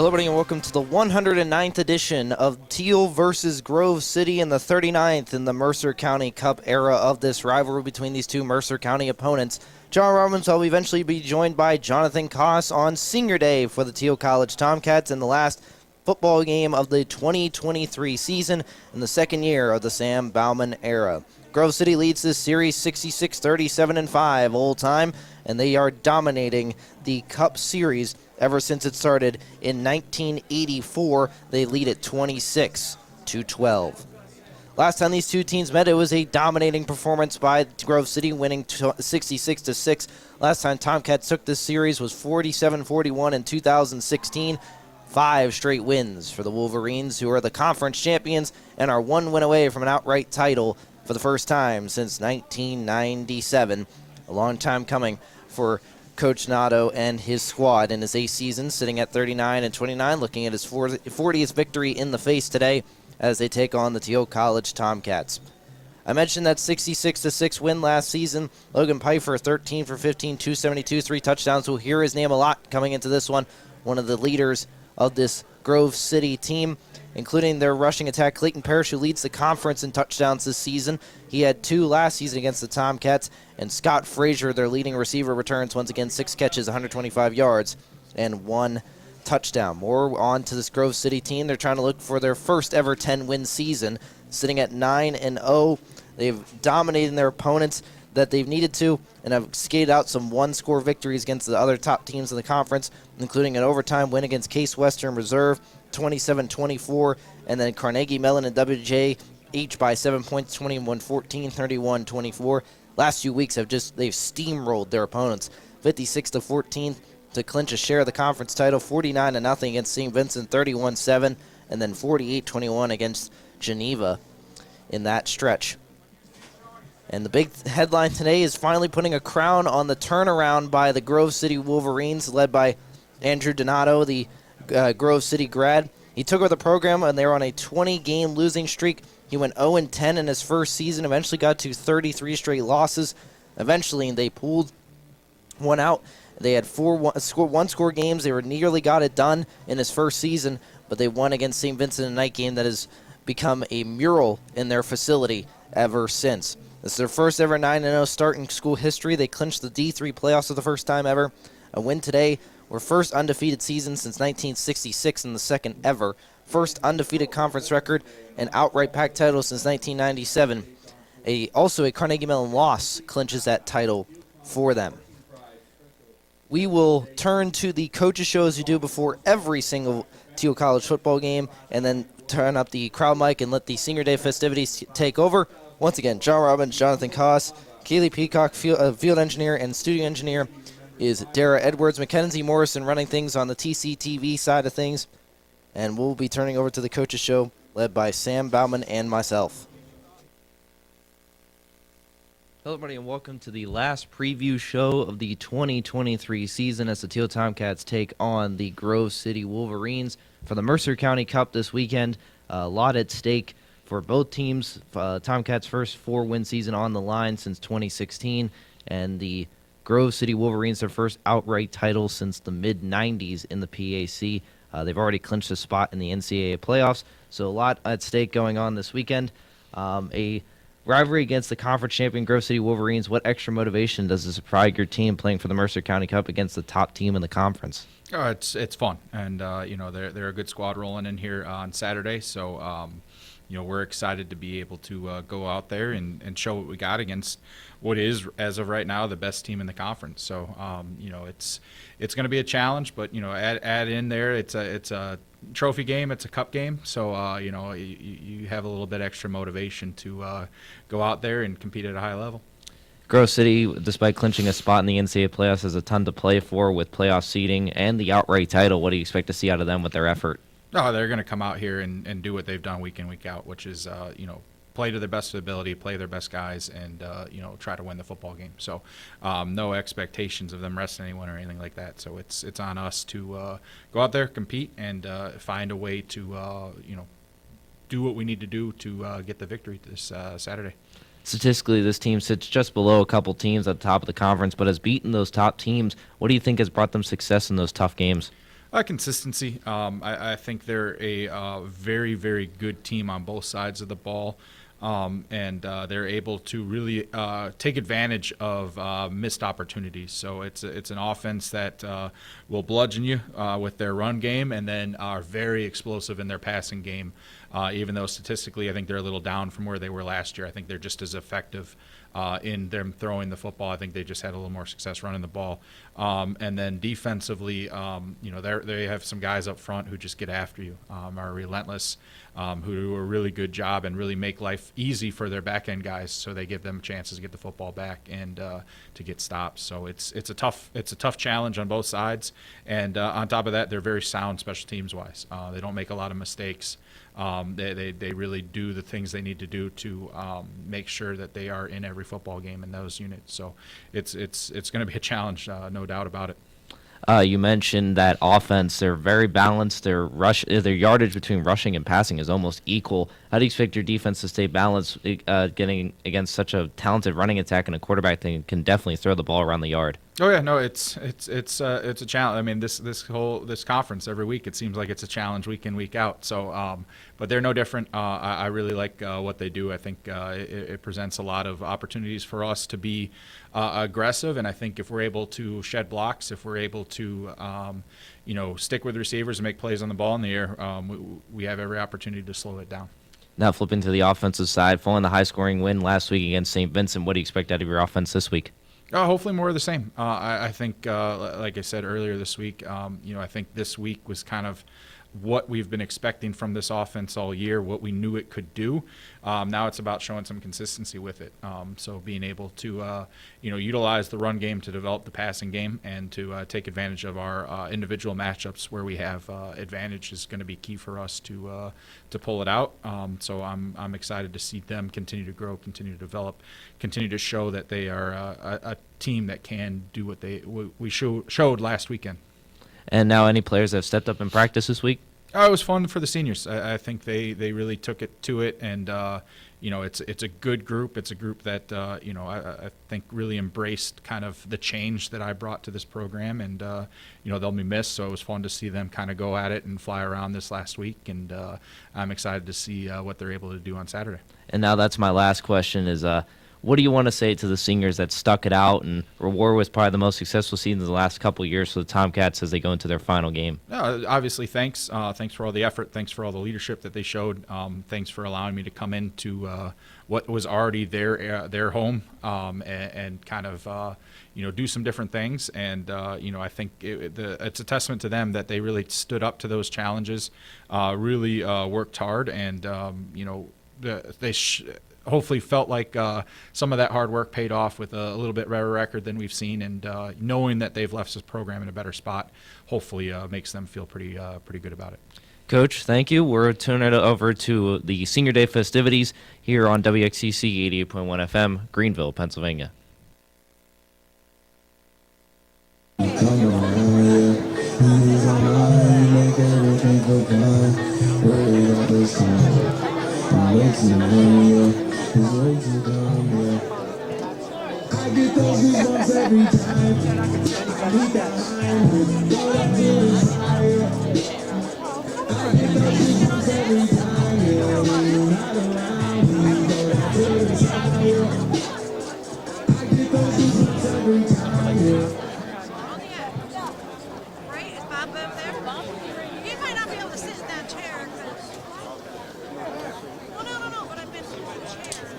Hello, everybody, and welcome to the 109th edition of Thiel versus Grove City and the 39th in the Mercer County Cup era of this rivalry between these two Mercer County opponents. John Robbins will eventually be joined by Jonathan Koss on Senior Day for the Thiel College Tomcats in the last football game of the 2023 season in the second year of the Sam Bauman era. Grove City leads this series 66-37-5 all time, and they are dominating the Cup series ever since it started in 1984. They lead it 26-12. Last time these two teams met, it was a dominating performance by Grove City, winning 66-6. Last time Tomcats took this series was 47-41 in 2016. 5 straight wins for the Wolverines, who are the conference champions and are 1 win away from an outright title for the first time since 1997. A long time coming for Coach Nato and his squad in his 8th season, sitting at 39-29, looking at his 40th victory in the face today as they take on the Thiel College Tomcats. I mentioned that 66-6 win last season. Logan Pfeiffer, 13 for 15, 272, 3 touchdowns. We'll hear his name a lot coming into this one. One of the leaders of this Grove City team, including their rushing attack. Clayton Parrish, who leads the conference in touchdowns this season. He had 2 last season against the Tomcats. And Scott Frazier, their leading receiver, returns once again 6 catches, 125 yards, and 1 touchdown. More on to this Grove City team. They're trying to look for their first ever 10-win season, sitting at 9-0. They've dominated their opponents that they've needed to and have skated out some one-score victories against the other top teams in the conference, including an overtime win against Case Western Reserve, 27-24, and then Carnegie Mellon and WJ each by 7 points, 21-14, 31-24. Last few weeks they've steamrolled their opponents, 56-14 to clinch a share of the conference title, 49-0 against St. Vincent, 31-7, and then 48-21 against Geneva in that stretch. And the big headline today is finally putting a crown on the turnaround by the Grove City Wolverines, led by Andrew Donato, the Grove City grad. He took over the program, and they were on a 20-game losing streak. He went 0-10 in his first season, eventually got to 33 straight losses. Eventually, they pulled one out. They had 4 one-score games. They nearly got it done in his first season, but they won against St. Vincent in a night game that has become a mural in their facility ever since. This is their first ever 9-0 start in school history. They clinched the D3 playoffs for the first time ever. A win today. Their first undefeated season since 1966 and the second ever. First undefeated conference record and outright pack title since 1997. Also a Carnegie Mellon loss clinches that title for them. We will turn to the coaches show as we do before every single Thiel College football game, and then turn up the crowd mic and let the Senior Day festivities take over. Once again, John Robbins, Jonathan Koss, Kaylee Peacock, field engineer, and studio engineer is Dara Edwards. Mackenzie Morrison running things on the TCTV side of things. And we'll be turning over to the coaches show led by Sam Bauman and myself. Hello, everybody, and welcome to the last preview show of the 2023 season as the Thiel Tomcats take on the Grove City Wolverines for the Mercer County Cup this weekend. A lot at stake for both teams. Tomcats' first 4-win season on the line since 2016, and the Grove City Wolverines their first outright title since the mid-90s in the PAC. They've already clinched a spot in the NCAA playoffs, so a lot at stake going on this weekend. A rivalry against the conference champion Grove City Wolverines. What extra motivation does this provide your team playing for the Mercer County Cup against the top team in the conference? Oh, it's fun, and they're a good squad rolling in here on Saturday, so we're excited to be able to go out there and show what we got against what is, as of right now, the best team in the conference. So it's going to be a challenge, but add in there it's a trophy game, it's a cup game, so you have a little bit extra motivation to go out there and compete at a high level. Grove City, despite clinching a spot in the NCAA playoffs, has a ton to play for with playoff seeding and the outright title. What do you expect to see out of them with their effort? Oh, they're going to come out here and do what they've done week in, week out, which is, play to their best ability, play their best guys, and, try to win the football game. So no expectations of them resting anyone or anything like that. So it's on us to go out there, compete, and find a way to, do what we need to do to get the victory this Saturday. Statistically, this team sits just below a couple teams at the top of the conference, but has beaten those top teams. What do you think has brought them success in those tough games? Consistency. I think they're a very, very good team on both sides of the ball. And they're able to really take advantage of missed opportunities. So it's an offense that will bludgeon you with their run game, and then are very explosive in their passing game. Even though statistically, I think they're a little down from where they were last year. I think they're just as effective in them throwing the football. I think they just had a little more success running the ball. And then defensively, they have some guys up front who just get after you, are relentless, who do a really good job and really make life easy for their back end guys, so they give them chances to get the football back and to get stops. So it's a tough challenge on both sides. And on top of that, they're very sound special teams wise. They don't make a lot of mistakes. They really do the things they need to do to make sure that they are in every football game in those units. So it's going to be a challenge, no doubt about it. You mentioned that offense, they're very balanced. Their yardage between rushing and passing is almost equal. How do you expect your defense to stay balanced getting against such a talented running attack and a quarterback that can definitely throw the ball around the yard? Oh yeah, no, it's a challenge. I mean, this conference every week, it seems like it's a challenge week in, week out. So, but they're no different. I really like what they do. I think it presents a lot of opportunities for us to be aggressive, and I think if we're able to shed blocks, if we're able to stick with receivers and make plays on the ball in the air, we have every opportunity to slow it down. Now flipping to the offensive side, following the high-scoring win last week against St. Vincent, what do you expect out of your offense this week? Hopefully more of the same. I think, like I said earlier this week, I think this week was kind of what we've been expecting from this offense all year, what we knew it could do. Now it's about showing some consistency with it. So being able to, utilize the run game to develop the passing game and to take advantage of our individual matchups where we have advantage is going to be key for us to pull it out. So I'm excited to see them continue to grow, continue to develop, continue to show that they are a team that can do what we showed last weekend. And now any players that have stepped up in practice this week? It was fun for the seniors. I think they really took it to it, and it's a good group. It's a group that I think really embraced kind of the change that I brought to this program, and they'll be missed. So it was fun to see them kind of go at it and fly around this last week, and I'm excited to see what they're able to do on Saturday. And now that's my last question: is what do you want to say to the seniors that stuck it out and War was probably the most successful season in the last couple of years for the Tomcats as they go into their final game? Obviously, thanks. Thanks for all the effort. Thanks for all the leadership that they showed. Thanks for allowing me to come into what was already their home and kind of do some different things. And I think it's a testament to them that they really stood up to those challenges, really worked hard, and they hopefully felt like some of that hard work paid off with a little bit better record than we've seen, and knowing that they've left this program in a better spot hopefully makes them feel pretty good about it. Coach, thank you. We're turning it over to the Senior Day festivities here on WXCC 88.1 FM, Greenville, Pennsylvania. I get those goosebumps every time. I need that line with go up to the fire. I get those goosebumps every time. Yeah, when you're not around, we go up to the fire. I get those goosebumps every time. Yeah. Right? Is Bob over there? Bob? He might not be able to sit in that chair. Well, no, but I've been in the chair.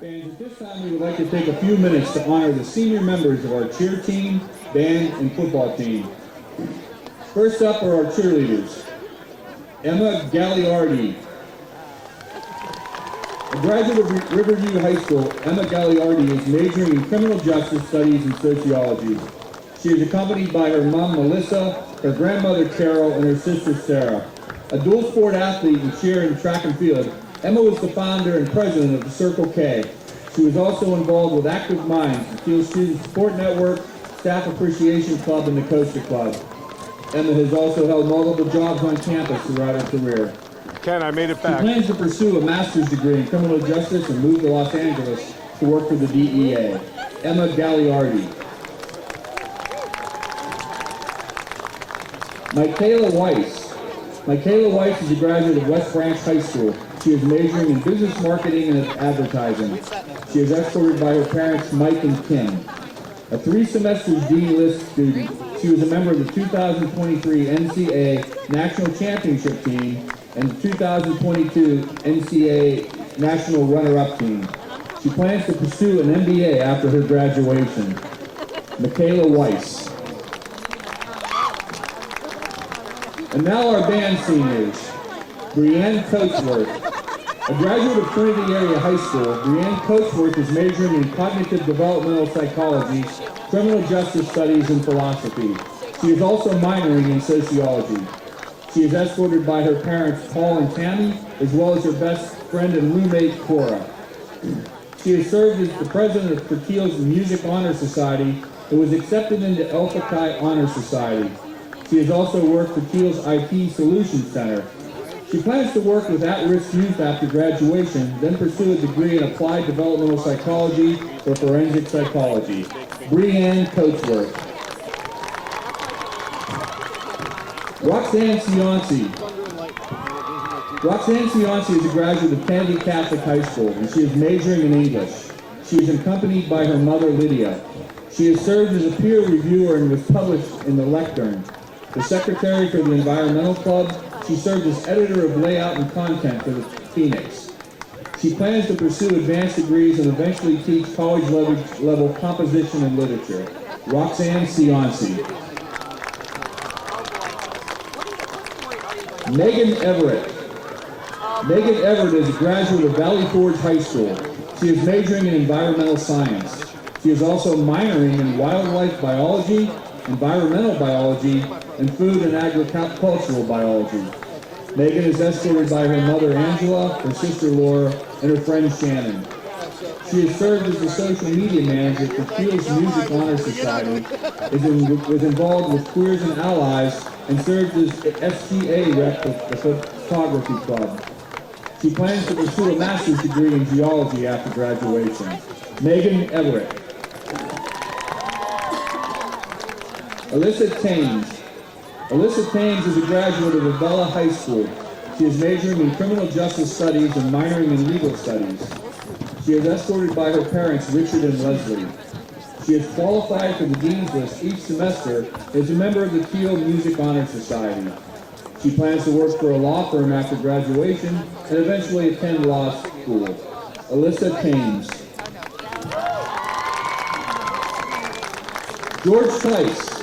Fans, at this time we would like to take a few minutes to honor the senior members of our cheer team, band, and football team. First up are our cheerleaders. Emma Gagliardi. A graduate of Riverview High School, Emma Gagliardi is majoring in criminal justice studies and sociology. She is accompanied by her mom, Melissa, her grandmother, Carol, and her sister, Sarah. A dual sport athlete in cheer and track and field, Emma was the founder and president of the Circle K. She was also involved with Active Minds, the Thiel Student Support Network, Staff Appreciation Club, and the Coaster Club. Emma has also held multiple jobs on campus throughout her career. Ken, I made it She back. plans to pursue a master's degree in criminal justice and move to Los Angeles to work for the DEA. Emma Gagliardi. Michaela Weiss. Michaela Weiss is a graduate of West Branch High School. She is majoring in business marketing and advertising. She is escorted by her parents, Mike and Kim. A 3-semester D-list student, she was a member of the 2023 NCAA National Championship team and the 2022 NCAA National Runner-Up team. She plans to pursue an MBA after her graduation. Michaela Weiss. And now our band seniors. Brianne Coatsworth. A graduate of Trinity Area High School, Brianne Coatsworth is majoring in cognitive developmental psychology, criminal justice studies, and philosophy. She is also minoring in sociology. She is escorted by her parents, Paul and Tammy, as well as her best friend and roommate, Cora. She has served as the president of Thiel's Music Honor Society and was accepted into Alpha Chi Honor Society. She has also worked for Thiel's IT Solutions Center. She plans to work with at-risk youth after graduation, then pursue a degree in applied developmental psychology or forensic psychology. Brianne Coatsworth. Roxanne Cianci. Roxanne Cianci is a graduate of Kennedy Catholic High School, and she is majoring in English. She is accompanied by her mother, Lydia. She has served as a peer reviewer and was published in the Lectern. The secretary for the Environmental Club, she served as editor of layout and content for the Phoenix. She plans to pursue advanced degrees and eventually teach college-level composition and literature. Roxanne Cianci. Megan Everett. Megan Everett is a graduate of Valley Forge High School. She is majoring in environmental science. She is also minoring in wildlife biology, environmental biology, and food and agricultural biology. Megan is escorted by her mother Angela, her sister Laura, and her friend Shannon. She has served as the social media manager for Thiel's Music Honor Society, was involved with Queers and Allies, and served as SGA rep with the Photography Club. She plans to pursue a master's degree in geology after graduation. Megan Everett. Alyssa Thames. Alyssa Thames is a graduate of Avella High School. She is majoring in criminal justice studies and minoring in legal studies. She is escorted by her parents, Richard and Leslie. She is qualified for the Dean's List each semester and is a member of the Thiel Music Honor Society. She plans to work for a law firm after graduation and eventually attend law school. Alyssa Thames. George Tice.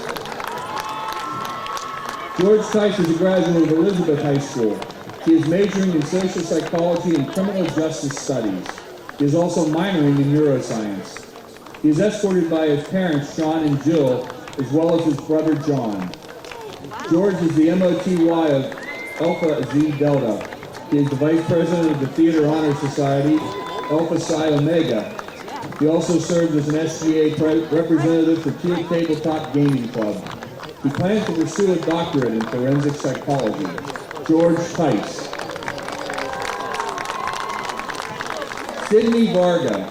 George Tice is a graduate of Elizabeth High School. He is majoring in social psychology and criminal justice studies. He is also minoring in neuroscience. He is escorted by his parents, Sean and Jill, as well as his brother, John. George is the MOTY of Alpha Xi Delta. He is the vice president of the Theater Honor Society, Alpha Psi Omega. He also served as an SGA representative for Thiel Tabletop Gaming Club. He plans to pursue a doctorate in forensic psychology. George Tice. Sydney Varga.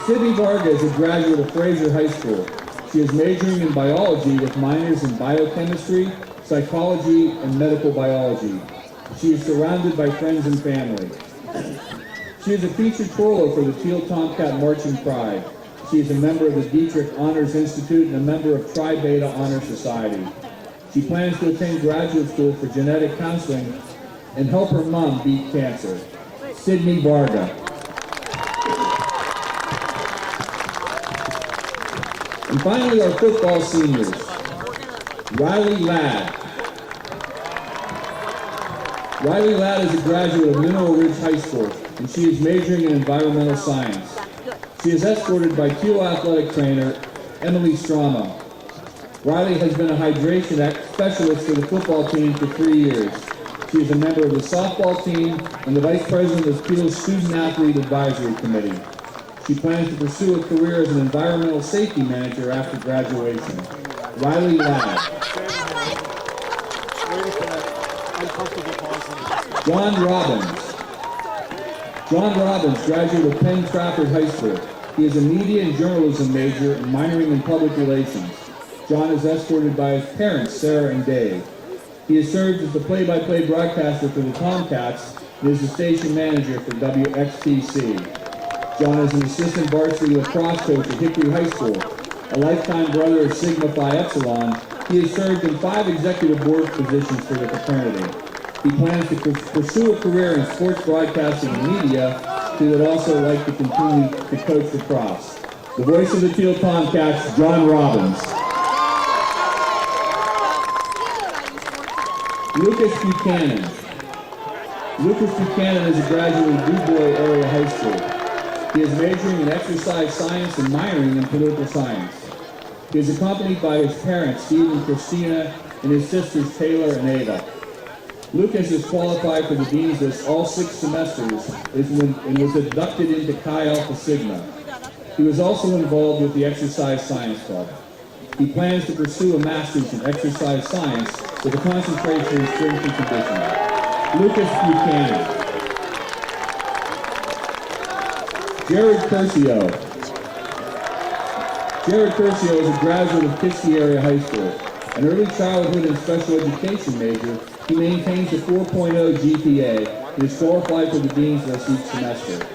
Sydney Varga is a graduate of Fraser High School. She is majoring in biology with minors in biochemistry, psychology, and medical biology. She is surrounded by friends and family. She is a featured twirler for the Thiel Tomcat Marching Pride. She is a member of the Dietrich Honors Institute and a member of Tri Beta Honor Society. She plans to attend graduate school for genetic counseling and help her mom beat cancer. Sydney Varga. And finally, our football seniors. Riley Ladd. Riley Ladd is a graduate of Mineral Ridge High School, and she is majoring in environmental science. She is escorted by Thiel athletic trainer Emily Strama. Riley has been a hydration specialist for the football team for 3 years. She is a member of the softball team and the vice president of Thiel's Student Athlete Advisory Committee. She plans to pursue a career as an environmental safety manager after graduation. Riley Ladd. John Robbins. John Robbins, graduate of Penn Trafford High School. He is a media and journalism major and minoring in public relations. John is escorted by his parents, Sarah and Dave. He has served as the play-by-play broadcaster for the Tomcats and is the station manager for WXTC. John is an assistant varsity lacrosse coach at Hickory High School. A lifetime brother of Sigma Phi Epsilon, he has served in 5 executive board positions for the fraternity. He plans to pursue a career in sports broadcasting and media. He would also like to continue to coach lacrosse. The voice of the Thiel Tomcats, John Robbins. Lucas Buchanan. Lucas Buchanan is a graduate of DuBois Area High School. He is majoring in exercise science and minoring in political science. He is accompanied by his parents, Steve and Christina, and his sisters, Taylor and Ava. Lucas is qualified for the Dean's List all 6 semesters and was inducted into Chi Alpha Sigma. He was also involved with the Exercise Science Club. He plans to pursue a master's in exercise science with a concentration in strength and conditioning. Lucas Buchanan. Jared Curcio. Jared Curcio is a graduate of Kiski Area High School. An early childhood and special education major, he maintains a 4.0 GPA and is qualified for the Dean's List each semester.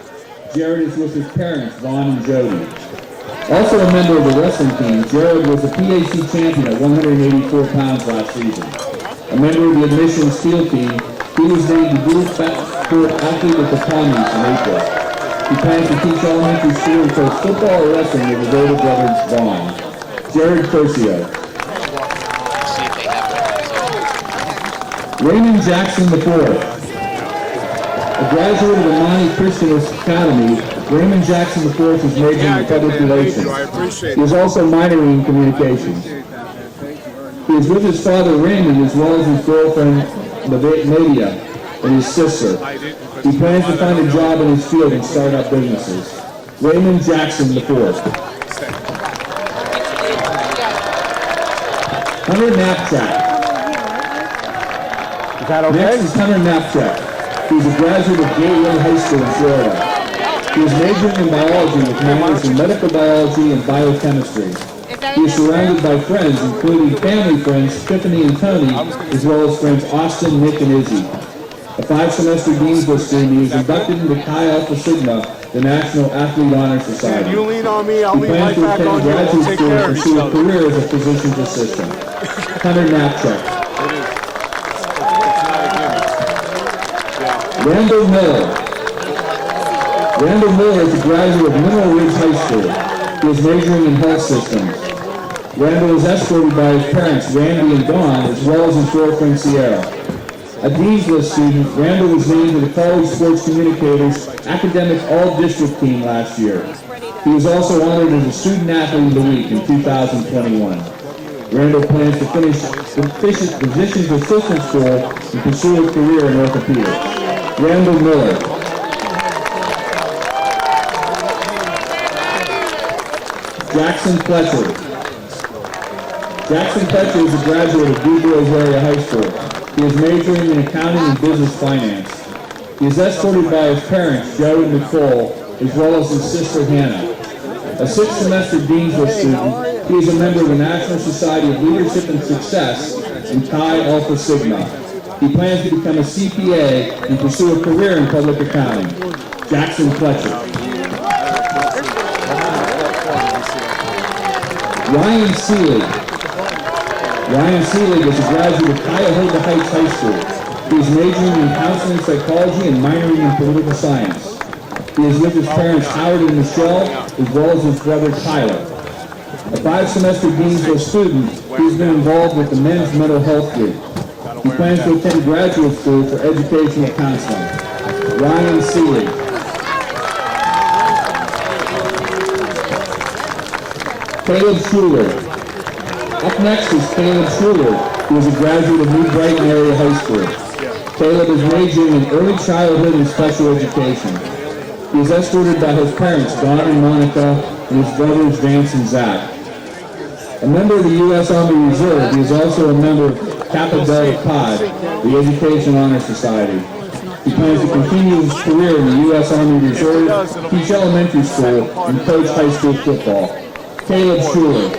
Jared is with his parents, Vaughn and Jody. Also a member of the wrestling team, Jared was a PAC champion at 184 pounds last season. A member of the admissions field team, he was named the Blue Sport Athlete of the Commies in April. He plans to teach elementary school and coach football or wrestling with his older brother, Vaughn. Jared Curcio. Raymond Jackson IV. A graduate of the Monty Christian Academy, Raymond Jackson IV is majoring in public relations. He is also minoring in communications. He is with his father Raymond as well as his girlfriend Nadia and his sister. He plans to find a job in his field and start up businesses. Raymond Jackson IV. Hunter Knapsack. Is that okay? Next is Hunter Knapsack. He is a graduate of Gateway High School in Florida. He is majoring in biology with minors in medical biology and biochemistry. He is surrounded by friends, including family friends Tiffany and Tony, as well as friends Austin, Nick, and Izzy. A 5-semester Dean's List student, he is inducted into Chi Alpha Sigma, the National Athlete Honor Society. You lean on me, I'll lean right He plans back to on attend you. graduate We'll take school care and of each pursue a other. career as a physician's assistant. Hunter Knapsack. Randall Miller. Randall Miller is a graduate of Mineral Ridge High School. He is majoring in health systems. Randall is escorted by his parents, Randy and Dawn, as well as his girlfriend, Sierra. A Dean's List student, Randall was named to the College Sports Communicators Academic All-District Team last year. He was also honored as a Student Athlete of the Week in 2021. Randall plans to finish the physician's assistant school and pursue a career in orthopedics. Randall Miller. Jackson Fletcher. Jackson Fletcher is a graduate of DuBois Area High School. He is majoring in accounting and business finance. He is escorted by his parents, Joe and Nicole, as well as his sister Hannah. A 6-semester Dean's List student, he is a member of the National Society of Leadership and Success in Chi Alpha Sigma. He plans to become a CPA and pursue a career in public accounting. Jackson Fletcher. Ryan Seelig. Ryan Seelig is a graduate of Cuyahoga Heights High School. He is majoring in counseling psychology and minoring in political science. He is with his parents Howard and Michelle, as well as his brother Tyler. A 5-semester Gainesville student who's been involved with the men's mental health group. He plans to attend graduate school for educational counseling. Ryan Seeley. Caleb Schuler. Up next is Caleb Schuler, who is a graduate of New Brighton Area High School. Caleb is majoring in early childhood and special education. He is escorted by his parents, Don and Monica, and his brothers, Vance and Zach. A member of the U.S. Army Reserve, he is also a member of Kappa Delta Pi, the Education Honor Society. He plans to continue his career in the U.S. Army Reserve, teach elementary school, and coach high school football. Caleb Schuler.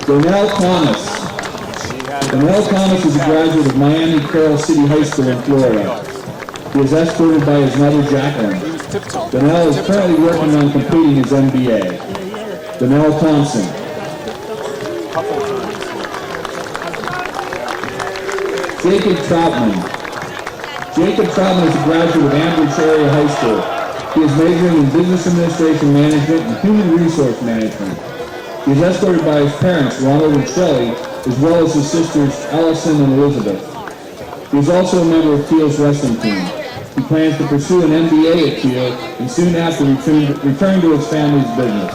Donnell Thomas. Donnell Thomas is a graduate of Miami Coral City High School in Florida. He is escorted by his mother, Jacqueline. Donnell is currently working on completing his MBA. Donnell Thompson. Jacob Troutman. Jacob Troutman is a graduate of Ambridge Area High School. He is majoring in Business Administration Management and Human Resource Management. He is escorted by his parents, Ronald and Shelley, as well as his sisters, Allison and Elizabeth. He is also a member of Thiel's wrestling team. He plans to pursue an MBA at Thiel and soon after return to his family's business.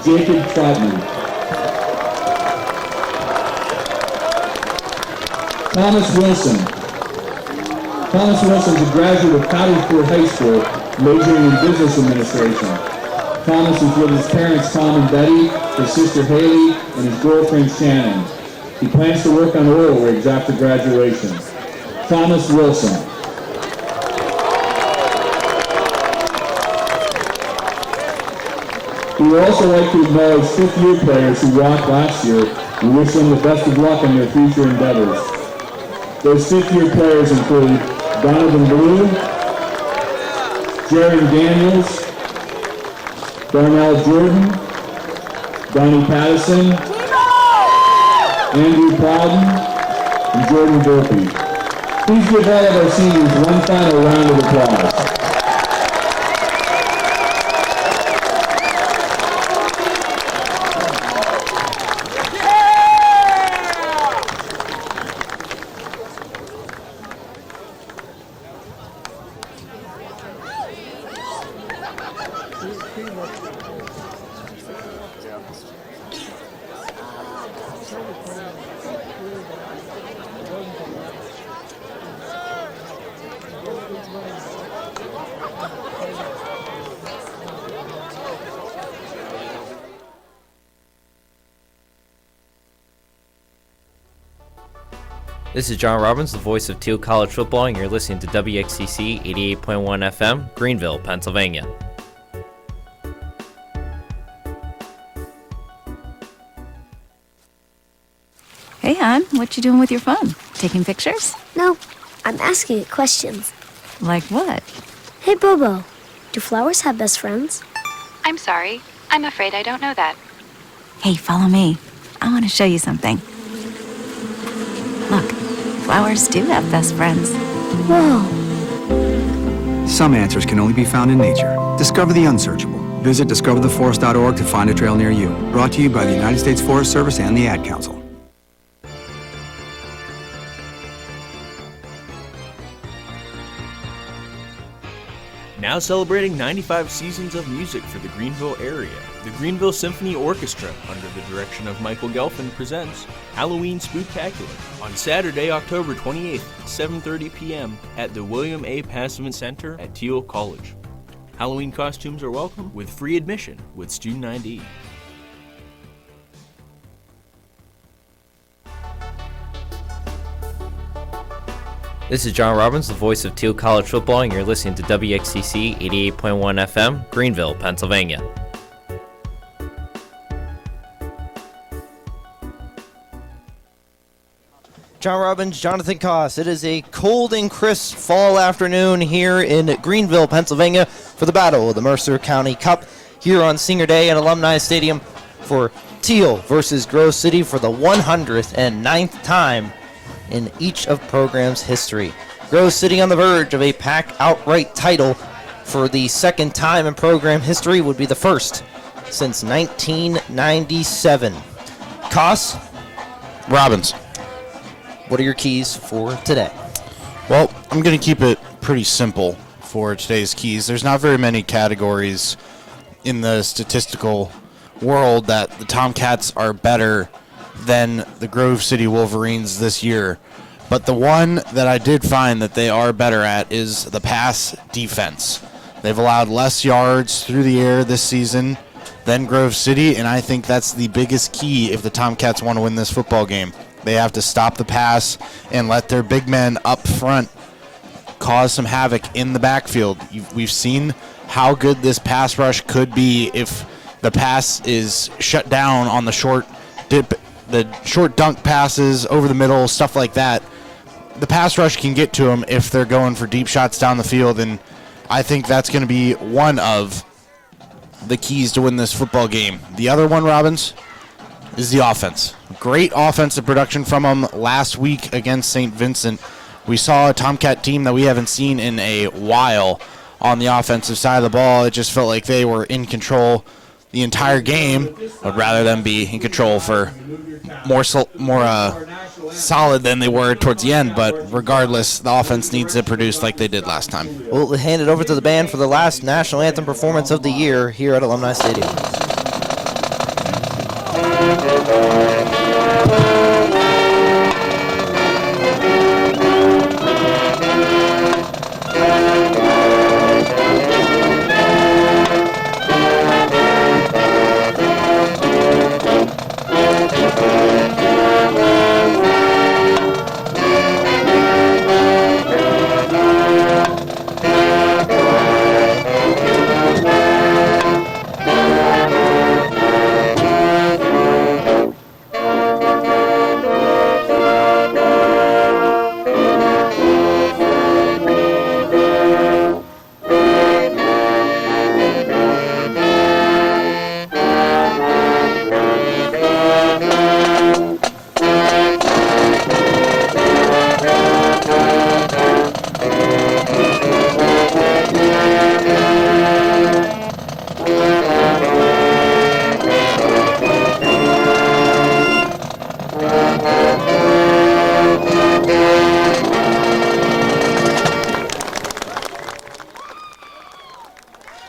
Jacob Troutman. Thomas Wilson. Thomas Wilson is a graduate of Cottageford High School, majoring in Business Administration. Thomas is with his parents, Tom and Betty, his sister Haley, and his girlfriend Shannon. He plans to work on oil rigs after graduation. Thomas Wilson. We would also like to acknowledge fifth-year players who walked last year and wish them the best of luck in their future endeavors. Those fifth-year players include Donovan Blue, Jaron Daniels, Darnell Jordan, Donnie Pattison, Andrew Plowden, and Jordan Volpe. Please give all of our seniors one final round of applause. This is John Robbins, the voice of Thiel College Football, and you're listening to WXCC 88.1 FM, Greenville, Pennsylvania. Hey, hon, what you doing with your phone? Taking pictures? No, I'm asking it questions. Like what? Hey, Bobo, do flowers have best friends? I'm sorry. I'm afraid I don't know that. Hey, follow me. I want to show you something. Look, flowers do have best friends. Whoa. Some answers can only be found in nature. Discover the unsearchable. Visit discovertheforest.org to find a trail near you. Brought to you by the United States Forest Service and the Ad Council. Now celebrating 95 seasons of music for the Greenville area, the Greenville Symphony Orchestra, under the direction of Michael Gelfand, presents Halloween Spooktacular on Saturday, October 28th, 7:30 p.m. at the William A. Passman Center at Thiel College. Halloween costumes are welcome with free admission with student ID. This is John Robbins, the voice of Thiel College Football, and you're listening to WXCC 88.1 FM, Greenville, Pennsylvania. John Robbins, Jonathan Koss. It is a cold and crisp fall afternoon here in Greenville, Pennsylvania for the Battle of the Mercer County Cup here on Senior Day at Alumni Stadium for Thiel versus Grove City for the 109th time in each of program's history. Grove City on the verge of a pack outright title for the second time in program history, would be the first since 1997. Koss, Robbins. what are your keys for today? Well, I'm going to keep it pretty simple for today's keys. There's not very many categories in the statistical world that the Tomcats are better than the Grove City Wolverines this year. But the one that I did find that they are better at is the pass defense. They've allowed less yards through the air this season than Grove City, and I think that's the biggest key if the Tomcats want to win this football game. They have to stop the pass and let their big men up front cause some havoc in the backfield. We've seen how good this pass rush could be if the pass is shut down on the short dip, the short dunk passes over the middle, stuff like that. The pass rush can get to them if they're going for deep shots down the field, and I think that's going to be one of the keys to win this football game. The other one, Robbins, is the offense. Great offensive production from them last week against St. Vincent. We saw a Tomcat team that we haven't seen in a while on the offensive side of the ball. It just felt like they were in control the entire game. I'd rather them be in control for more solid than they were towards the end, but regardless, the offense needs to produce like they did last time. We'll hand it over to the band for the last national anthem performance of the year here at Alumni Stadium.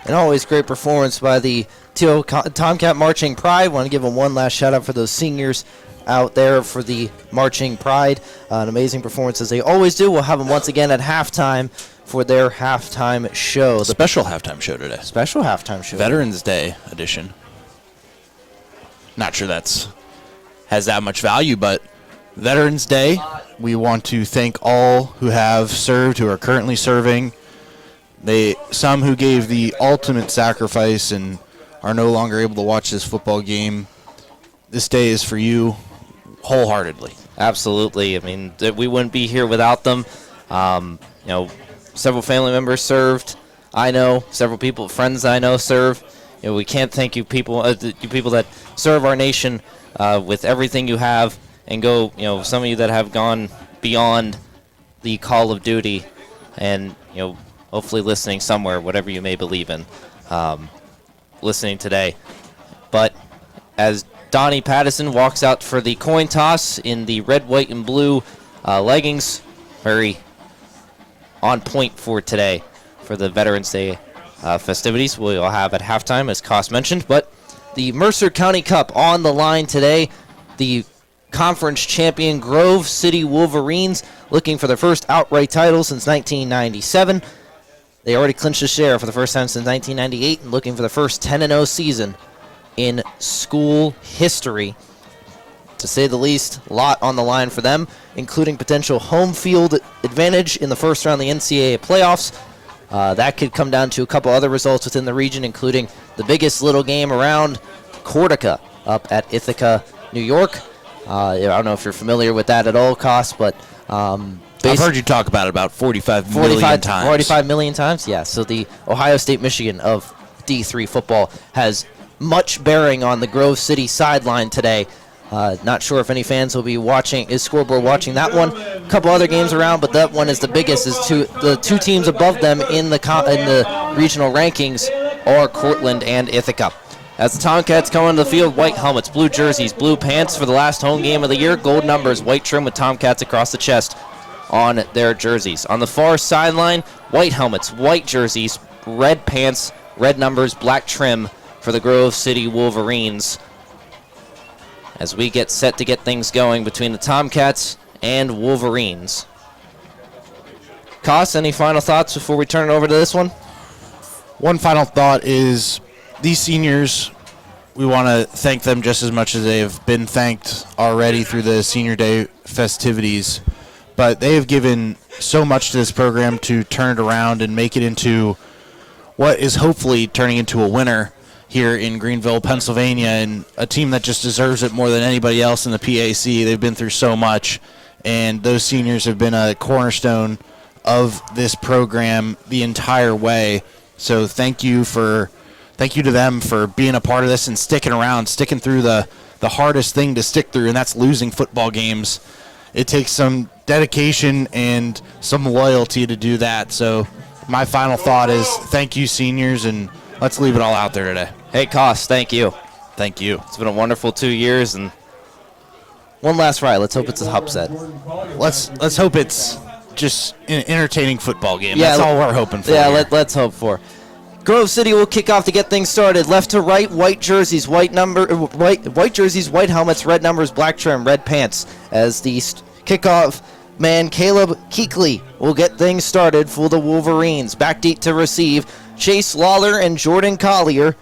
An always great performance by the Thiel Tomcat Marching Pride. Want to give them one last shout out for those seniors out there for the Marching Pride. An amazing performance as they always do. We'll have them once again at halftime for their halftime show. Special halftime show today. Special halftime show. Veterans Day edition. Not sure that's has that much value, but Veterans Day, we want to thank all who have served, who are currently serving. Some who gave the ultimate sacrifice and are no longer able to watch this football game. This day is for you wholeheartedly. Absolutely. I mean, we wouldn't be here without them. Several family members served. I know several friends I know serve. We can't thank you people that serve our nation with everything you have, and go. Some of you that have gone beyond the call of duty, and hopefully listening somewhere, whatever you may believe in, listening today. But as Donnie Pattison walks out for the coin toss in the red, white, and blue leggings, very on point for today for the Veterans Day festivities we'll have at halftime, as Koss mentioned. But the Mercer County Cup on the line today. The conference champion Grove City Wolverines looking for their first outright title since 1997. They already clinched the share for the first time since 1998 and looking for the first 10-0 season in school history. To say the least, a lot on the line for them, including potential home field advantage in the first round of the NCAA playoffs. That could come down to a couple other results within the region, including the biggest little game around, Corsica, up at Ithaca, New York. I don't know if you're familiar with that at all, Koss, but I've heard you talk about it about 45 million times. 45 million times, yeah. So the Ohio State-Michigan of D3 football has much bearing on the Grove City sideline today. Not sure if any fans will be watching, is scoreboard watching that one. A couple other games around, but that one is the biggest. Is the two teams above them in the regional rankings are Cortland and Ithaca. As the Tomcats come onto the field, white helmets, blue jerseys, blue pants for the last home game of the year, gold numbers, white trim with Tomcats across the chest on their jerseys. On the far sideline, white helmets, white jerseys, red pants, red numbers, black trim for the Grove City Wolverines. As we get set to get things going between the Tomcats and Wolverines. Koss, any final thoughts before we turn it over to this one? One final thought is these seniors, we want to thank them just as much as they have been thanked already through the Senior Day festivities. But they have given so much to this program to turn it around and make it into what is hopefully turning into a winner here in Greenville, Pennsylvania, and a team that just deserves it more than anybody else in the PAC. They've been through so much, and those seniors have been a cornerstone of this program the entire way. So thank you to them for being a part of this and sticking around, sticking through the hardest thing to stick through, and that's losing football games. It takes some dedication and some loyalty to do that. So my final thought is thank you, seniors, and let's leave it all out there today. Hey, Koss, thank you. Thank you. It's been a wonderful 2 years, and one last ride. Let's hope it's an upset. Let's hope it's just an entertaining football game. That's all we're hoping for. Yeah, let's hope for. Grove City will kick off to get things started. Left to right, white jerseys, white jerseys, white helmets, red numbers, black trim, red pants. As the kickoff man Caleb Keekley will get things started for the Wolverines. Back deep to receive, Chase Lawler and Jordan Collier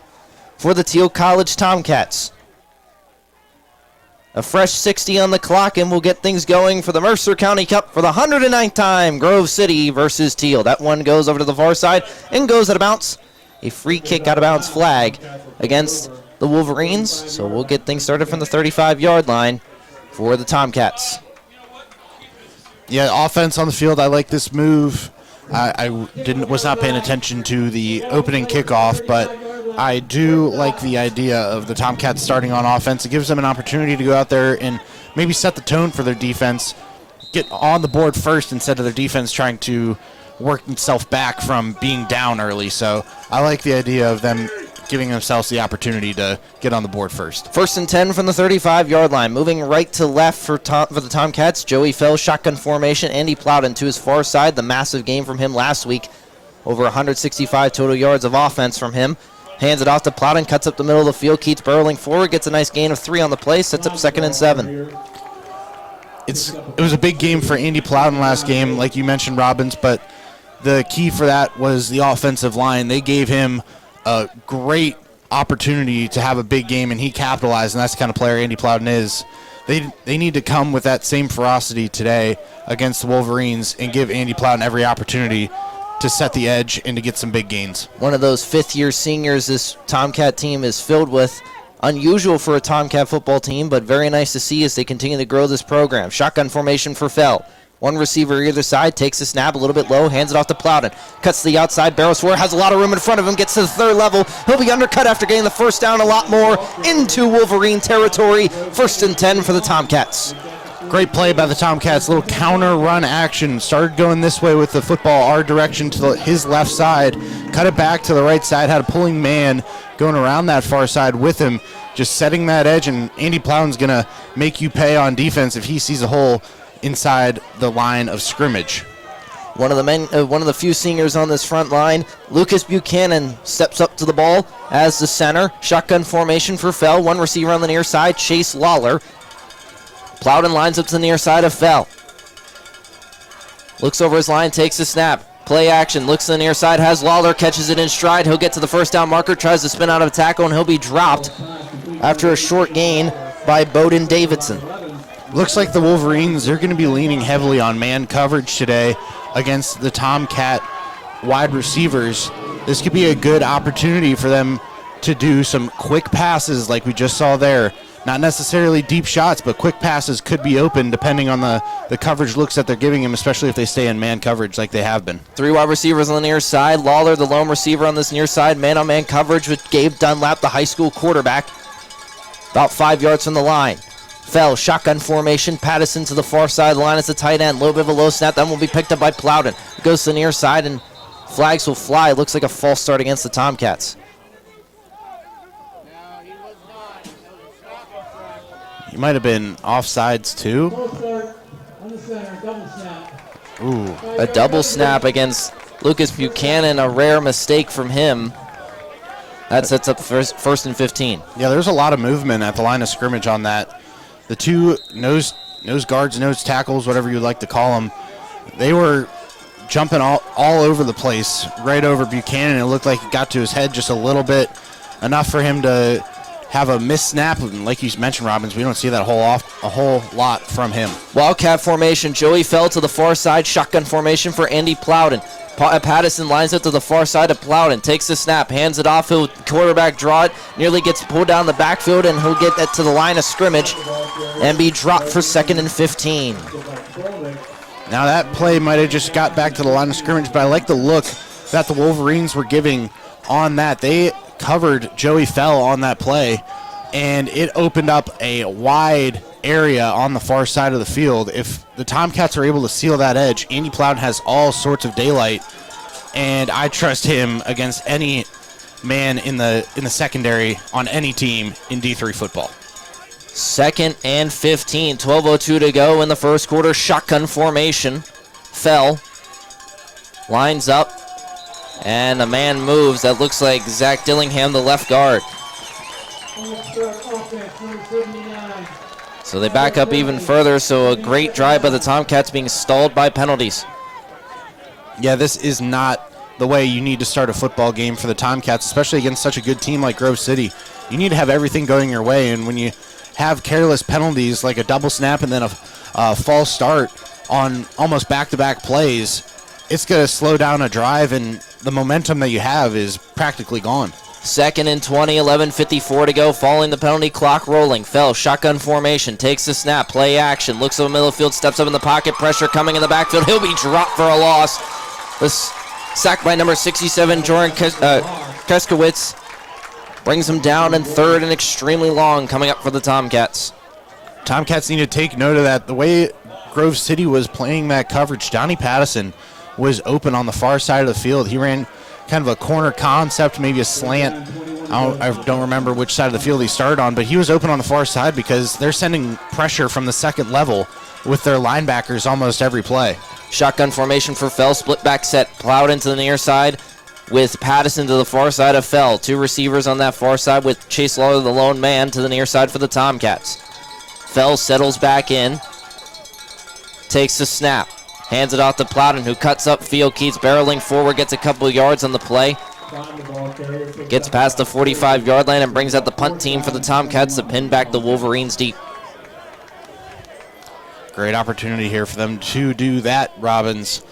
for the Thiel College Tomcats. A fresh 60 on the clock, and we'll get things going for the Mercer County Cup for the 109th time. Grove City versus Thiel. That one goes over to the far side and goes out of bounds. A free kick out of bounds flag against the Wolverines. So we'll get things started from the 35-yard line for the Tomcats. Yeah, offense on the field. I like this move. I was not paying attention to the opening kickoff, but I do like the idea of the Tomcats starting on offense. It gives them an opportunity to go out there and maybe set the tone for their defense, get on the board first instead of their defense trying to work itself back from being down early. So I like the idea of them giving themselves the opportunity to get on the board first. 1st and 10 from the 35-yard line. Moving right to left for the Tomcats. Joey Fell, shotgun formation. Andy Plowden to his far side. The massive game from him last week. Over 165 total yards of offense from him. Hands it off to Plowden, cuts up the middle of the field, keeps barreling forward, gets a nice gain of 3 on the play, sets up 2nd and 7. It was a big game for Andy Plowden last game, like you mentioned, Robbins, but the key for that was the offensive line. They gave him a great opportunity to have a big game, and he capitalized, and that's the kind of player Andy Plowden is. They need to come with that same ferocity today against the Wolverines and give Andy Plowden every opportunity to set the edge and to get some big gains. One of those fifth-year seniors this Tomcat team is filled with. Unusual for a Tomcat football team, but very nice to see as they continue to grow this program. Shotgun formation for Fell. One receiver either side, takes the snap a little bit low, hands it off to Plowden. Cuts to the outside, barrels forward, has a lot of room in front of him, gets to the 3rd level. He'll be undercut after getting the first down, a lot more into Wolverine territory. 1st and 10 for the Tomcats. Great play by the Tomcats. Little counter run action. Started going this way with the football, our direction to his left side. Cut it back to the right side. Had a pulling man going around that far side with him. Just setting that edge, and Andy Plowden's going to make you pay on defense if he sees a hole inside the line of scrimmage. One of the few seniors on this front line, Lucas Buchanan, steps up to the ball as the center. Shotgun formation for Fell. One receiver on the near side, Chase Lawler. Plowden lines up to the near side of Fell. Looks over his line, takes the snap. Play action, looks to the near side, has Lawler, catches it in stride. He'll get to the first down marker, tries to spin out of a tackle, and he'll be dropped after a short gain by Bowden Davidson. Looks like the Wolverines, they're going to be leaning heavily on man coverage today against the Tomcat wide receivers. This could be a good opportunity for them to do some quick passes like we just saw there. Not necessarily deep shots, but quick passes could be open depending on the coverage looks that they're giving him, especially if they stay in man coverage like they have been. 3 wide receivers on the near side. Lawler, the lone receiver on this near side. Man-on-man coverage with Gabe Dunlap, the high school quarterback. About 5 yards from the line. Fell, shotgun formation. Pattison to the far side of the line as the tight end. A little bit of a low snap. That will be picked up by Plowden. Goes to the near side, and flags will fly. Looks like a false start against the Tomcats. He might have been offsides too. Ooh. A double snap against Lucas Buchanan, a rare mistake from him. That sets up first and 15. Yeah, there's a lot of movement at the line of scrimmage on that. The two nose guards, nose tackles, whatever you'd like to call them, they were jumping all over the place, right over Buchanan. It looked like it got to his head just a little bit, enough for him to have a missed snap. And like you mentioned, Robbins, we don't see that a whole lot from him. Wildcat formation. Joey Fell to the far side. Shotgun formation for Andy Plowden. Pattison lines up to the far side of Plowden. Takes the snap, hands it off. He'll quarterback draw it. Nearly gets pulled down the backfield, and he'll get that to the line of scrimmage and be dropped for second and 15. Now that play might have just got back to the line of scrimmage, but I like the look that the Wolverines were giving on that. They covered Joey Fell on that play, and it opened up a wide area on the far side of the field. If the Tomcats are able to seal that edge, Andy Plowden has all sorts of daylight, and I trust him against any man in the secondary on any team in D3 football. Second and 15, 12:02 to go in the first quarter. Shotgun formation. Fell lines up, and a man moves. That looks like Zach Dillingham, the left guard. So they back up even further, so a great drive by the Tomcats being stalled by penalties. Yeah, this is not the way you need to start a football game for the Tomcats, especially against such a good team like Grove City. You need to have everything going your way, and when you have careless penalties like a double snap and then a false start on almost back-to-back plays, it's going to slow down a drive, and the momentum that you have is practically gone. Second and 20, 11:54 to go, following the penalty, clock rolling. Fell, shotgun formation, takes the snap, play action, looks over the middle of the field, steps up in the pocket, pressure coming in the backfield. He'll be dropped for a loss. This sack by number 67, Jordan Keskowitz, brings him down in third and extremely long coming up for the Tomcats. Tomcats need to take note of that. The way Grove City was playing that coverage, Donnie Pattison was open on the far side of the field. He ran kind of a corner concept, maybe a slant. I don't remember which side of the field he started on, but he was open on the far side because they're sending pressure from the second level with their linebackers almost every play. Shotgun formation for Fell, split back set, plowed into the near side with Pattison to the far side of Fell. Two receivers on that far side with Chase Lawler, the lone man, to the near side for the Tomcats. Fell settles back in, takes the snap. Hands it off to Plowden, who cuts up field, keeps barreling forward, gets a couple yards on the play. Gets past the 45-yard line and brings out the punt team for the Tomcats to pin back the Wolverines deep. Great opportunity here for them to do that, Robbins.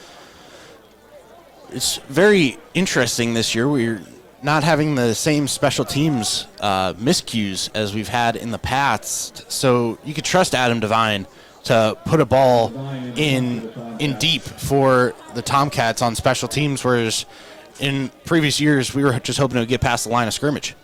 It's very interesting this year. We're not having the same special teams miscues as we've had in the past. So you could trust Adam Devine to put a ball in deep for the Tomcats on special teams, whereas in previous years we were just hoping to get past the line of scrimmage.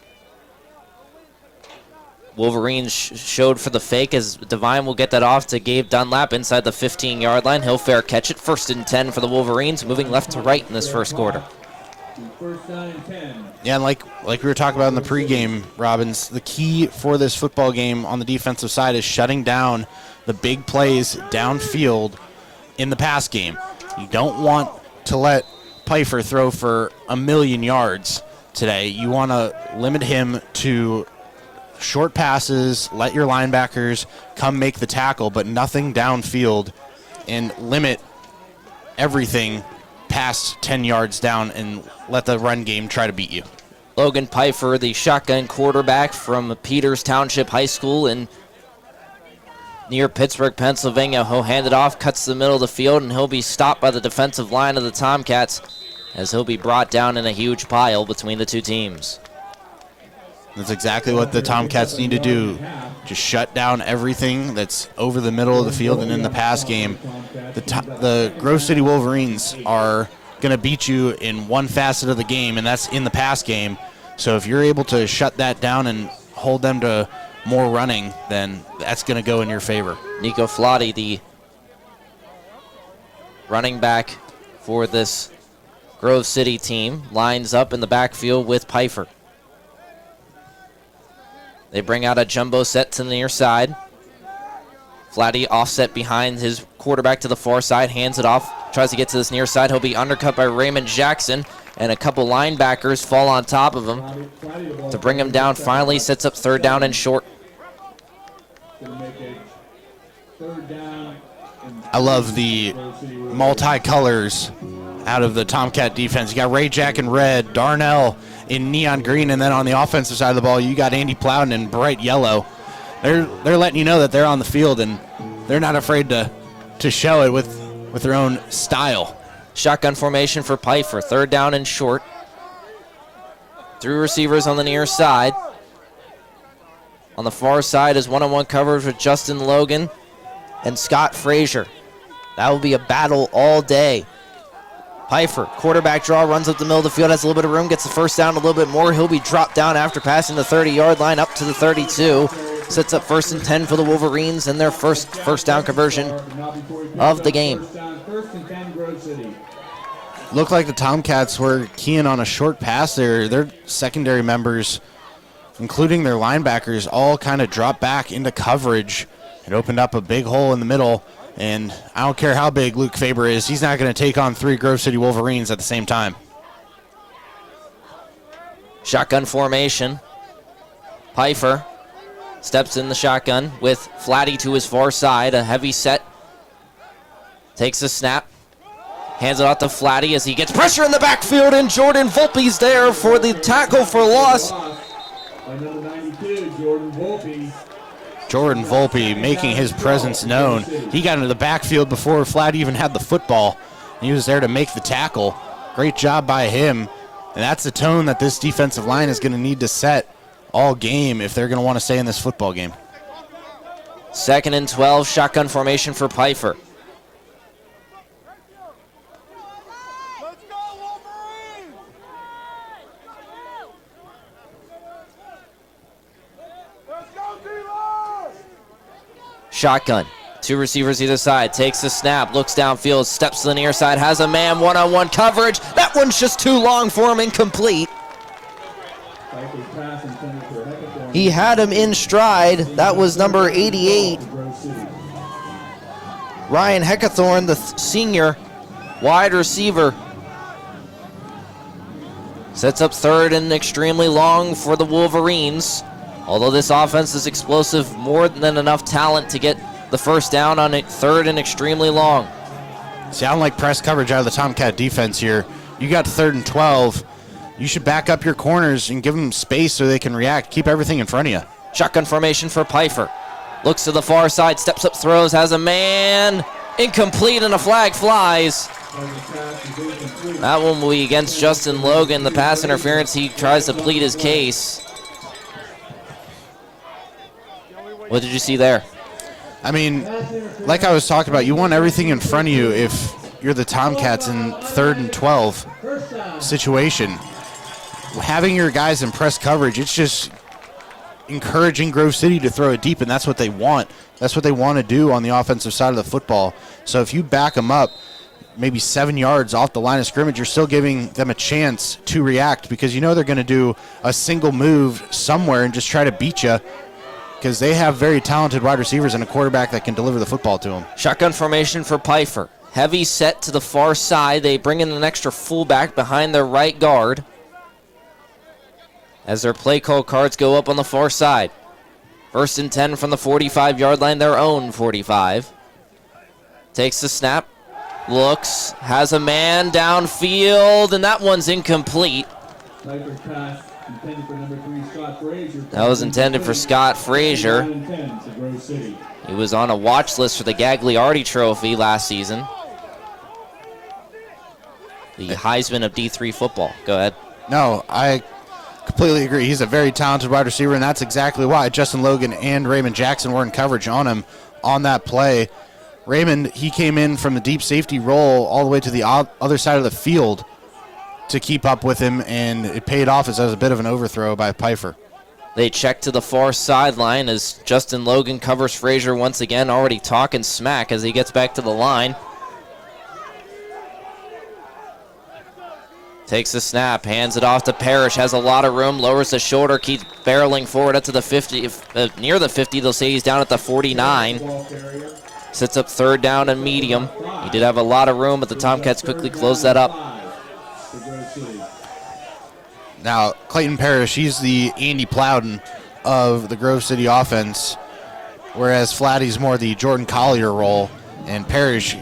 Wolverines showed for the fake as Devine will get that off to Gabe Dunlap inside the 15-yard line. He'll fair catch it. First and 10 for the Wolverines, moving left to right in this first quarter. Yeah, and like we were talking about in the pregame, Robbins, the key for this football game on the defensive side is shutting down the big plays downfield in the pass game. You don't want to let Pfeiffer throw for 1,000,000 yards today. You want to limit him to short passes, let your linebackers come make the tackle, but nothing downfield, and limit everything past 10 yards down and let the run game try to beat you. Logan Pfeiffer, the shotgun quarterback from Peters Township High School in near Pittsburgh, Pennsylvania. He'll hand it off, cuts the middle of the field, and he'll be stopped by the defensive line of the Tomcats as he'll be brought down in a huge pile between the two teams. That's exactly what the Tomcats need to do. Just shut down everything that's over the middle of the field and in the pass game. The Grove City Wolverines are going to beat you in one facet of the game, and that's in the pass game. So if you're able to shut that down and hold them to more running, then that's going to go in your favor. Nico Flotti, the running back for this Grove City team, lines up in the backfield with Pfeiffer. They bring out a jumbo set to the near side. Flatty offset behind his quarterback to the far side, hands it off, tries to get to this near side. He'll be undercut by Raymond Jackson, and a couple linebackers fall on top of him to bring him down. Finally sets up third down and short. I love the multicolors out of the Tomcat defense. You got Ray Jack in red, Darnell in neon green, and then on the offensive side of the ball, you got Andy Plowden in bright yellow. They're letting you know that they're on the field, and they're not afraid to show it with their own style. Shotgun formation for Pfeiffer. Third down and short. 3 receivers on the near side. On the far side is one-on-one coverage with Justin Logan and Scott Frazier. That will be a battle all day. Pfeiffer, quarterback draw, runs up the middle of the field, has a little bit of room, gets the first down a little bit more. He'll be dropped down after passing the 30-yard line up to the 32. Sets up 1st and 10 for the Wolverines and their first down conversion of the game. Looked like the Tomcats were keying on a short pass there. Their secondary members, including their linebackers, all kind of dropped back into coverage. It opened up a big hole in the middle, and I don't care how big Luke Faber is, he's not going to take on 3 Grove City Wolverines at the same time. Shotgun formation. Pfeiffer steps in the shotgun with Flatty to his far side. A heavy set. Takes a snap. Hands it off to Flatty as he gets pressure in the backfield, and Jordan Volpe's there for the tackle for loss. Jordan Volpe making his presence known. He got into the backfield before Flatty even had the football. He was there to make the tackle. Great job by him. And that's the tone that this defensive line is going to need to set all game if they're going to want to stay in this football game. 2nd and 12, shotgun formation for Pfeiffer. Shotgun. 2 receivers either side. Takes the snap. Looks downfield. Steps to the near side. Has a man. One-on-one coverage. That one's just too long for him. Incomplete. He had him in stride. That was number 88. Ryan Heckathorn, the senior wide receiver. Sets up 3rd and extremely long for the Wolverines. Although this offense is explosive, more than enough talent to get the first down on 3rd and extremely long. Sound like press coverage out of the Tomcat defense here. You got 3rd and 12. You should back up your corners and give them space so they can react. Keep everything in front of you. Shotgun formation for Pfeiffer. Looks to the far side, steps up, throws, has a man. Incomplete, and a flag flies. That one will be against Justin Logan. The pass interference, he tries to plead his case. What did you see there? I mean, like I was talking about, you want everything in front of you if you're the Tomcats in 3rd and 12 situation. Having your guys in press coverage, it's just encouraging Grove City to throw it deep, and that's what they want. That's what they want to do on the offensive side of the football. So if you back them up maybe 7 yards off the line of scrimmage, you're still giving them a chance to react because you know they're going to do a single move somewhere and just try to beat you, because they have very talented wide receivers and a quarterback that can deliver the football to them. Shotgun formation for Pfeiffer. Heavy set to the far side. They bring in an extra fullback behind their right guard as their play call cards go up on the far side. 1st and 10 from the 45-yard line, their own 45. Takes the snap. Looks. Has a man downfield, and that one's incomplete. That was intended for Scott Frazier. He was on a watch list for the Gagliardi Trophy last season. The Heisman of D3 football. Go ahead. No, I completely agree. He's a very talented wide receiver, and that's exactly why Justin Logan and Raymond Jackson were in coverage on him on that play. Raymond, he came in from the deep safety role all the way to the other side of the field to keep up with him, and it paid off as a bit of an overthrow by Pfeiffer. They check to the far sideline as Justin Logan covers Frazier once again, already talking smack as he gets back to the line. Takes the snap, hands it off to Parrish, has a lot of room, lowers the shoulder, keeps barreling forward up to the 50. Near the 50, they'll say he's down at the 49. Sits up third down and medium. He did have a lot of room, but the Tomcats quickly close that up. Now, Clayton Parrish, he's the Andy Plowden of the Grove City offense, whereas Flatty's more the Jordan Collier role. And Parrish,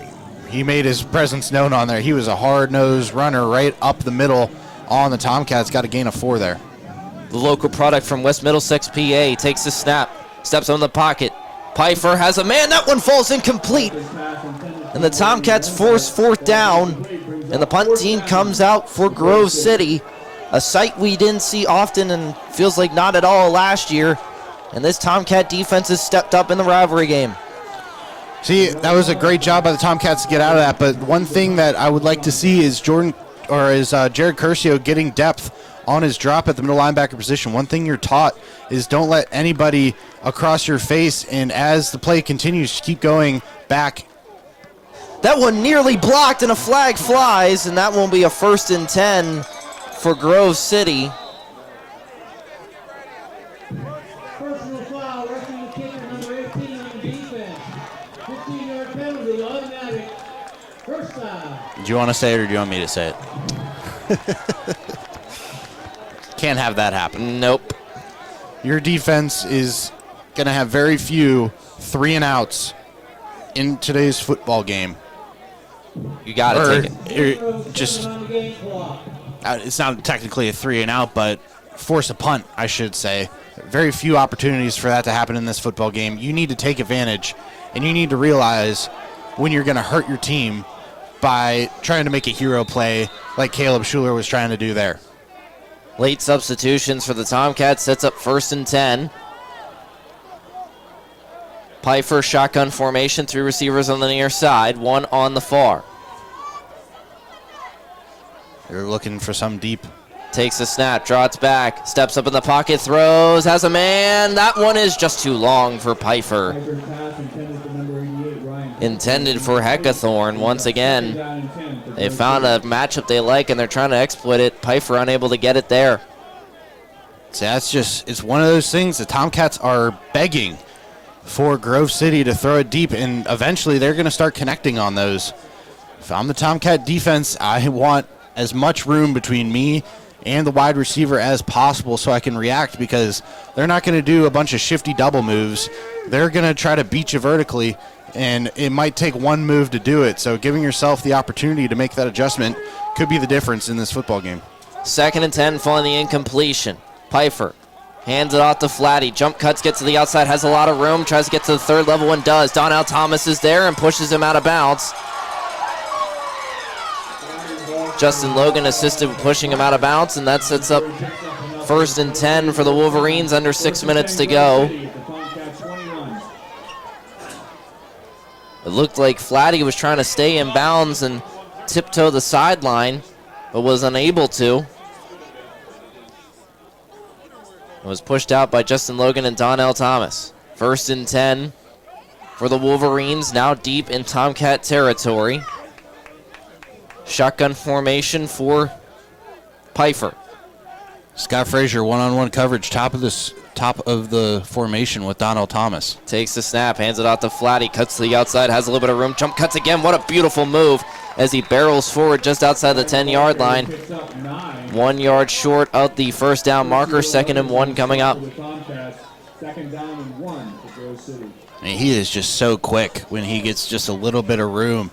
he made his presence known on there. He was a hard-nosed runner right up the middle on the Tomcats. Got a gain of 4 there. The local product from West Middlesex, PA, takes the snap, steps on the pocket. Pfeiffer has a man. That one falls incomplete. And the Tomcats force 4th down, and the punt team comes out for Grove City. A sight we didn't see often and feels like not at all last year. And this Tomcat defense has stepped up in the rivalry game. See, that was a great job by the Tomcats to get out of that. But one thing that I would like to see is Jared Curcio getting depth on his drop at the middle linebacker position. One thing you're taught is don't let anybody across your face, and as the play continues, keep going back. That one nearly blocked, and a flag flies, and that will be a 1st and 10 for Grove City. Personal foul, rushing the kicker, number 18 on defense. 15-yard penalty, automatic. First down. Do you want to say it or do you want me to say it? Can't have that happen. Nope. Your defense is going to have very few 3-and-outs in today's football game. You got to take it. Just, it's not technically a 3-and-out, but force a punt, I should say. Very few opportunities for that to happen in this football game. You need to take advantage, and you need to realize when you're going to hurt your team by trying to make a hero play like Caleb Schuler was trying to do there. Late substitutions for the Tomcats sets up 1st and 10. Pfeiffer shotgun formation, 3 receivers on the near side, 1 on the far. They're looking for some deep. Takes a snap, draws back, steps up in the pocket, throws, has a man. That one is just too long for Pfeiffer. Intended for Heckathorn once again. They found a matchup they like and they're trying to exploit it. Pfeiffer unable to get it there. So that's just, it's one of those things. The Tomcats are begging for Grove City to throw it deep, and eventually they're going to start connecting on those. If I'm the Tomcat defense, I want as much room between me and the wide receiver as possible so I can react, because they're not going to do a bunch of shifty double moves. They're going to try to beat you vertically, and it might take one move to do it. So giving yourself the opportunity to make that adjustment could be the difference in this football game. 2nd and 10 following the incompletion. Pfeiffer hands it off to Flatty. Jump cuts, gets to the outside, has a lot of room, tries to get to the 3rd level and does. Donnell Thomas is there and pushes him out of bounds. Justin Logan assisted with pushing him out of bounds, and that sets up 1st and 10 for the Wolverines, under 6 minutes to go. It looked like Flatty was trying to stay in bounds and tiptoe the sideline, but was unable to. It was pushed out by Justin Logan and Donnell Thomas. 1st and 10 for the Wolverines, now deep in Tomcat territory. Shotgun formation for Pfeiffer. Scott Frazier, one-on-one coverage, top of the formation with Donald Thomas. Takes the snap, hands it out to Flatty, cuts to the outside, has a little bit of room, jump cuts again. What a beautiful move as he barrels forward just outside the 10-yard line. 1 yard short of the 1st down marker. 2nd and 1 coming up. And he is just so quick when he gets just a little bit of room.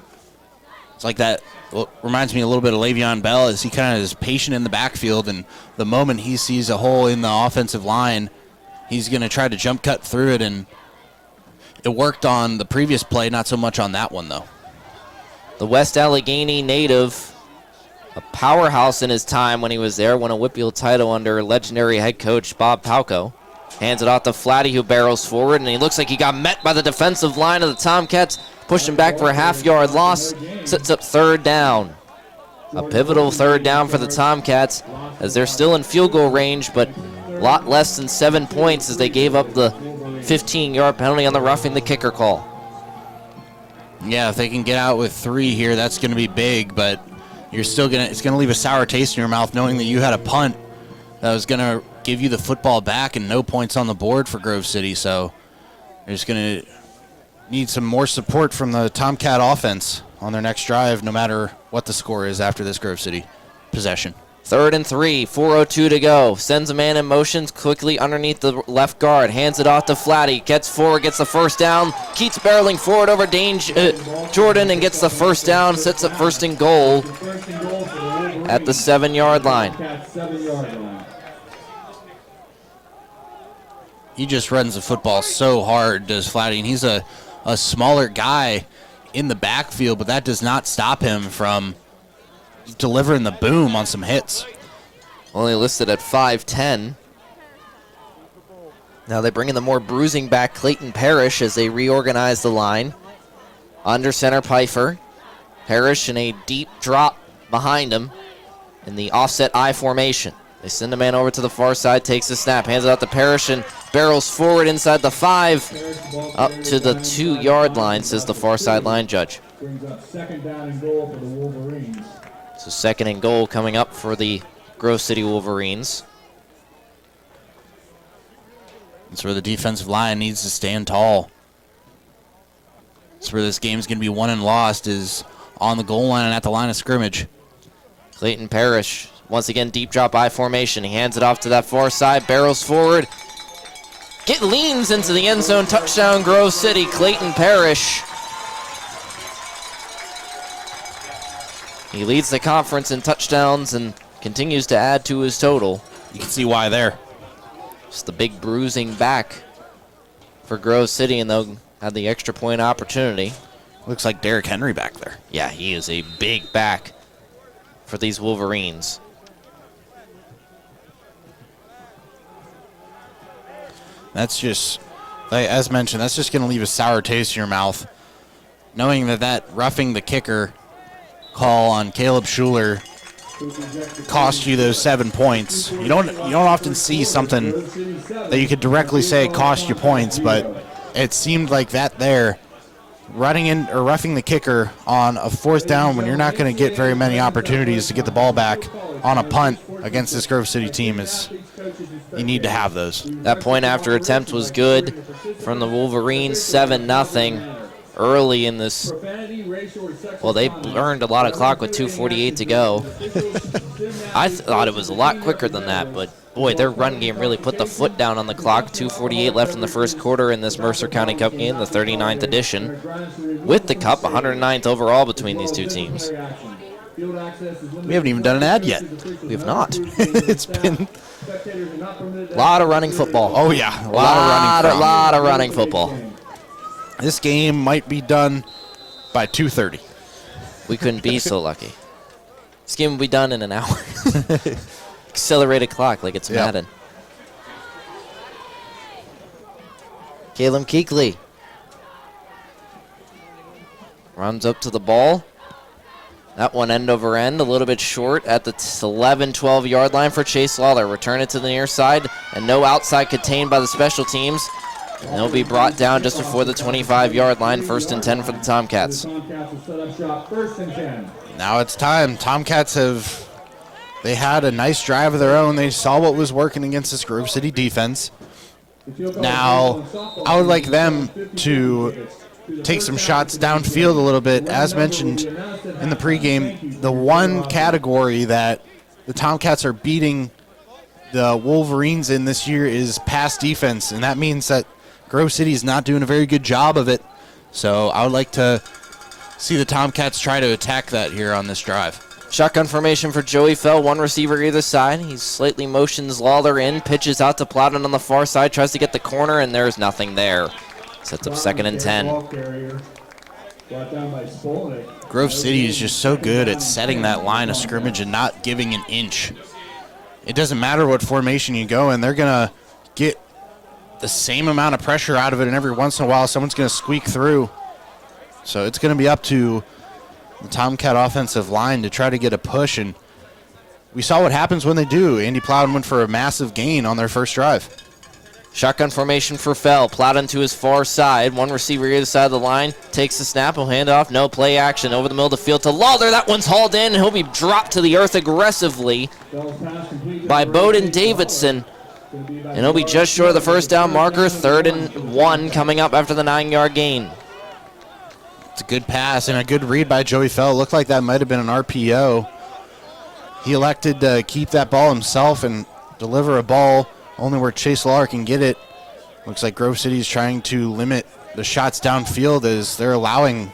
It's like that. Well, reminds me a little bit of Le'Veon Bell, as he kind of is patient in the backfield, and the moment he sees a hole in the offensive line, he's going to try to jump cut through it, and it worked on the previous play, not so much on that one, though. The West Allegheny native, a powerhouse in his time when he was there, won a Whitfield title under legendary head coach Bob Palco. Hands it off to Flatty, who barrels forward, and he looks like he got met by the defensive line of the Tomcats, pushed him back for a half-yard loss, sets up 3rd down. A pivotal 3rd down for the Tomcats, as they're still in field goal range, but lot less than 7 points as they gave up the 15-yard penalty on the roughing the kicker call. Yeah, if they can get out with 3 here, that's going to be big, but it's going to leave a sour taste in your mouth knowing that you had a punt that was going to give you the football back and no points on the board for Grove City. So they're just going to need some more support from the Tomcat offense on their next drive, no matter what the score is after this Grove City possession. 3rd and 3, 4:02 to go. Sends a man in motion quickly underneath the left guard. Hands it off to Flatty. Gets forward, gets the first down. Keats barreling forward over Jordan and gets the first down. Sets up 1st and goal at the 7-yard line. He just runs the football so hard, does Flatty, and he's a smaller guy in the backfield, but that does not stop him from delivering the boom on some hits. Only listed at 5'10". Now they bring in the more bruising back Clayton Parrish as they reorganize the line. Under center Pfeiffer. Parrish in a deep drop behind him in the offset I formation. They send a man over to the far side, takes the snap, hands it out to Parrish and barrels forward inside the 5, up to the 2-yard line, says the far sideline judge. Brings up 2nd down and goal for the Wolverines. So 2nd and goal coming up for the Grove City Wolverines. That's where the defensive line needs to stand tall. That's where this game's going to be won and lost, is on the goal line and at the line of scrimmage. Clayton Parrish, once again, deep drop I formation. He hands it off to that far side, barrels forward. Leans into the end zone, touchdown Grove City, Clayton Parrish. He leads the conference in touchdowns and continues to add to his total. You can see why there. Just the big bruising back for Grove City, and they'll have the extra point opportunity. Looks like Derrick Henry back there. Yeah, he is a big back for these Wolverines. That's just, as mentioned, that's just going to leave a sour taste in your mouth, knowing that roughing the kicker call on Caleb Schuler cost you those 7 points. You don't often see something that you could directly say cost you points, but it seemed like that there, running in or roughing the kicker on a 4th down when you're not going to get very many opportunities to get the ball back on a punt against this Grove City team, is you need to have those. That point after attempt was good from the Wolverines, 7-0 early in this. Well, they earned a lot of clock with 2:48 to go. I thought it was a lot quicker than that, but boy, their run game really put the foot down on the clock. 2:48 left in the first quarter in this Mercer County Cup game, the 39th edition. With the Cup, 109th overall between these two teams. We haven't even done an ad yet. We have not. It's been a lot of running football. Oh, yeah. A lot of running football. This game might be done by 2:30. We couldn't be so lucky. This game will be done in an hour. Accelerated clock like it's Madden. Caleb Keekley runs up to the ball. That one end over end, a little bit short at the 11, 12-yard line for Chase Lawler. Return it to the near side, and no outside contained by the special teams. And they'll be brought down just before the 25-yard line, 1st and 10 for the Tomcats. Now it's time. Tomcats they had a nice drive of their own. They saw what was working against this Grove City defense. Now, I would like them to take some shots downfield a little bit. As mentioned in the pregame, the one category that the Tomcats are beating the Wolverines in this year is pass defense, and that means that Grove City is not doing a very good job of it. So I would like to see the Tomcats try to attack that here on this drive. Shotgun formation for Joey Fell, one receiver either side. He slightly motions Lawler in, pitches out to Plowden on the far side, tries to get the corner, and there's nothing there. Sets up 2nd and 10. Grove City is just so good at setting that line of scrimmage and not giving an inch. It doesn't matter what formation you go in, they're going to get the same amount of pressure out of it, and every once in a while someone's going to squeak through. So it's going to be up to the Tomcat offensive line to try to get a push and we saw what happens when they do. Andy Plowden went for a massive gain on their first drive. Shotgun formation for Fell. Plowden to his far side. One receiver either side of the line. Takes the snap. He'll hand off. No play action. Over the middle of the field to Lawler. That one's hauled in. He'll be dropped to the earth aggressively by Bowden Davidson. And he'll be just short of the first down marker. 3rd and 1 coming up after the 9-yard gain. It's a good pass and a good read by Joey Fell. It looked like that might have been an RPO. He elected to keep that ball himself and deliver a ball only where Chase Lawler can get it. Looks like Grove City is trying to limit the shots downfield as they're allowing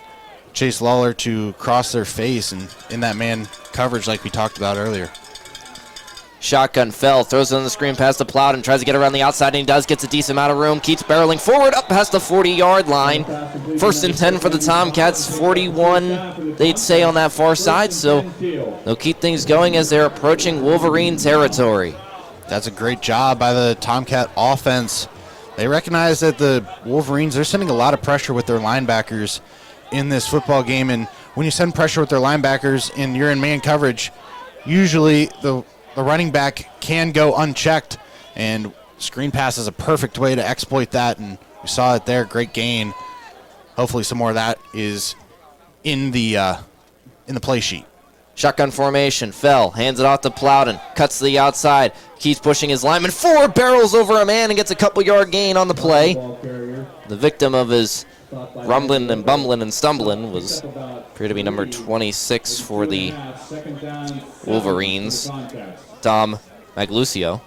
Chase Lawler to cross their face and in that man coverage like we talked about earlier. Shotgun Fell, throws it on the screen past the Plowden, tries to get around the outside, and he does, gets a decent amount of room, keeps barreling forward up past the 40-yard line. 1st and 10 for the Tomcats, 41 they'd say on that far side, so they'll keep things going as they're approaching Wolverine territory. That's a great job by the Tomcat offense. They recognize that the Wolverines, they're sending a lot of pressure with their linebackers in this football game, and when you send pressure with their linebackers and you're in man coverage, usually the running back can go unchecked, and screen pass is a perfect way to exploit that, and we saw it there. Great gain. Hopefully some more of that is in the play sheet. Shotgun formation, Fell, hands it off to Plowden, cuts to the outside, keeps pushing his lineman forward, barrels over a man, and gets a couple-yard gain on the play. The victim of his rumbling and bumbling and stumbling was appeared to be number 26 for the Wolverines, Dom Maglucio.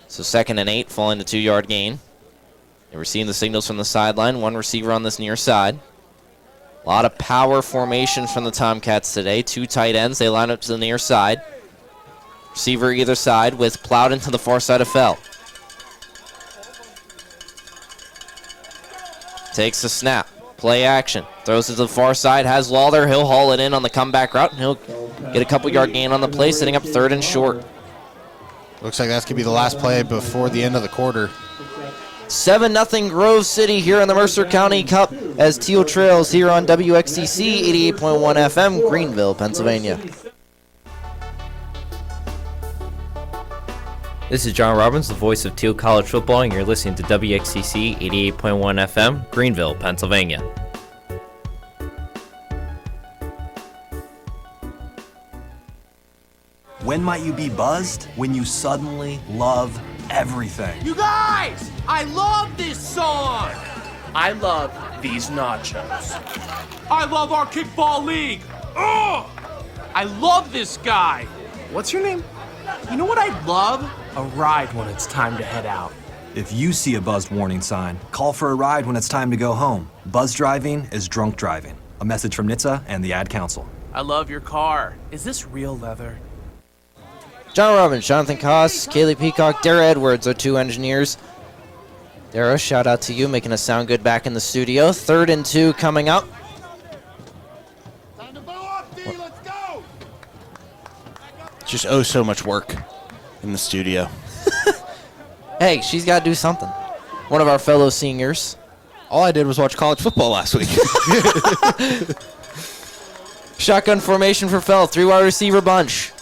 So 2nd and 8, falling to 2-yard gain. They were seeing the signals from the sideline. One receiver on this near side. A lot of power formation from the Tomcats today. 2 tight ends. They line up to the near side. Receiver either side with Plowden to the far side of Fell. Takes the snap. Play action. Throws it to the far side. Has Lawler. He'll haul it in on the comeback route. And he'll get a couple-yard gain on the play, setting up 3rd and short. Looks like that's going to be the last play before the end of the quarter. 7-0 Grove City here in the Mercer County Cup as Thiel trails here on WXCC 88.1 FM, Greenville, Pennsylvania. This is John Robbins, the voice of Thiel College football, and you're listening to WXCC 88.1 FM, Greenville, Pennsylvania. When might you be buzzed? When you suddenly love everything. You guys, I love this song. I love these nachos. I love our kickball league. Ugh! I love this guy. What's your name? You know what I'd love? A ride when it's time to head out. If you see a buzzed warning sign, call for a ride when it's time to go home. Buzz driving is drunk driving. A message from NHTSA and the Ad Council. I love your car. Is this real leather? John Robbins, Jonathan Koss, Kaylee Peacock, Dara Edwards are 2 engineers. Dara, shout out to you, making us sound good back in the studio. 3rd and 2 coming up. Time to bow up, D. Let's go. Just so much work in the studio. Hey, she's got to do something. One of our fellow seniors. All I did was watch college football last week. Shotgun formation for Fell, 3-wide receiver bunch.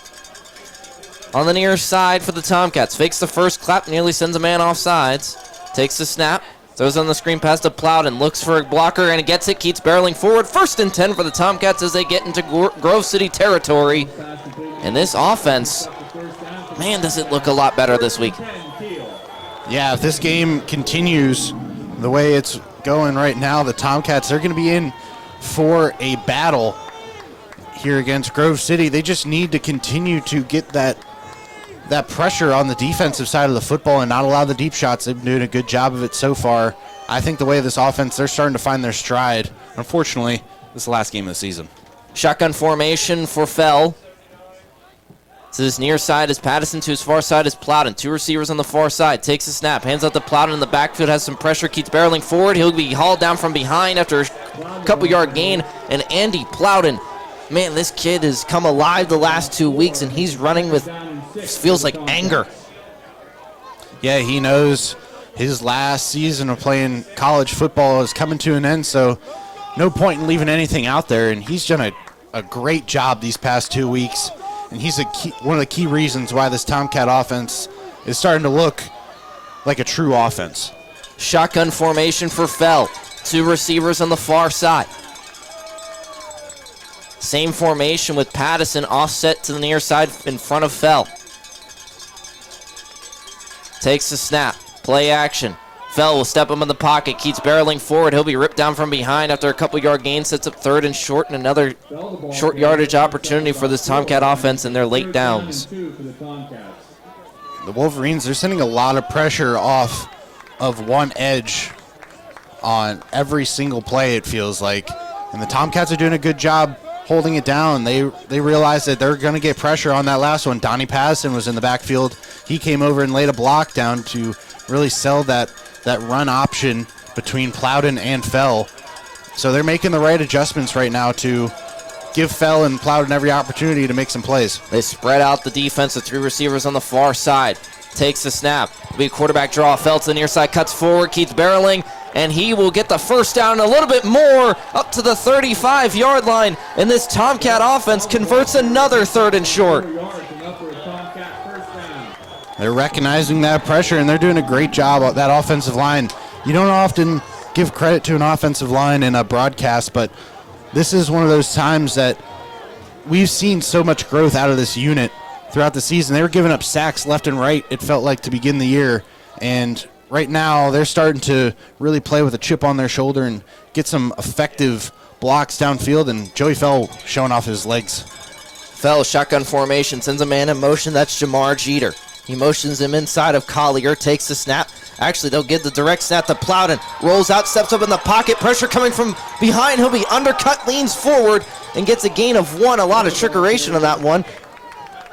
On the near side for the Tomcats. Fakes the first clap, nearly sends a man off sides. Takes the snap, throws on the screen pass to Plowden, looks for a blocker and gets it, keeps barreling forward. 1st and 10 for the Tomcats as they get into Grove City territory. And this offense, man, does it look a lot better this week. Yeah, if this game continues the way it's going right now, the Tomcats, they're going to be in for a battle here against Grove City. They just need to continue to get that pressure on the defensive side of the football and not allow the deep shots. They've been doing a good job of it so far. I think the way this offense, they're starting to find their stride. Unfortunately, this is the last game of the season. Shotgun formation for Fell. To his near side is Pattison. To his far side is Plowden. 2 receivers on the far side. Takes a snap. Hands out to Plowden in the backfield. Has some pressure. Keeps barreling forward. He'll be hauled down from behind after a couple-yard gain. And Andy Plowden, man, this kid has come alive the last 2 weeks, and he's running with, feels like, anger. Yeah, he knows his last season of playing college football is coming to an end, so no point in leaving anything out there, and he's done a great job these past 2 weeks, and he's one of the key reasons why this Tomcat offense is starting to look like a true offense. Shotgun formation for Fell. 2 receivers on the far side. Same formation with Pattison offset to the near side in front of Fell. Takes the snap. Play action. Fell will step him in the pocket. Keeps barreling forward. He'll be ripped down from behind after a couple yard gain. Sets up 3rd and short, and another short yardage opportunity for this Tomcat offense in their late downs. The Wolverines, they're sending a lot of pressure off of one edge on every single play, it feels like. And the Tomcats are doing a good job holding it down. They realize that they're going to get pressure on that last one. Donnie Pattison was in the backfield. He came over and laid a block down to really sell that run option between Plowden and Fell. So they're making the right adjustments right now to give Fell and Plowden every opportunity to make some plays. They spread out the defense with 3 receivers on the far side. Takes the snap. Will be a quarterback draw. Fell to the near side, cuts forward, keeps barreling, and he will get the first down and a little bit more up to the 35-yard line. And this Tomcat offense converts another 3rd and short. They're recognizing that pressure, and they're doing a great job of that offensive line. You don't often give credit to an offensive line in a broadcast, but this is one of those times that we've seen so much growth out of this unit throughout the season. They were giving up sacks left and right, it felt like, to begin the year. And right now they're starting to really play with a chip on their shoulder and get some effective blocks downfield, and Joey Fell showing off his legs. Fell, shotgun formation, sends a man in motion. That's Jamar Jeter. He motions him inside of Collier, takes the snap. Actually, they'll give the direct snap to Plowden. Rolls out, steps up in the pocket. Pressure coming from behind. He'll be undercut, leans forward, and gets a gain of 1. A lot of trickeration on that one.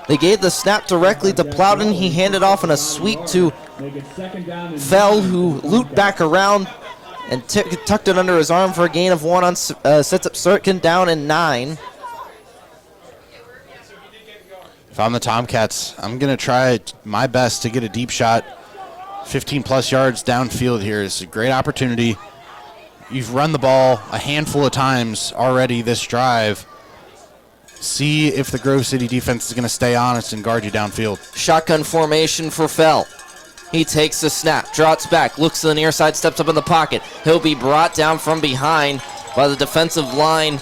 They gave the snap directly to Plowden. He handed off in a sweep to Fell, who looped back around and tucked it under his arm for a gain of 1 on sets up 2nd down and 9. If I'm the Tomcats, I'm going to try my best to get a deep shot. 15-plus yards downfield here is a great opportunity. You've run the ball a handful of times already this drive. See if the Grove City defense is going to stay honest and guard you downfield. Shotgun formation for Fell. He takes the snap, drops back, looks to the near side, steps up in the pocket. He'll be brought down from behind by the defensive line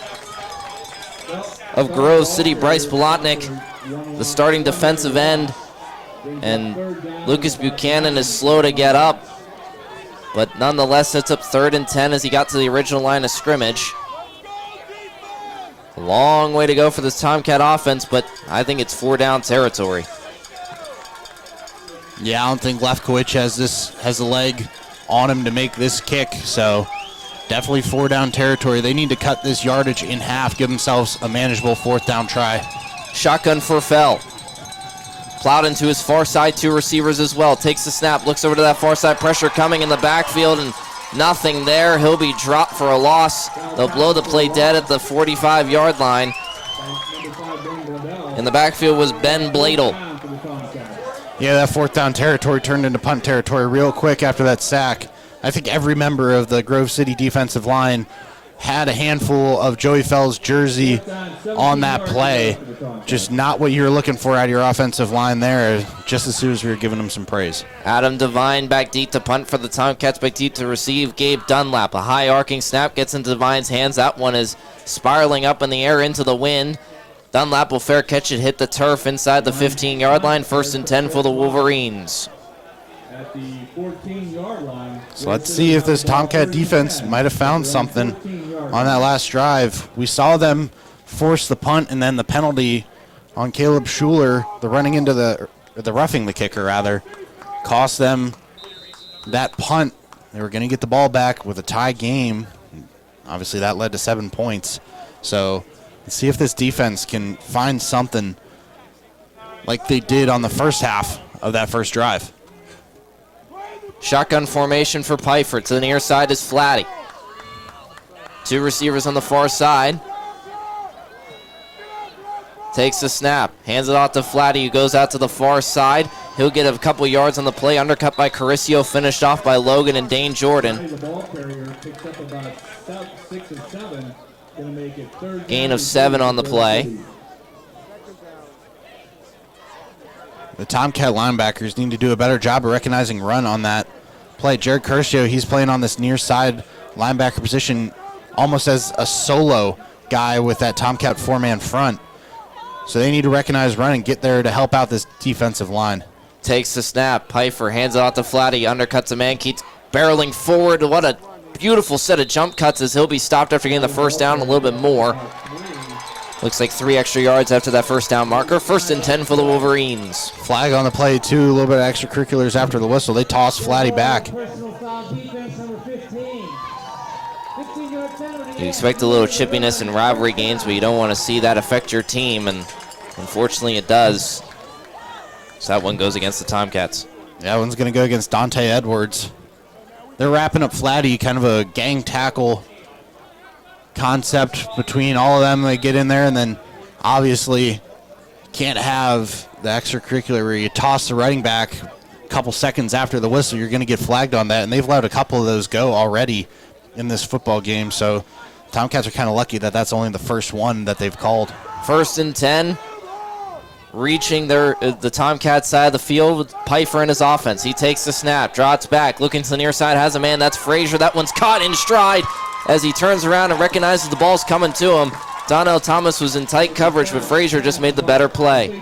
of Grove City. Bryce Bolotnick, the starting defensive end, and Lucas Buchanan is slow to get up, but nonetheless sets up 3rd and 10 as he got to the original line of scrimmage. A long way to go for this Tomcat offense, but I think it's 4-down territory. Yeah, I don't think Lefkowitz has a leg on him to make this kick, so definitely 4-down territory. They need to cut this yardage in half, give themselves a manageable 4th down try. Shotgun for Fell. Plowden to his far side, 2 receivers as well. Takes the snap, looks over to that far side, pressure coming in the backfield, and nothing there. He'll be dropped for a loss. They'll blow the play dead at the 45-yard line. In the backfield was Ben Bladel. Yeah, that 4th down territory turned into punt territory real quick after that sack. I think every member of the Grove City defensive line had a handful of Joey Fell's jersey on that play. Just not what you were looking for out of your offensive line there, just as soon as we were giving them some praise. Adam Devine back deep to punt for the Tomcats, back deep to receive. Gabe Dunlap, a high arcing snap, gets into Devine's hands. That one is spiraling up in the air into the wind. Dunlap will fair catch it, hit the turf inside the 15-yard line. 1st and 10 for the Wolverines. At the 14-yard line. So let's see if this Tomcat defense might have found something on that last drive. We saw them force the punt and then the penalty on Caleb Schuler, the running into the roughing the kicker rather, cost them that punt. They were going to get the ball back with a tie game. Obviously that led to 7 points. So let's see if this defense can find something like they did on the first half of that first drive. Shotgun formation for Pfeiffer. To the near side is Flatty. 2 receivers on the far side. Takes the snap. Hands it off to Flatty, who goes out to the far side. He'll get a couple yards on the play. Undercut by Caricio, finished off by Logan and Dane Jordan. The ball carrier picks up about 6 or 7. Gonna make it third Gain down of 7 on the play. The Tomcat linebackers need to do a better job of recognizing run on that play. Jared Curcio, he's playing on this near side linebacker position almost as a solo guy with that Tomcat 4-man front. So they need to recognize run and get there to help out this defensive line. Takes the snap. Pfeiffer hands it off to Flatty. Undercuts a man. Keeps barreling forward. What a beautiful set of jump cuts as he'll be stopped after getting the first down, a little bit more. Looks like 3 extra yards after that first down marker. 1st and 10 for the Wolverines. Flag on the play, too. A little bit of extracurriculars after the whistle. They toss Flatty back. You expect a little chippiness in rivalry games, but you don't want to see that affect your team, and unfortunately it does. So that one goes against the Tomcats. That one's going to go against Dante Edwards. They're wrapping up Flatty, kind of a gang tackle concept between all of them. They get in there, and then obviously can't have the extracurricular where you toss the running back a couple seconds after the whistle. You're going to get flagged on that, and they've let a couple of those go already in this football game. So Tomcats are kind of lucky that that's only the first one that they've called. 1st and 10. Reaching the Tomcat side of the field with Pfeiffer in his offense. He takes the snap, drops back, looking to the near side, has a man. That's Frazier. That one's caught in stride as he turns around and recognizes the ball's coming to him. Donnell Thomas was in tight coverage, but Frazier just made the better play.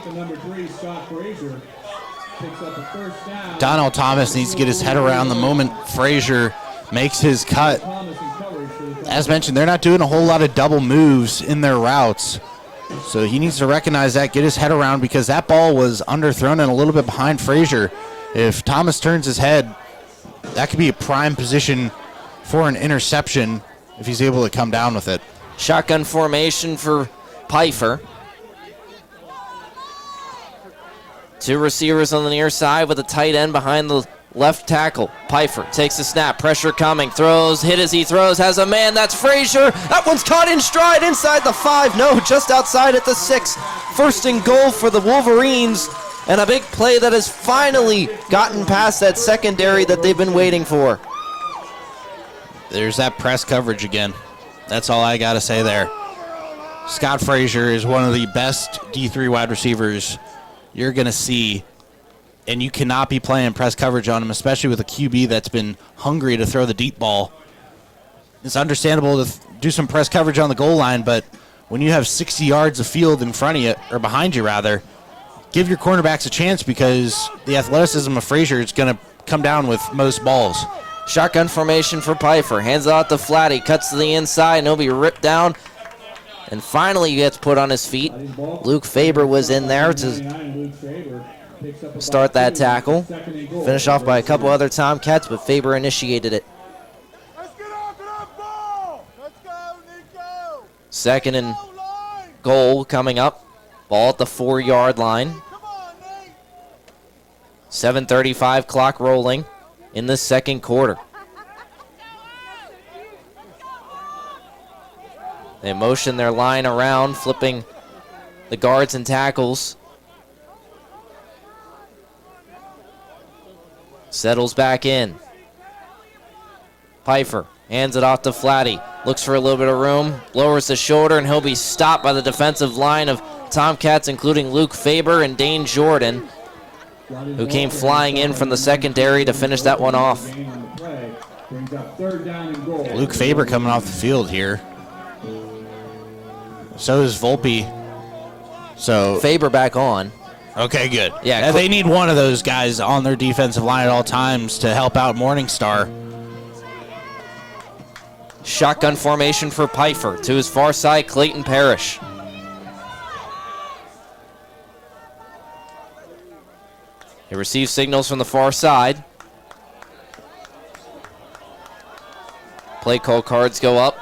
Donnell Thomas needs to get his head around the moment Frazier makes his cut. As mentioned, they're not doing a whole lot of double moves in their routes. So he needs to recognize that, get his head around, because that ball was underthrown and a little bit behind Frazier. If Thomas turns his head, that could be a prime position for an interception if he's able to come down with it. Shotgun formation for Pfeiffer. 2 receivers on the near side with a tight end behind the left tackle. Pfeiffer takes the snap, pressure coming, throws, hit as he throws, has a man, that's Frazier. That one's caught in stride inside the 5, no, just outside at the 6. 1st and goal for the Wolverines, and a big play that has finally gotten past that secondary that they've been waiting for. There's that press coverage again. That's all I got to say there. Scott Frazier is one of the best D3 wide receivers you're going to see, and you cannot be playing press coverage on him, especially with a QB that's been hungry to throw the deep ball. It's understandable to do some press coverage on the goal line, but when you have 60 yards of field in front of you, or behind you rather, give your cornerbacks a chance, because the athleticism of Frazier is going to come down with most balls. Shotgun formation for Pfeiffer. Hands it out to Flatty. Cuts to the inside, and he'll be ripped down. And finally he gets put on his feet. Luke Faber was in there to start that tackle. Finished off by a couple other Tomcats, but Faber initiated it. 2nd and goal coming up. Ball at the 4-yard line. 7:35 clock rolling in the 2nd quarter. They motion their line around, flipping the guards and tackles. Settles back in. Pfeiffer hands it off to Flatty. Looks for a little bit of room, lowers the shoulder, and he'll be stopped by the defensive line of Tomcats, including Luke Faber and Dane Jordan, who came flying in from the secondary to finish that one off. Luke Faber coming off the field here. So is Volpe. So Faber back on. Okay, good. Yeah, they need one of those guys on their defensive line at all times to help out Morningstar. Shotgun formation for Pfeiffer. To his far side, Clayton Parrish. He receives signals from the far side. Play call cards go up.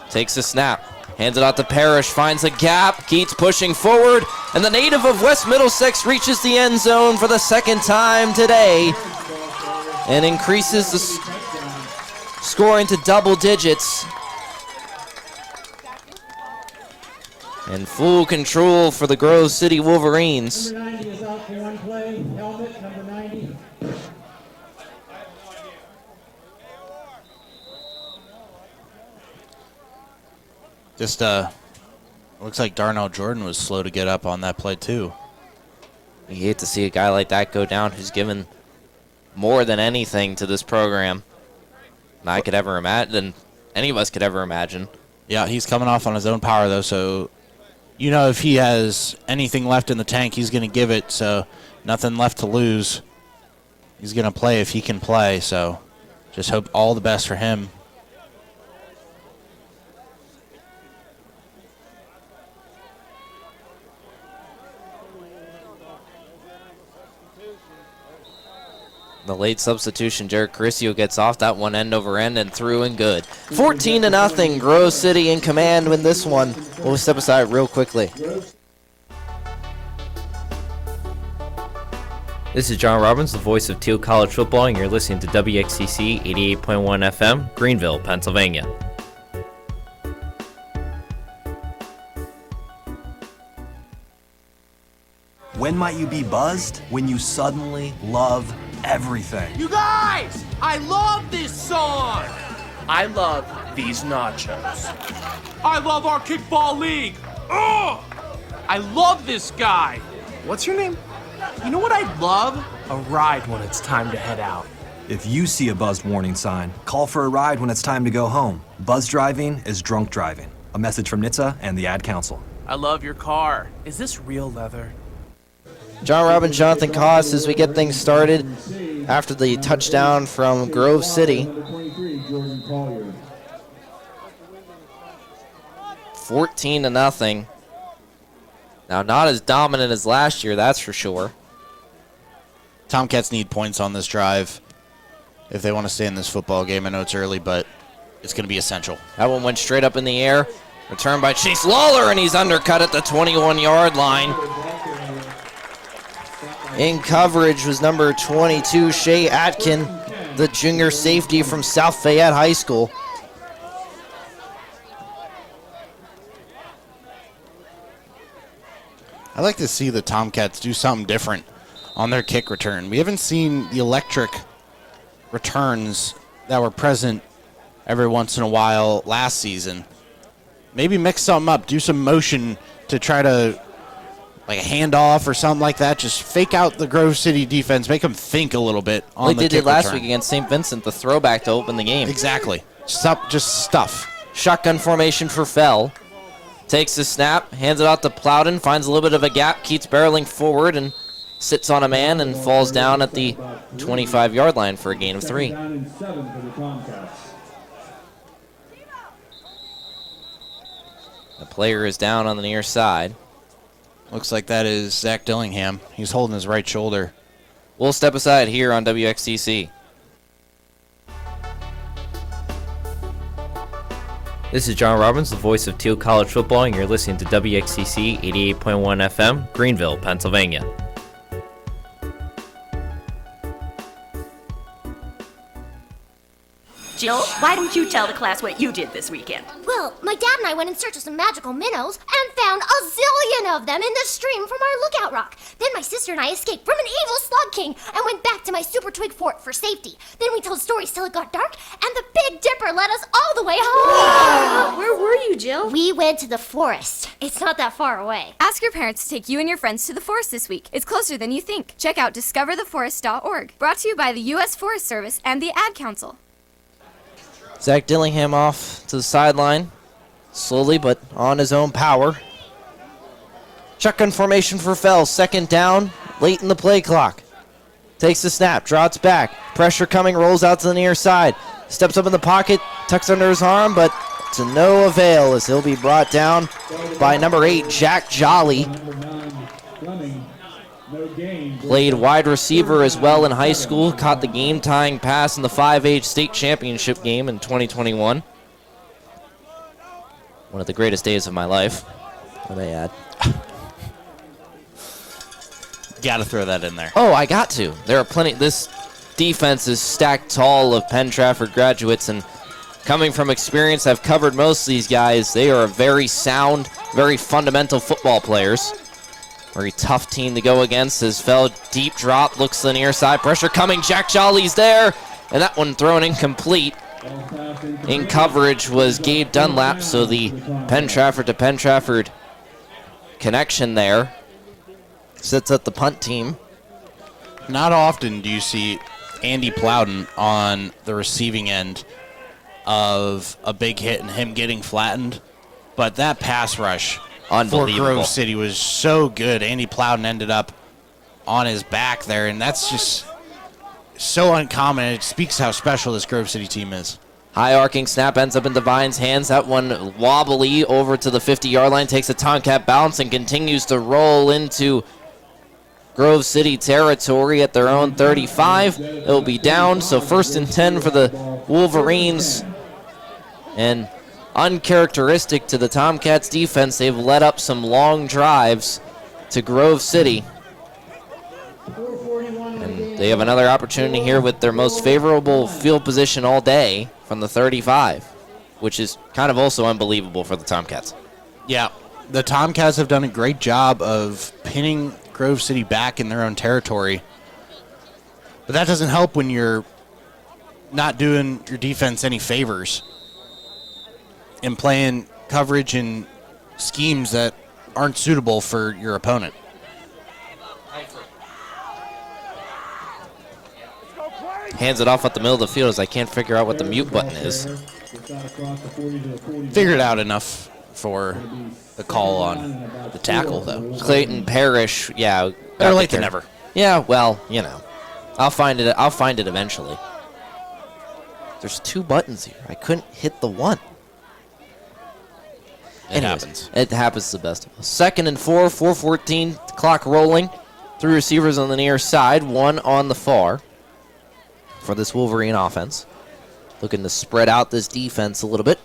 Takes a snap. Hands it out to Parrish. Finds a gap. Keats pushing forward. And the native of West Middlesex reaches the end zone for the 2nd time today. And increases the scoring to double digits. And full control for the Grove City Wolverines. out for one play. Helmet, number 90. Just looks like Darnell Jordan was slow to get up on that play too. You hate to see a guy like that go down who's given more than anything to this program than I could ever imagine, than any of us could ever imagine. Yeah, he's coming off on his own power though, so you know if he has anything left in the tank, he's going to give it, so nothing left to lose. He's going to play if he can play, so just hope all the best for him. The late substitution, Jared Carissio gets off that one end over end and through and good. 14-0, Grove City in command in this one. We'll step aside real quickly. This is John Robbins, the voice of Thiel College football, and you're listening to WXCC 88.1 FM, Greenville, Pennsylvania. When might you be buzzed? When you suddenly love everything. You guys, I love this song. I love these nachos. I love our kickball league. Ugh! I love this guy. What's your name? You know what I'd love? A ride when it's time to head out. If you see a buzzed warning sign, call for a ride when it's time to go home. Buzz driving is drunk driving. A message from NHTSA and the Ad Council. I love your car. Is this real leather? John Robbins, Jonathan Koss, as we get things started after the touchdown from Grove City. 14-0. Now, not as dominant as last year, that's for sure. Tomcats need points on this drive if they want to stay in this football game. I know it's early, but it's going to be essential. That one went straight up in the air. Returned by Chase Lawler, and he's undercut at the 21-yard line. In coverage was number 22, Shea Atkin, the junior safety from South Fayette High School. I like to see the Tomcats do something different on their kick return. We haven't seen the electric returns that were present every once in a while last season. Maybe mix something up, do some motion to try to, like a handoff or something like that. Just fake out the Grove City defense, make them think a little bit on the kick return. They did it last week against St. Vincent, the throwback to open the game. Exactly. Just stuff. Shotgun formation for Fell. Takes the snap, hands it out to Plowden, finds a little bit of a gap, keeps barreling forward and sits on a man and falls down at the 25-yard line for a gain of 3. The player is down on the near side. Looks like that is Zach Dillingham. He's holding his right shoulder. We'll step aside here on WXCC. This is John Robbins, the voice of Thiel College football, and you're listening to WXCC 88.1 FM, Greenville, Pennsylvania. Jill, why don't you tell the class what you did this weekend? Well, my dad and I went in search of some magical minnows and found a zillion of them in the stream from our lookout rock. Then my sister and I escaped from an evil slug king and went back to my super twig fort for safety. Then we told stories till it got dark, and the Big Dipper led us all the way home. Where were you, Jill? We went to the forest. It's not that far away. Ask your parents to take you and your friends to the forest this week. It's closer than you think. Check out discovertheforest.org. Brought to you by the U.S. Forest Service and the Ad Council. Zach Dillingham off to the sideline, slowly but on his own power. Shotgun formation for Fell, second down, late in the play clock. Takes the snap, drops back, pressure coming, rolls out to the near side. Steps up in the pocket, tucks under his arm, but to no avail as he'll be brought down by number 8, Jack Jolly. Played wide receiver as well in high school, caught the game-tying pass in the 5A state championship game in 2021. One of the greatest days of my life, I may add. Gotta throw that in there. Oh, I got to. There are plenty. This defense is stacked tall of Penn Trafford graduates, and coming from experience, I've covered most of these guys. They are very sound, very fundamental football players. Very tough team to go against as Fell deep drop, looks to the near side, pressure coming, Jack Jolly's there, and that one thrown incomplete. In coverage was Gabe Dunlap, so the Penn Trafford to Penn Trafford connection there sits at the punt team. Not often do you see Andy Plowden on the receiving end of a big hit and him getting flattened, but that pass rush for Grove City was so good. Andy Plowden ended up on his back there, and that's just so uncommon. It speaks how special this Grove City team is. High arcing snap ends up in Devine's hands. That one wobbly over to the 50-yard line, takes a Tomcat bounce and continues to roll into Grove City territory at their own 35. It'll be down, so 1st and 10 for the Wolverines. And uncharacteristic to the Tomcats defense, they've led up some long drives to Grove City. And they have another opportunity here with their most favorable field position all day from the 35, which is kind of also unbelievable for the Tomcats. Yeah, the Tomcats have done a great job of pinning Grove City back in their own territory. But that doesn't help when you're not doing your defense any favors and playing coverage and schemes that aren't suitable for your opponent. Hands it off at the middle of the field as I can't figure out what the mute button is. Figured out enough for the call on the tackle, though. Clayton Parrish, yeah. Better late than never. Yeah, well, you know. I'll find it eventually. There's 2 buttons here. I couldn't hit the one. It happens. It happens to the best of us. 2nd and 4, 4:14, clock rolling. 3 receivers on the near side, 1 on the far for this Wolverine offense. Looking to spread out this defense a little bit.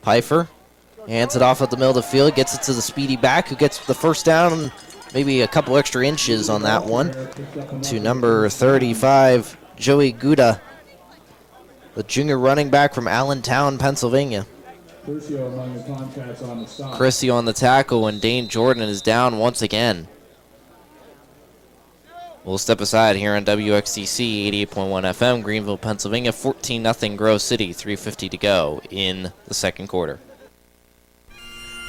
Pfeiffer hands it off at the middle of the field, gets it to the speedy back, who gets the first down, and maybe a couple extra inches on that one, to number 35, Joey Gouda, the junior running back from Allentown, Pennsylvania. Chrissy on the tackle, and Dane Jordan is down once again. We'll step aside here on WXTC 88.1 FM, Greenville, Pennsylvania. 14-0 Grove City, 3:50 to go in the second quarter.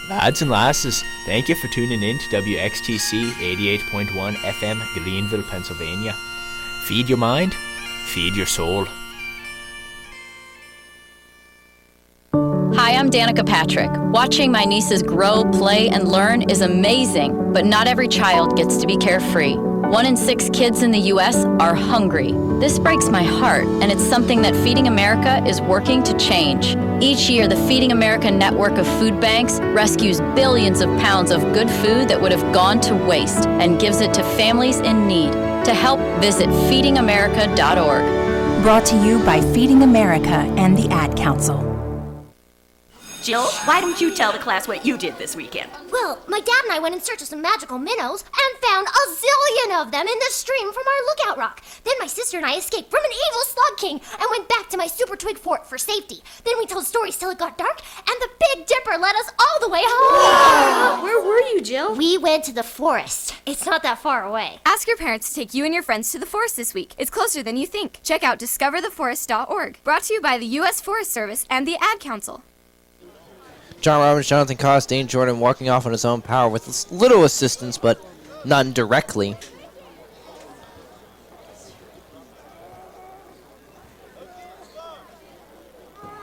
Lads and lasses, thank you for tuning in to WXTC 88.1 FM, Greenville, Pennsylvania. Feed your mind, feed your soul. Hi, I'm Danica Patrick. Watching my nieces grow, play, and learn is amazing, but not every child gets to be carefree. 1 in 6 kids in the U.S. are hungry. This breaks my heart, and it's something that Feeding America is working to change. Each year, the Feeding America network of food banks rescues billions of pounds of good food that would have gone to waste and gives it to families in need. To help, visit feedingamerica.org. Brought to you by Feeding America and the Ad Council. Jill, why don't you tell the class what you did this weekend? Well, my dad and I went in search of some magical minnows and found a zillion of them in the stream from our lookout rock. Then my sister and I escaped from an evil slug king and went back to my super twig fort for safety. Then we told stories till it got dark, and the Big Dipper led us all the way home. Where were you, Jill? We went to the forest. It's not that far away. Ask your parents to take you and your friends to the forest this week. It's closer than you think. Check out discovertheforest.org. Brought to you by the U.S. Forest Service and the Ad Council. John Robbins, Jonathan Koss, Dane Jordan walking off on his own power with little assistance, but none directly.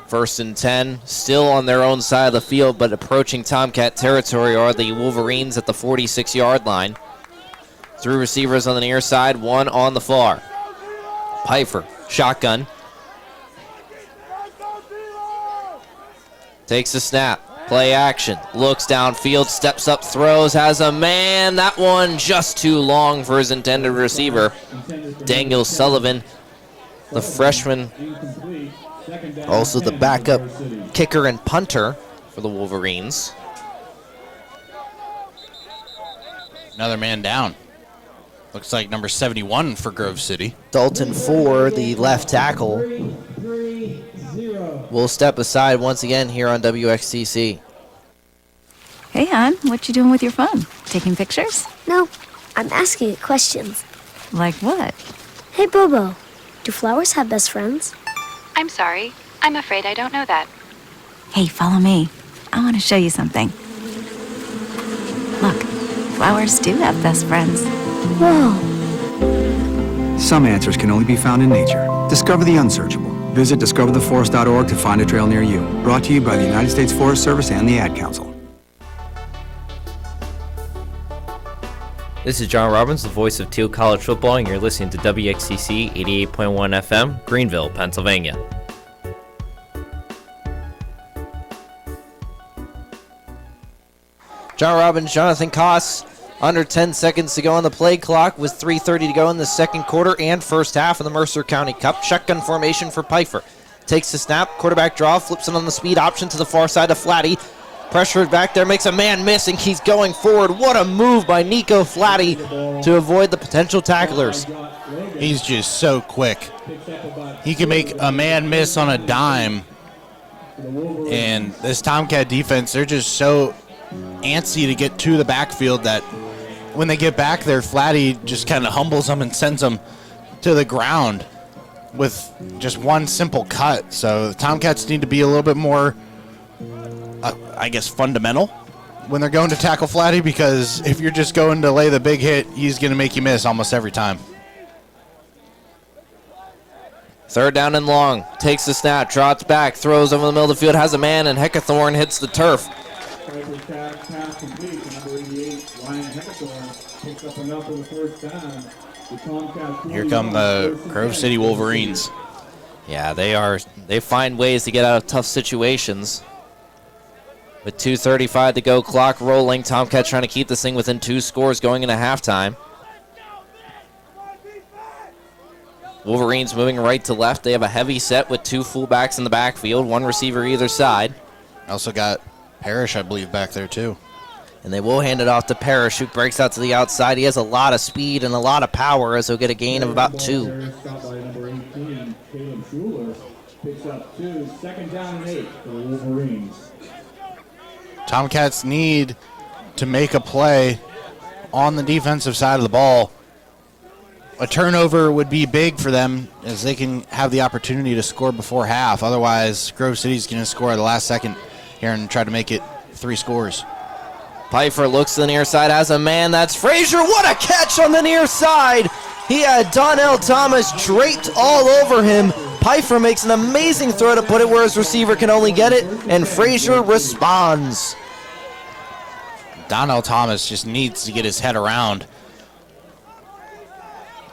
First and 10, still on their own side of the field, but approaching Tomcat territory are the Wolverines at the 46-yard line. 3 receivers on the near side, 1 on the far. Pfeiffer, shotgun. Takes the snap. Play action. Looks downfield, steps up, throws, has a man. That one just too long for his intended receiver. Daniel Sullivan, the freshman, also the backup kicker and punter for the Wolverines. Another man down. Looks like number 71 for Grove City. Dalton Ford, the left tackle, will step aside once again here on WXCC. Hey, hon, what you doing with your phone? Taking pictures? No, I'm asking it questions. Like what? Hey, Bobo, do flowers have best friends? I'm sorry. I'm afraid I don't know that. Hey, follow me. I want to show you something. Look, flowers do have best friends. Whoa. Some answers can only be found in nature. Discover the unsearchable. Visit discovertheforest.org to find a trail near you. Brought to you by the United States Forest Service and the Ad Council. This is John Robbins, the voice of Thiel College football, and you're listening to WXCC 88.1 FM, Greenville, Pennsylvania. John Robbins, Jonathan Koss, under 10 seconds to go on the play clock with 3:30 to go in the second quarter and first half of the Mercer County Cup. Shotgun formation for Pfeiffer. Takes the snap, quarterback draw, flips it on the speed option to the far side of Flatty. Pressured back there, makes a man miss, and he's going forward. What a move by Nico Flatty to avoid the potential tacklers. He's just so quick. He can make a man miss on a dime. And this Tomcat defense, they're just so antsy to get to the backfield that when they get back there, Flatty just kind of humbles them and sends them to the ground with just one simple cut. So the Tomcats need to be a little bit more, I guess, fundamental when they're going to tackle Flatty, because if you're just going to lay the big hit, he's going to make you miss almost every time. Third down and long. Takes the snap, trots back, throws over the middle of the field, has a man, and Heckathorn hits the turf. Pass complete to number 88, Ryan Heckathorn, picks up enough for the first down. Here come the Grove City Wolverines. Yeah, they find ways to get out of tough situations. With 2:35 to go, clock rolling. Tomcats trying to keep this thing within 2 scores going into halftime. Wolverines moving right to left. They have a heavy set with 2 fullbacks in the backfield, 1 receiver either side. Also got Parrish, I believe, back there too. And they will hand it off to Parrish, who breaks out to the outside. He has a lot of speed and a lot of power, as he'll get a gain of about 2. Stop by number 18, Caleb Schuler, picks up 2, second down and 8 for the Wolverines. Tomcats need to make a play on the defensive side of the ball. A turnover would be big for them, as they can have the opportunity to score before half. Otherwise, Grove City's going to score at the last second here and try to make it 3 scores. Pfeiffer looks to the near side, has a man. That's Frazier. What a catch on the near side. He had Donnell Thomas draped all over him. Pfeiffer makes an amazing throw to put it where his receiver can only get it, and Frazier responds. Donnell Thomas just needs to get his head around.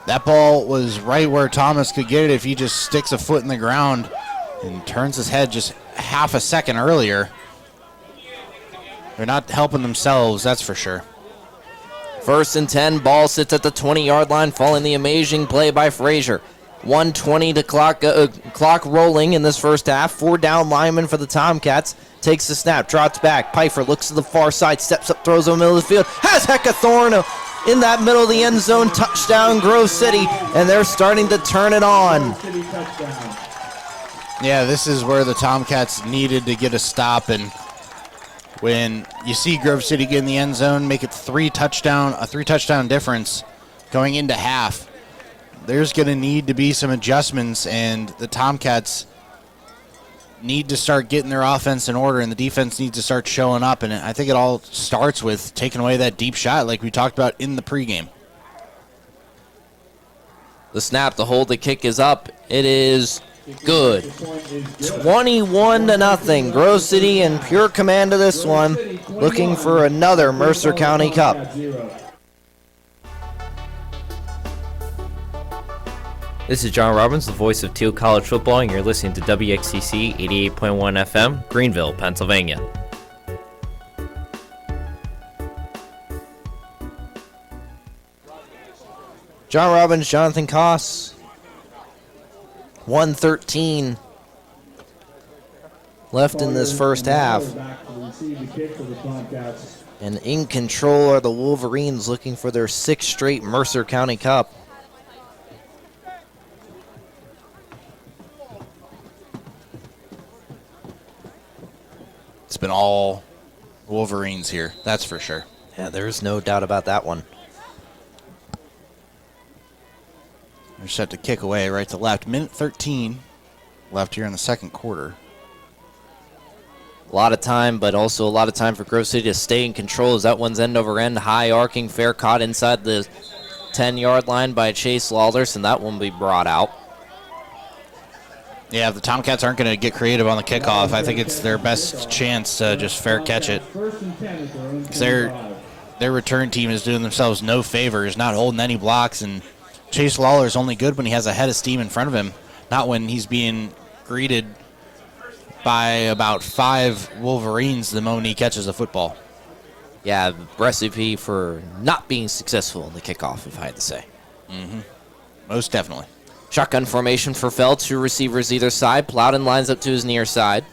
That ball was right where Thomas could get it if he just sticks a foot in the ground and turns his head just half a second earlier. They're not helping themselves, that's for sure. First and 10, ball sits at the 20-yard line following the amazing play by Frazier. 1:20 to clock rolling in this first half. 4 down linemen for the Tomcats. Takes the snap, trots back. Pfeiffer looks to the far side, steps up, throws over the middle of the field. Has Heckathorn in that middle of the end zone. Touchdown, Grove City, and they're starting to turn it on. Yeah, this is where the Tomcats needed to get a stop, and when you see Grove City get in the end zone, make it a 3-touchdown difference going into half, there's going to need to be some adjustments, and the Tomcats need to start getting their offense in order, and the defense needs to start showing up, and I think it all starts with taking away that deep shot like we talked about in the pregame. The snap, the hold, the kick is up. It is good. 21-0. Grove City in pure command of this one, looking for another Mercer County Cup. This is John Robbins, the voice of Thiel College football, and you're listening to WXCC 88.1 FM, Greenville, Pennsylvania. John Robbins, Jonathan Koss. 1:13 left in this first half. And in control are the Wolverines, looking for their 6th straight Mercer County Cup. It's been all Wolverines here, that's for sure. Yeah, there's no doubt about that one. They're set to kick away right to left. Minute 13 left here in the second quarter. A lot of time, but also a lot of time for Grove City to stay in control as that one's end over end. High arcing, fair caught inside the 10-yard line by Chase Lawless, and that one will be brought out. Yeah, if the Tomcats aren't going to get creative on the kickoff, I think it's their best chance to just fair catch it. 'Cause their return team is doing themselves no favors, not holding any blocks, and Chase Lawler is only good when he has a head of steam in front of him, not when he's being greeted by about 5 Wolverines the moment he catches a football. Yeah, recipe for not being successful in the kickoff, if I had to say. Mm-hmm. Most definitely. Shotgun formation for Fell, 2 receivers either side. Plowden lines up to his near side.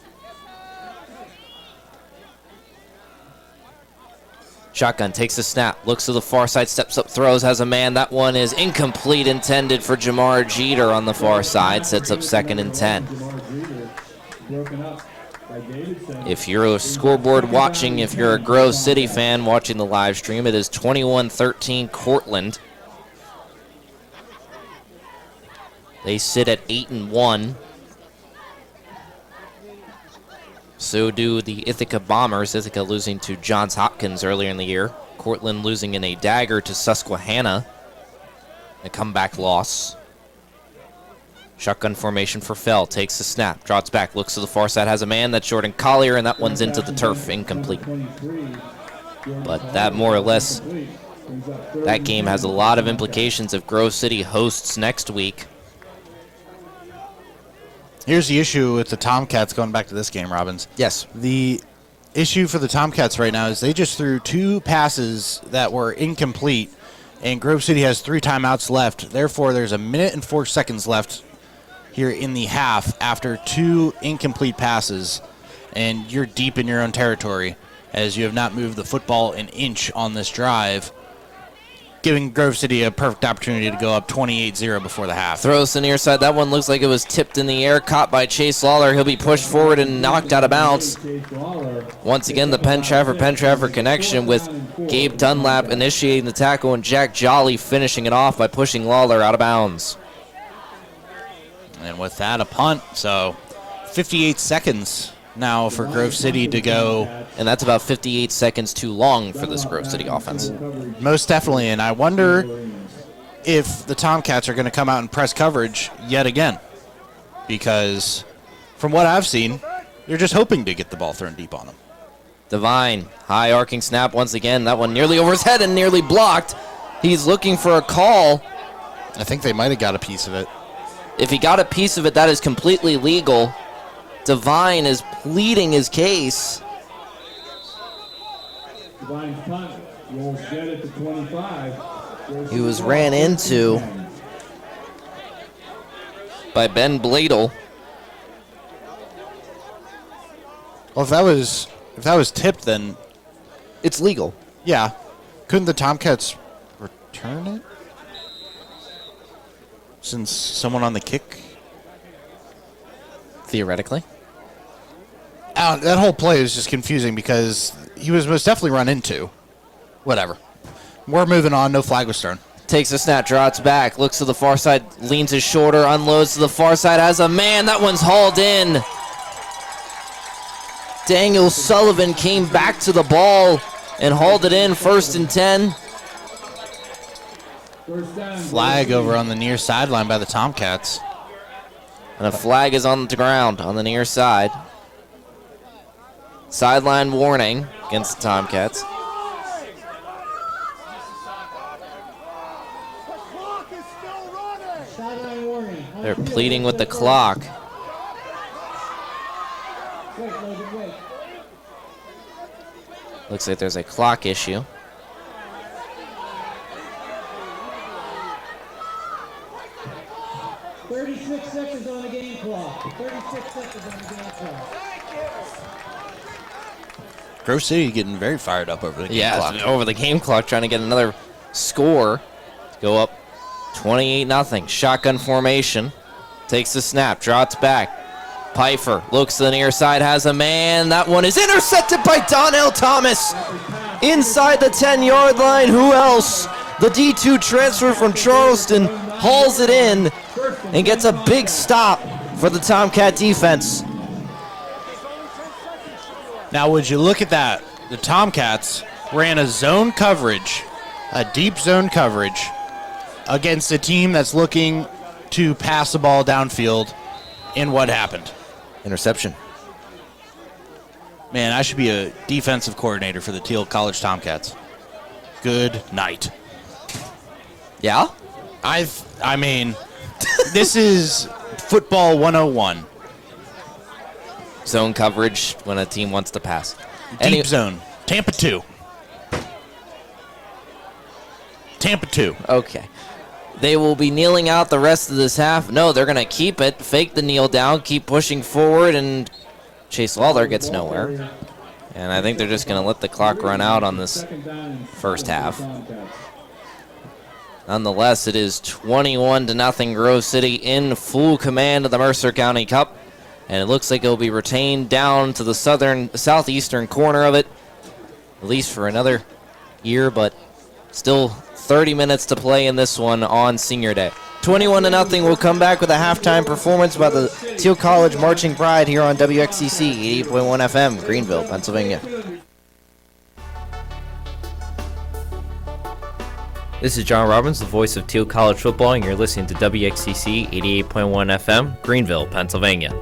Shotgun takes a snap, looks to the far side, steps up, throws, has a man. That one is incomplete, intended for Jamar Jeter on the far side. Sets up 2nd and 10. If you're a scoreboard watching, if you're a Grove City fan watching the live stream, it is 21-13 Cortland. They sit at 8-1. So do the Ithaca Bombers. Ithaca losing to Johns Hopkins earlier in the year. Cortland losing in a dagger to Susquehanna. A comeback loss. Shotgun formation for Fell. Takes the snap. Drops back. Looks to the far side. Has a man. That's Jordan Collier. And that one's into the turf. Incomplete. But that more or less, that game has a lot of implications if Grove City hosts next week. Here's the issue with the Tomcats, going back to this game, Robbins. Yes. The issue for the Tomcats right now is they just threw 2 passes that were incomplete, and Grove City has 3 timeouts left. Therefore, there's 1 minute and 4 seconds left here in the half after 2 incomplete passes, and you're deep in your own territory as you have not moved the football an inch on this drive, giving Grove City a perfect opportunity to go up 28-0 before the half. Throws to the near side. That one looks like it was tipped in the air, caught by Chase Lawler. He'll be pushed forward and knocked out of bounds. Once again, the Penn Trafford connection with Gabe Dunlap initiating the tackle and Jack Jolly finishing it off by pushing Lawler out of bounds. And with that, a punt. So 58 seconds now for Grove City to go. And that's about 58 seconds too long for this Grove City offense. Most definitely, and I wonder if the Tomcats are going to come out and press coverage yet again. Because from what I've seen, they're just hoping to get the ball thrown deep on them. Devine, high arcing snap once again. That one nearly over his head and nearly blocked. He's looking for a call. I think they might have got a piece of it. If he got a piece of it, that is completely legal. Devine is pleading his case. Divine's punt will get it to 25. He was ran into by Ben Bladel. Well, if that was tipped, then it's legal. Yeah. Couldn't the Tomcats return it? Since someone on the kick? Theoretically. That whole play is just confusing because he was most definitely run into. Whatever. We're moving on. No flag was thrown. Takes a snap, drops back, looks to the far side, leans his shoulder, unloads to the far side, has a man. That one's hauled in. Daniel Sullivan came back to the ball and hauled it in. 1st and 10. Flag over on the near sideline by the Tomcats. And a flag is on the ground on the near side. Sideline warning against the Tomcats. They're pleading with the clock. Looks like there's a clock issue. Seconds on the game clock. 36 seconds on the game clock. Grove City getting very fired up over the game clock. Yeah, over the game clock, trying to get another score. Go up 28-0. Shotgun formation. Takes the snap, drops back. Pfeiffer looks to the near side, has a man. That one is intercepted by Donnell Thomas. Inside the 10-yard line, who else? The D2 transfer from Charleston hauls it in and gets a big stop for the Tomcat defense. Now, would you look at that? The Tomcats ran a zone coverage, a deep zone coverage, against a team that's looking to pass the ball downfield. And what happened? Interception. Man, I should be a defensive coordinator for the Thiel College Tomcats. Good night. Yeah? I mean, this is football 101. Zone coverage when a team wants to pass. Deep zone. Tampa 2. Tampa 2. Okay. They will be kneeling out the rest of this half. No, they're going to keep it, fake the kneel down, keep pushing forward, and Chase Lawler gets nowhere. And I think they're just going to let the clock run out on this first half. Nonetheless, it is 21-0 Grove City in full command of the Mercer County Cup. And it looks like it will be retained down to the southeastern corner of it, at least for another year, but still 30 minutes to play in this one on Senior Day. 21-0. We'll come back with a halftime performance by the Thiel College Marching Pride here on WXCC 88.1 FM, Greenville, Pennsylvania. This is John Robbins, the voice of Thiel College football, and you're listening to WXCC 88.1 FM, Greenville, Pennsylvania.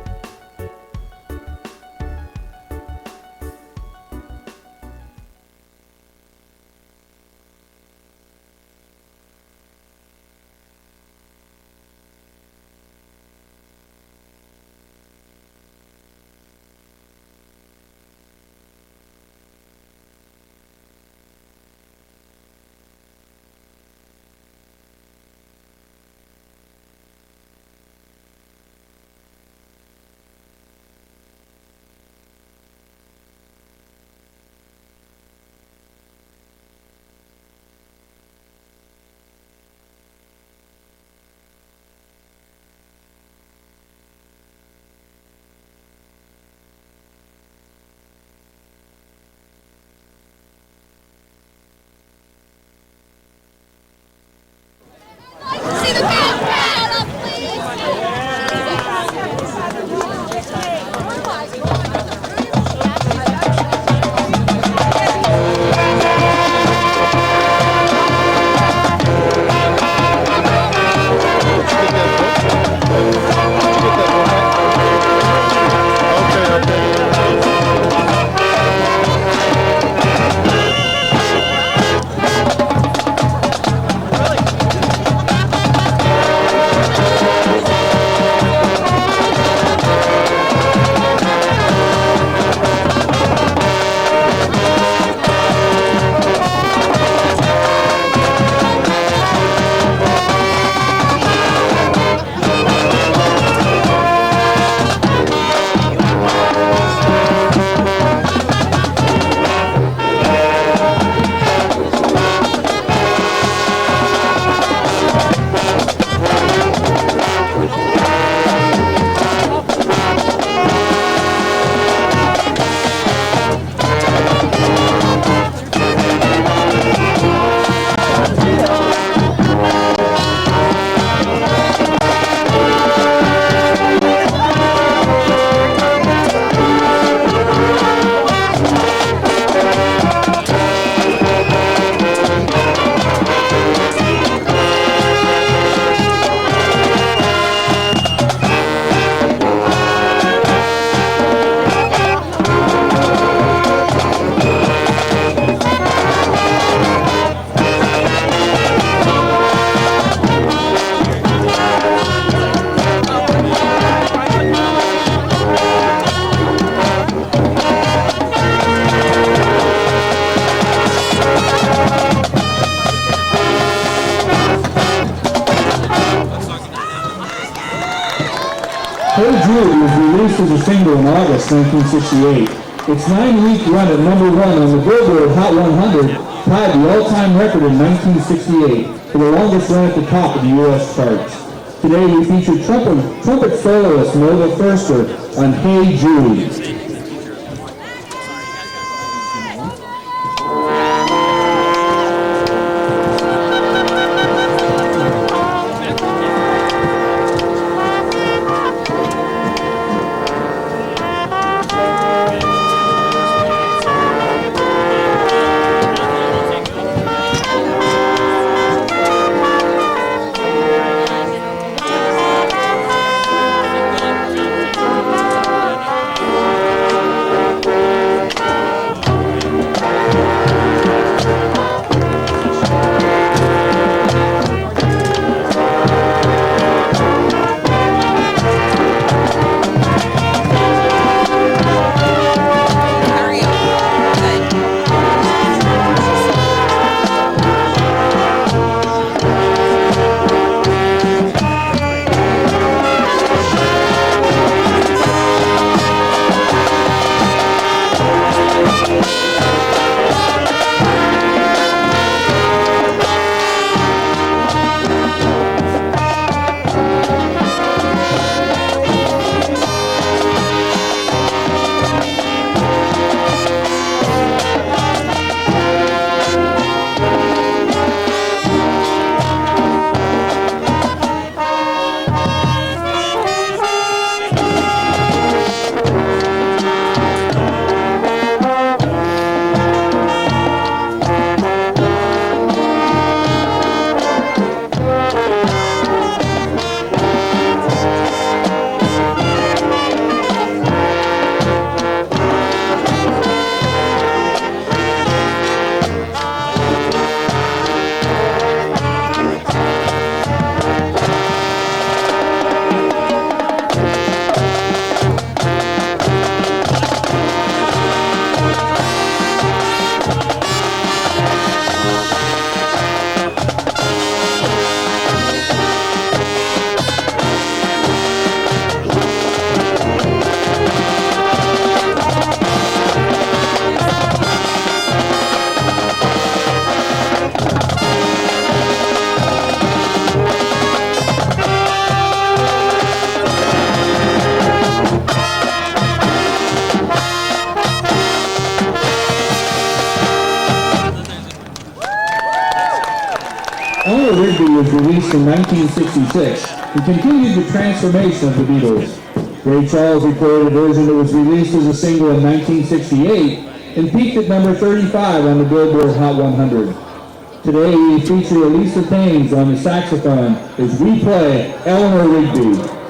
Was released as a single in August 1968. Its 9-week run at #1 on the Billboard Hot 100 tied the all-time record in 1968 for the longest run at the top of the U.S. charts. Today we feature trumpet soloist Nova Firster on Hey Jude. Eleanor Rigby was released in 1966 and continued the transformation of the Beatles. Ray Charles recorded a version that was released as a single in 1968 and peaked at number 35 on the Billboard Hot 100. Today we feature Elisa Thames on the saxophone as we play Eleanor Rigby.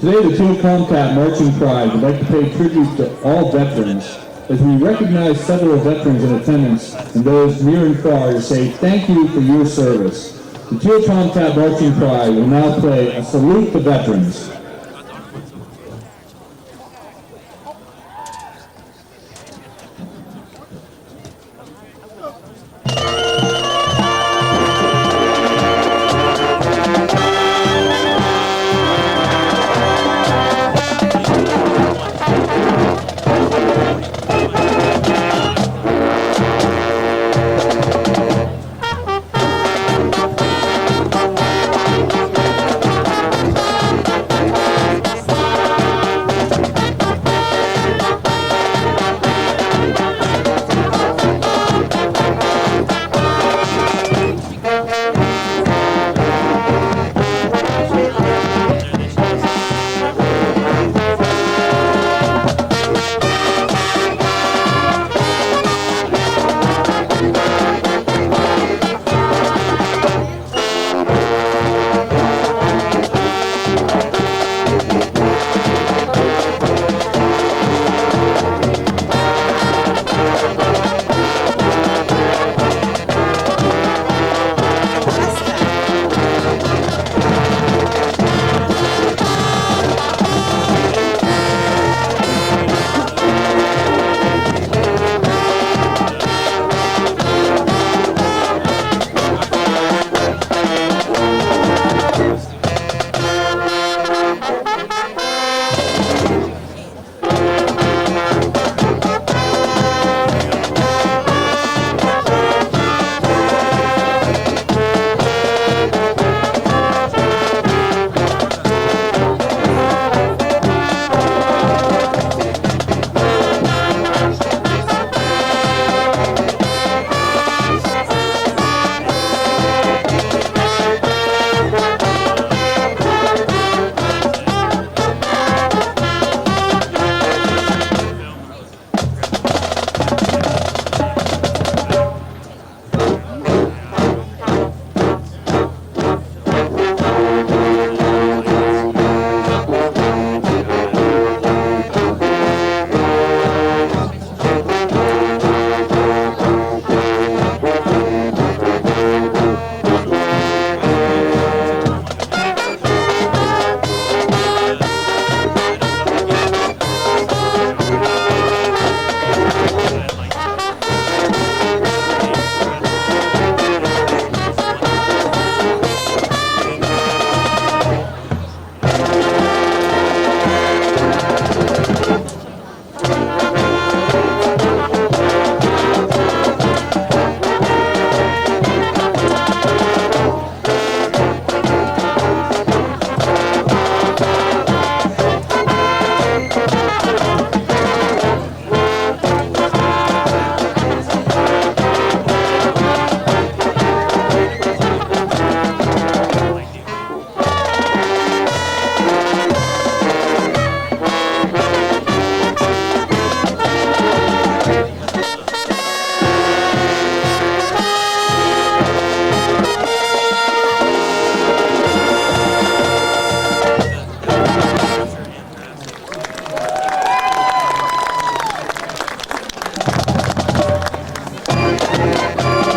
Today, the Thiel Tomcat Marching Pride would like to pay tribute to all veterans as we recognize several veterans in attendance and those near and far to say thank you for your service. The Thiel Tomcat Marching Pride will now play a salute to veterans.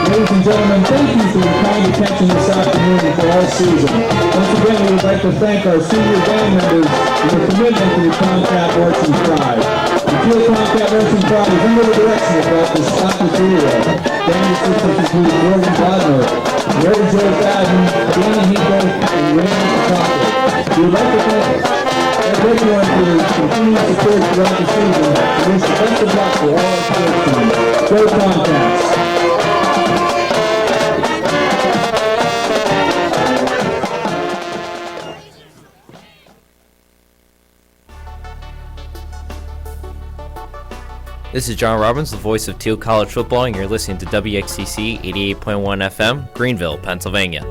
Ladies and gentlemen, thank you for your kind attention this afternoon and for all season. Once again, we would like to thank our senior band members for their commitment to the Tomcat Marching Pride. The Thiel Tomcat Marching Pride is under the direction of Dr. Scott Thiel. Band assistants include Morgan Bodner, Mary Jo Fadden, Danny Hinkle, and Raymond Pataki. We would like to thank everyone for your continued support throughout the season and wish the best of luck for all our sports teams. Go Tomcats! This is John Robbins, the voice of Thiel College Football, and you're listening to WXCC 88.1 FM, Greenville, Pennsylvania.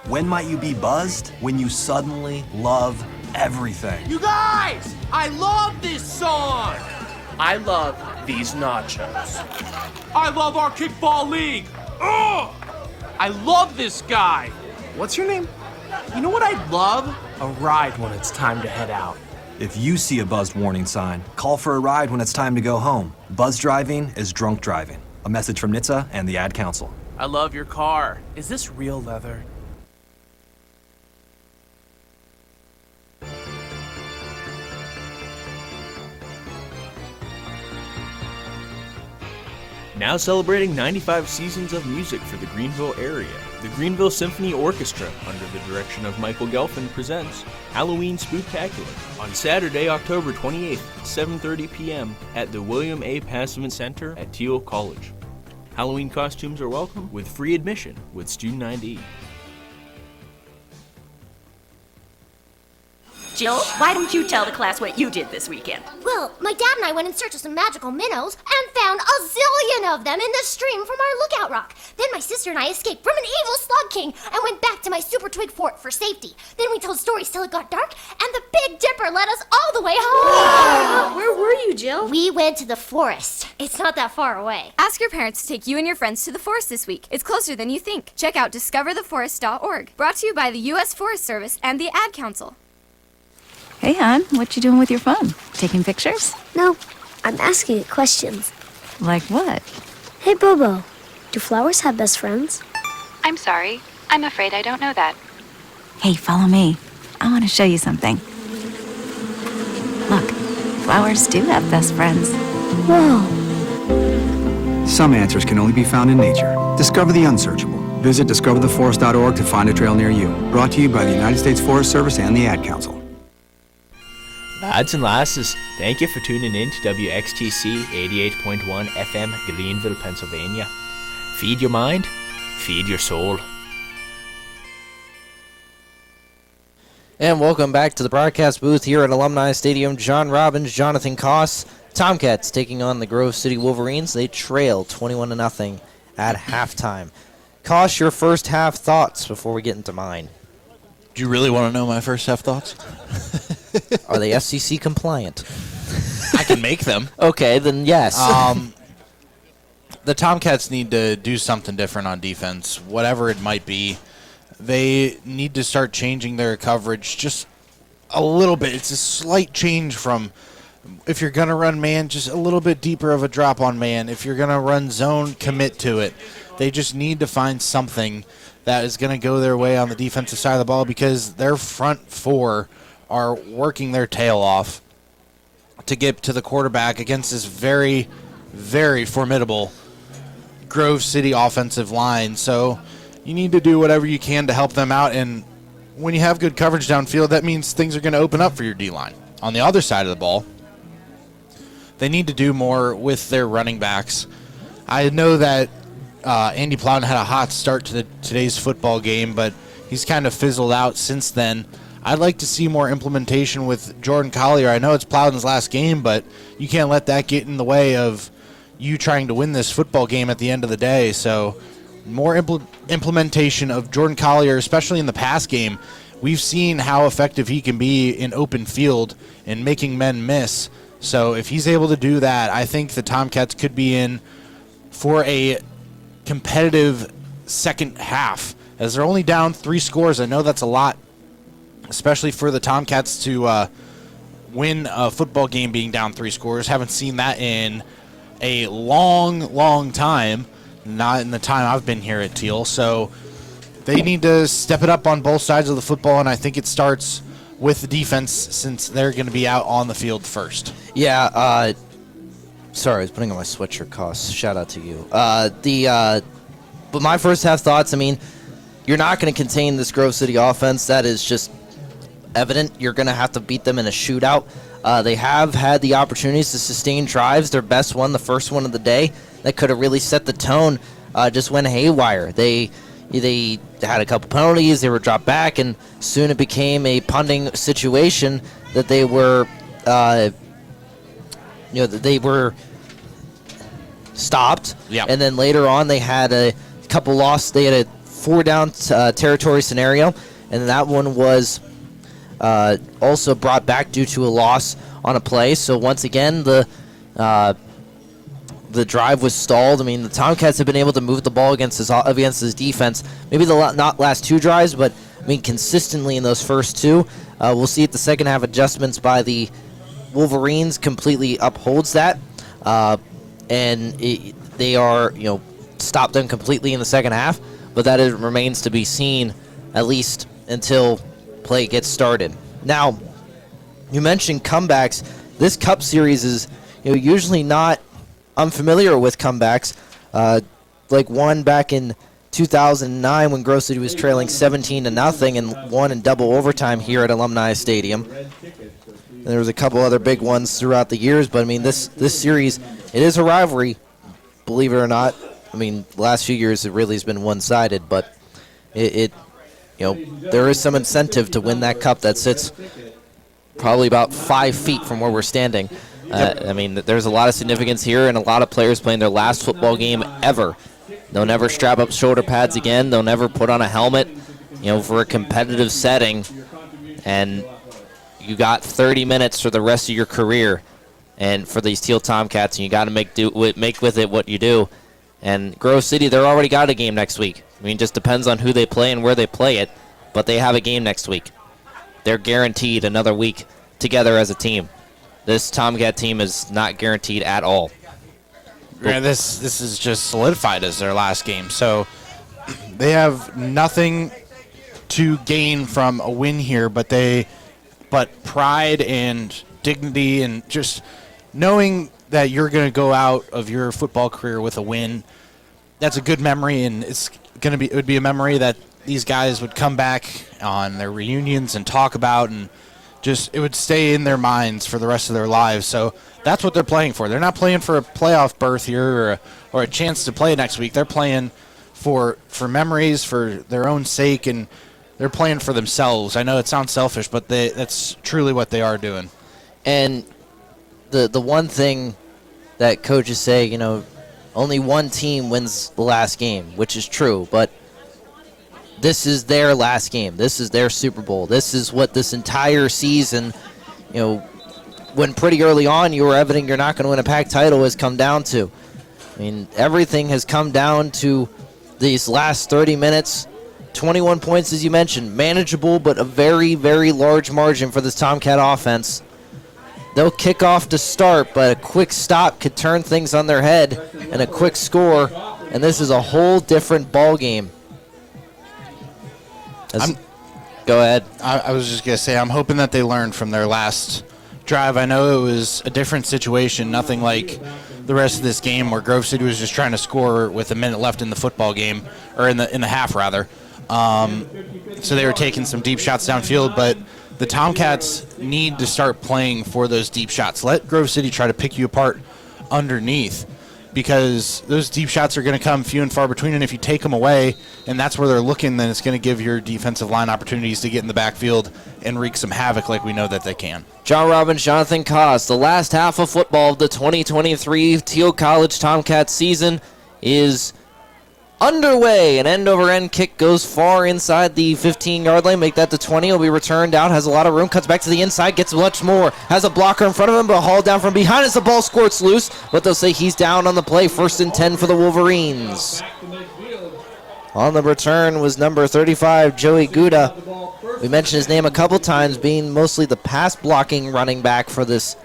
When might you be buzzed? When you suddenly love everything. You guys! I love this song! I love these nachos. I love our kickball league. Ugh! I love this guy. What's your name? You know what I'd love? A ride when it's time to head out. If you see a buzzed warning sign, call for a ride when it's time to go home. Buzz driving is drunk driving. A message from NHTSA and the Ad Council. I love your car. Is this real leather? Now celebrating 95 seasons of music for the Greenville area, the Greenville Symphony Orchestra, under the direction of Michael Gelfand, presents Halloween Spooktacular on Saturday, October 28th, 7:30 p.m. at the William A. Passivant Center at Thiel College. Halloween costumes are welcome with free admission with student ID. Jill, why don't you tell the class what you did this weekend? Well, my dad and I went in search of some magical minnows and found a zillion of them in the stream from our lookout rock. Then my sister and I escaped from an evil slug king and went back to my super twig fort for safety. Then we told stories till it got dark, and the Big Dipper led us all the way home. Where were you, Jill? We went to the forest. It's not that far away. Ask your parents to take you and your friends to the forest this week. It's closer than you think. Check out discovertheforest.org. Brought to you by the U.S. Forest Service and the Ad Council. Hey, hon, what you doing with your phone? Taking pictures? No, I'm asking it questions. Like what? Hey, Bobo, do flowers have best friends? I'm sorry. I'm afraid I don't know that. Hey, follow me. I want to show you something. Look, flowers do have best friends. Whoa. Some answers can only be found in nature. Discover the unsearchable. Visit discovertheforest.org to find a trail near you. Brought to you by the United States Forest Service and the Ad Council. Lads and lasses, thank you for tuning in to WXTC 88.1 FM, Greenville, Pennsylvania. Feed your mind, feed your soul. And welcome back to the broadcast booth here at Alumni Stadium. John Robbins, Jonathan Koss, Tomcats taking on the Grove City Wolverines. They trail 21-0 at halftime. Koss, your first half thoughts before we get into mine. Do you really want to know my first half thoughts? Are they FCC compliant? I can make them. Okay, then yes. The Tomcats need to do something different on defense, whatever it might be. They need to start changing their coverage just a little bit. It's a slight change from if you're going to run man, just a little bit deeper of a drop on man. If you're going to run zone, commit to it. They just need to find something that is going to go their way on the defensive side of the ball because their front four are working their tail off to get to the quarterback against this very, very formidable Grove City offensive line. So you need to do whatever you can to help them out. And when you have good coverage downfield, that means things are going to open up for your D-line. On the other side of the ball, they need to do more with their running backs. I know that Andy Plowden had a hot start to today's football game, but he's kind of fizzled out since then. I'd like to see more implementation with Jordan Collier. I know it's Plowden's last game, but you can't let that get in the way of you trying to win this football game at the end of the day. So more implementation of Jordan Collier, especially in the pass game. We've seen how effective he can be in open field and making men miss. So if he's able to do that, I think the Tomcats could be in for a competitive second half, as they're only down 3 scores. I know that's a lot, especially for the Tomcats to win a football game being down 3 scores. Haven't seen that in a long time, not in the time I've been here at Thiel. So they need to step it up on both sides of the football, and I think it starts with the defense since they're going to be out on the field first. Yeah, sorry, I was putting on my sweatshirt, Koss. Shout out to you. But my first half thoughts, I mean, you're not going to contain this Grove City offense. That is just evident. You're going to have to beat them in a shootout. They have had the opportunities to sustain drives. Their best one, the first one of the day, that could have really set the tone, just went haywire. They had a couple penalties. They were dropped back, and soon it became a punting situation that they were, they were stopped. Yeah. And then later on, they had a couple loss. They had a 4-down territory scenario, and that one was also brought back due to a loss on a play. So once again, the the drive was stalled. I mean, the Tomcats have been able to move the ball against his defense. Maybe not last 2 drives, but I mean consistently in those first 2. We'll see if the second half adjustments by the Wolverines completely upholds that, and they are stop them completely in the second half. But that remains to be seen, at least until play gets started. Now, you mentioned comebacks. This Cup series is usually not unfamiliar with comebacks, like one back in 2009 when Grove City was trailing 17-0 and won in double overtime here at Alumni Stadium. And there was a couple other big ones throughout the years, but I mean this series, it is a rivalry, believe it or not. I mean, the last few years it really has been one-sided, but there is some incentive to win that cup that sits probably about 5 feet from where we're standing. I mean, there's a lot of significance here, and a lot of players playing their last football game ever. They'll never strap up shoulder pads again. They'll never put on a helmet, for a competitive setting. And you got 30 minutes for the rest of your career, and for these Thiel Tomcats, and you got to make with it what you do. And Grove City, they're already got a game next week. I mean, it just depends on who they play and where they play it, but they have a game next week. They're guaranteed another week together as a team. This Tomcat team is not guaranteed at all. Yeah, this is just solidified as their last game. So they have nothing to gain from a win here, but pride and dignity and just knowing that you're going to go out of your football career with a win. That's a good memory, and it would be a memory that these guys would come back on their reunions and talk about, and it would stay in their minds for the rest of their lives. So that's what they're playing for. They're not playing for a playoff berth here or a chance to play next week. They're playing for memories, for their own sake, and they're playing for themselves. I know it sounds selfish, but that's truly what they are doing. And the one thing that coaches say, only one team wins the last game, which is true, but this is their last game. This is their Super Bowl. This is what this entire season, when pretty early on you were evident you're not going to win a PAC title, has come down to. I mean, everything has come down to these last 30 minutes. 21 points, as you mentioned, manageable, but a very, very large margin for this Tomcat offense. They'll kick off to start, but a quick stop could turn things on their head, and a quick score, and this is a whole different ball game. Go ahead. I was just going to say, I'm hoping that they learned from their last drive. I know it was a different situation, nothing like the rest of this game where Grove City was just trying to score with a minute left in the football game, or in the half, rather. So they were taking some deep shots downfield, but the Tomcats need to start playing for those deep shots. Let Grove City try to pick you apart underneath, because those deep shots are going to come few and far between, and if you take them away and that's where they're looking, then it's going to give your defensive line opportunities to get in the backfield and wreak some havoc like we know that they can. John Robbins, Jonathan Koss, the last half of football of the 2023 Thiel College Tomcats season is underway. An end-over-end kick goes far inside the 15-yard lane. Make that to 20. Will be returned out. Has a lot of room. Cuts back to the inside. Gets much more. Has a blocker in front of him, but hauled down from behind as the ball squirts loose. But they'll say he's down on the play. 1st and 10 for the Wolverines. On the return was number 35, Joey Gouda. We mentioned his name a couple times, being mostly the pass-blocking running back for this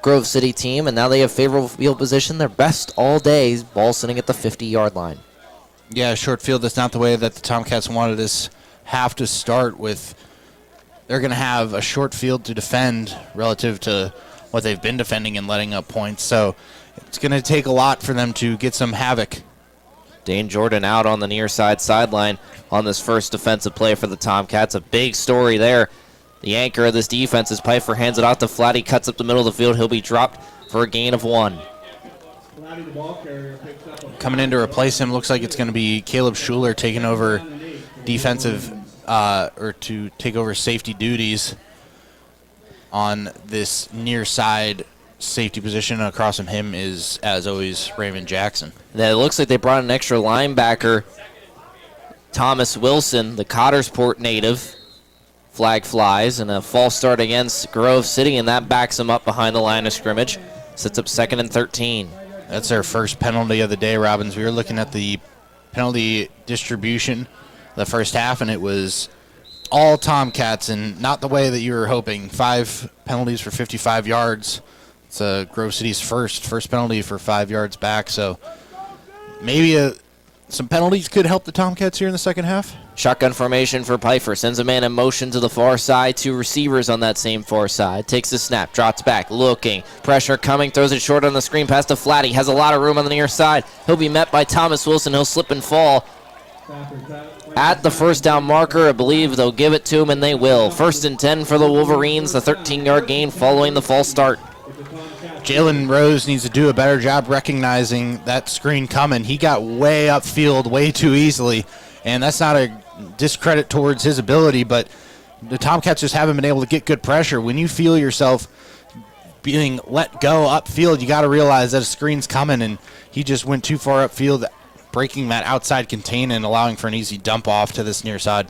Grove City team, and now they have favorable field position. Their best all day. Ball sitting at the 50-yard line. Yeah, short field is not the way that the Tomcats wanted this half to start with. They're going to have a short field to defend relative to what they've been defending and letting up points. So it's going to take a lot for them to get some havoc. Dane Jordan out on the near side sideline on this first defensive play for the Tomcats. A big story there. The anchor of this defense is Pfeiffer, hands it off to Flatty, cuts up the middle of the field. He'll be dropped for a gain of 1. Coming in to replace him, looks like it's going to be Caleb Schuler taking over defensive, or to take over safety duties on this near side safety position. Across from him is, as always, Raymond Jackson. It looks like they brought an extra linebacker, Thomas Wilson, the Cottersport native. Flag flies, and a false start against Grove City, and that backs him up behind the line of scrimmage. Sets up 2nd and 13. That's our first penalty of the day, Robbins. We were looking at the penalty distribution the first half, and it was all Tomcats, and not the way that you were hoping. 5 penalties for 55 yards. It's Grove City's first penalty for 5 yards back, so maybe some penalties could help the Tomcats here in the second half. Shotgun formation for Pfeiffer. Sends a man in motion to the far side. 2 receivers on that same far side. Takes the snap. Drops back. Looking. Pressure coming. Throws it short on the screen pass to Flatty. Has a lot of room on the near side. He'll be met by Thomas Wilson. He'll slip and fall. At the first down marker, I believe they'll give it to him, and they will. 1st and 10 for the Wolverines. The 13-yard gain following the false start. Jalen Rose needs to do a better job recognizing that screen coming. He got way upfield way too easily, and that's not a discredit towards his ability, but the Tomcats just haven't been able to get good pressure. When you feel yourself being let go upfield, you got to realize that a screen's coming, and he just went too far upfield, breaking that outside contain and allowing for an easy dump off to this near side.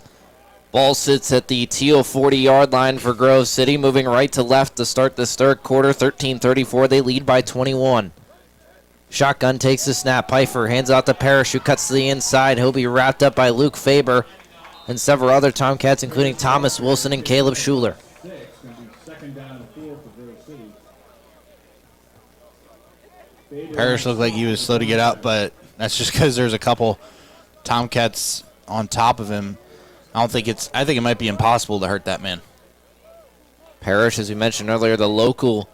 Ball sits at the Thiel 40-yard line for Grove City, moving right to left to start this third quarter. 13-34, they lead by 21. Shotgun takes the snap. Pfeiffer hands out to Parrish, who cuts to the inside. He'll be wrapped up by Luke Faber and several other Tomcats, including Thomas Wilson and Caleb Schuler. Parrish looked like he was slow to get up, but that's just because there's a couple Tomcats on top of him. I think it might be impossible to hurt that man. Parrish, as we mentioned earlier, the local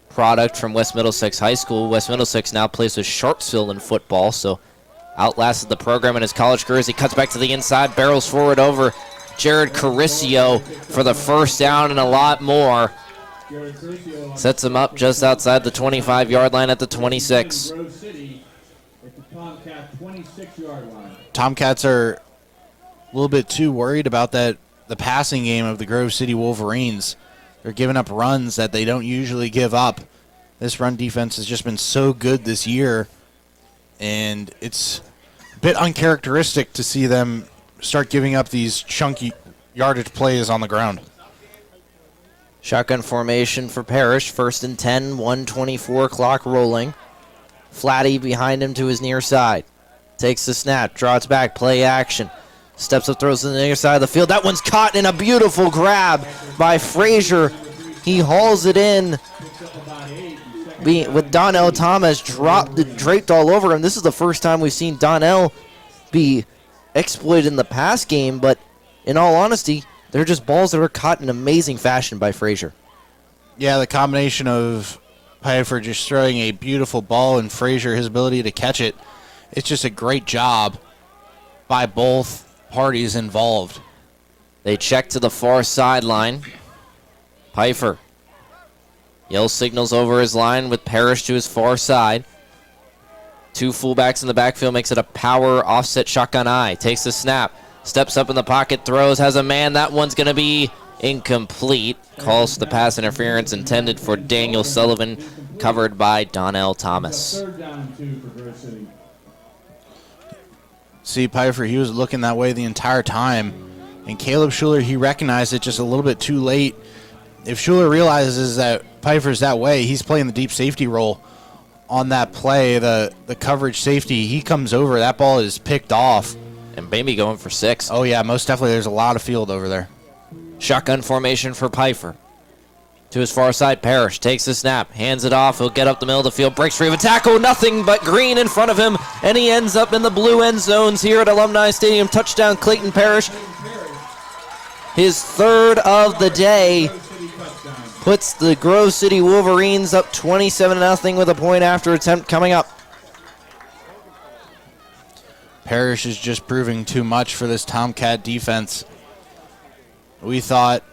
product from West Middlesex High School. West Middlesex now plays with Sharpsville in football, so outlasted the program in his college career as he cuts back to the inside, barrels forward over Jared Caricio for the first down and a lot more. Sets him up just outside the 25-yard line at the 26. Tomcats are a little bit too worried about the passing game of the Grove City Wolverines. They're giving up runs that they don't usually give up. This run defense has just been so good this year, and it's a bit uncharacteristic to see them start giving up these chunky yardage plays on the ground. Shotgun formation for Parrish. 1st and 10, 1:24 clock rolling. Flatty behind him to his near side. Takes the snap, draws back, play action. Steps up, throws to the near side of the field. That one's caught in a beautiful grab by Frazier. He hauls it in with Donnell Thomas draped all over him. This is the first time we've seen Donnell be exploited in the pass game, but in all honesty, they're just balls that are caught in amazing fashion by Frazier. Yeah, the combination of Pfeiffer just throwing a beautiful ball and Frazier, his ability to catch it, it's just a great job by both parties involved. They check to the far sideline. Pfeiffer yells signals over his line with Parrish to his far side. 2 fullbacks in the backfield, makes it a power offset shotgun eye. Takes the snap, steps up in the pocket, throws, has a man. That one's going to be incomplete. Calls the pass interference intended for Daniel Sullivan, covered by Donnell Thomas. See, Pfeiffer, he was looking that way the entire time. And Caleb Schuler, he recognized it just a little bit too late. If Schuler realizes that Pfeiffer's that way, he's playing the deep safety role on that play, the coverage safety. He comes over, that ball is picked off. And maybe going for 6. Oh, yeah, most definitely. There's a lot of field over there. Shotgun formation for Pfeiffer. To his far side, Parrish takes the snap, hands it off. He'll get up the middle of the field, breaks free of a tackle, nothing but green in front of him, and he ends up in the blue end zones here at Alumni Stadium. Touchdown, Clayton Parrish. His 3rd of the day puts the Grove City Wolverines up 27-0 with a point after attempt coming up. Parrish is just proving too much for this Tomcat defense. We thought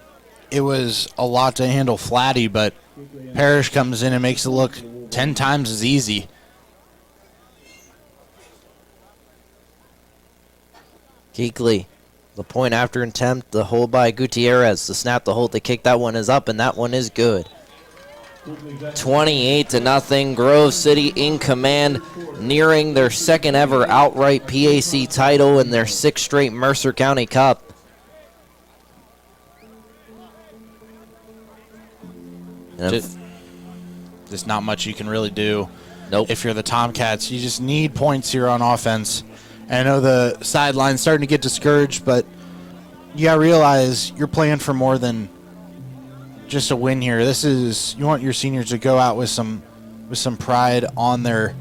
it was a lot to handle Flatty, but Parrish comes in and makes it look 10 times as easy. Keekley, the point after attempt, the hold by Gutierrez. The snap, the hold, the kick, that one is up, and that one is good. 28-0, Grove City in command, nearing their 2nd ever outright PAC title and their 6th straight Mercer County Cup. There's not much you can really do. Nope. If you're the Tomcats, you just need points here on offense. And I know the sideline's starting to get discouraged, but you got to realize you're playing for more than just a win here. You want your seniors to go out with some pride on their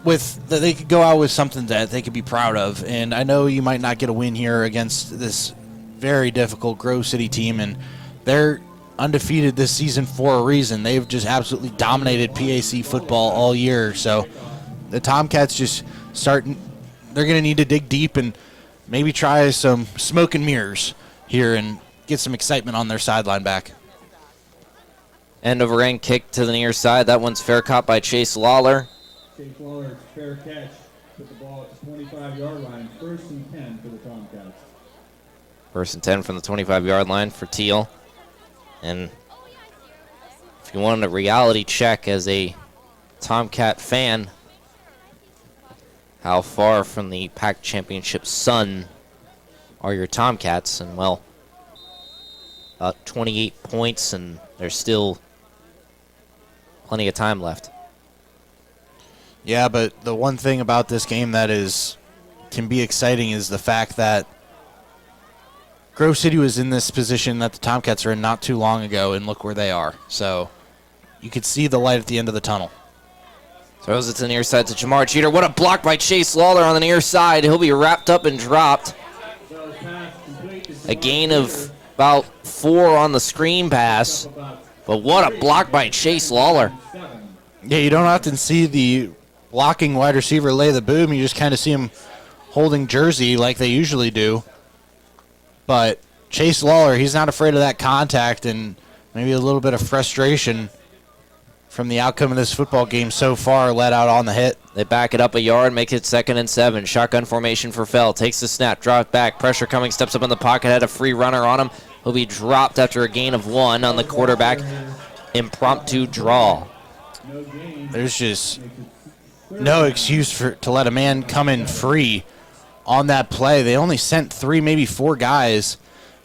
that they could go out with something that they could be proud of. And I know you might not get a win here against this very difficult Grove City team, and they're undefeated this season for a reason. They've just absolutely dominated PAC football all year. So the Tomcats they're going to need to dig deep and maybe try some smoke and mirrors here and get some excitement on their sideline back. End over end kick to the near side. That one's fair caught by Chase Lawler. Chase Lawler, fair catch. Put the ball at the 25-yard line. 1st and 10 for the Tomcats. 1st and 10 from the 25-yard line for Thiel. And if you want a reality check as a Tomcat fan, how far from the PAC championship sun are your Tomcats? And, well, about 28 points, and there's still plenty of time left. Yeah, but the one thing about this game that can be exciting is the fact that Grove City was in this position that the Tomcats are in not too long ago, and look where they are. So you could see the light at the end of the tunnel. Throws it to the near side to Jamar Jeter. What a block by Chase Lawler on the near side. He'll be wrapped up and dropped. A gain of about 4 on the screen pass. But what a block by Chase Lawler. Yeah, you don't often see the blocking wide receiver lay the boom. You just kind of see him holding jersey like they usually do. But Chase Lawler, he's not afraid of that contact, and maybe a little bit of frustration from the outcome of this football game so far let out on the hit. They back it up a yard, make it 2nd and 7. Shotgun formation for Fell. Takes the snap, drops back, pressure coming, steps up in the pocket, had a free runner on him. He'll be dropped after a gain of 1 on the quarterback. Impromptu draw. There's just no excuse to let a man come in free on that play. They only sent 3, maybe 4 guys,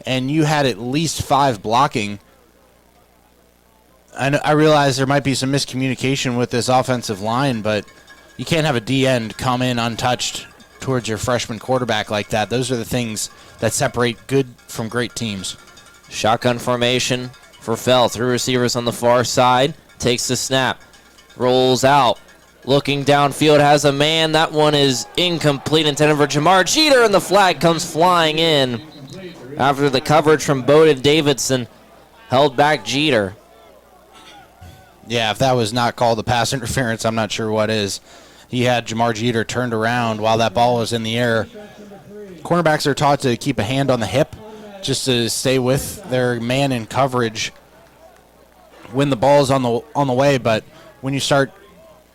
and you had at least 5 blocking. I realize there might be some miscommunication with this offensive line, but you can't have a D-end come in untouched towards your freshman quarterback like that. Those are the things that separate good from great teams. Shotgun formation for Fell. 3 receivers on the far side. Takes the snap. Rolls out. Looking downfield, has a man. That one is incomplete, intended for Jamar Jeter, and the flag comes flying in after the coverage from Bowden Davidson held back Jeter. Yeah, if that was not called a pass interference, I'm not sure what is. He had Jamar Jeter turned around while that ball was in the air. Cornerbacks are taught to keep a hand on the hip just to stay with their man in coverage when the ball is on the way, but when you start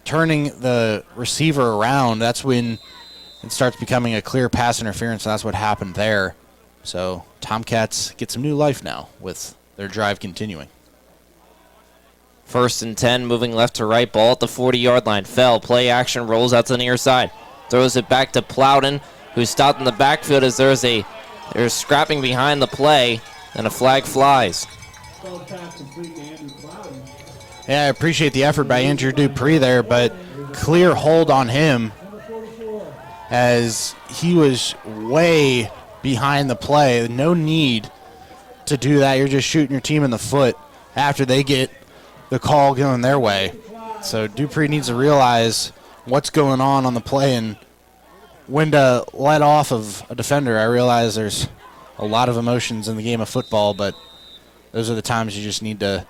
turning the receiver around, that's when it starts becoming a clear pass interference, and that's what happened there. So Tomcats get some new life now with their drive continuing. 1st and 10, moving left to right, ball at the 40-yard line. Fell, play action, rolls out to the near side. Throws it back to Plowden, who's stopped in the backfield as they're scrapping behind the play, and a flag flies. Yeah, I appreciate the effort by Andrew Dupree there, but clear hold on him as he was way behind the play. No need to do that. You're just shooting your team in the foot after they get the call going their way. So Dupree needs to realize what's going on the play and when to let off of a defender. I realize there's a lot of emotions in the game of football, but those are the times you just need to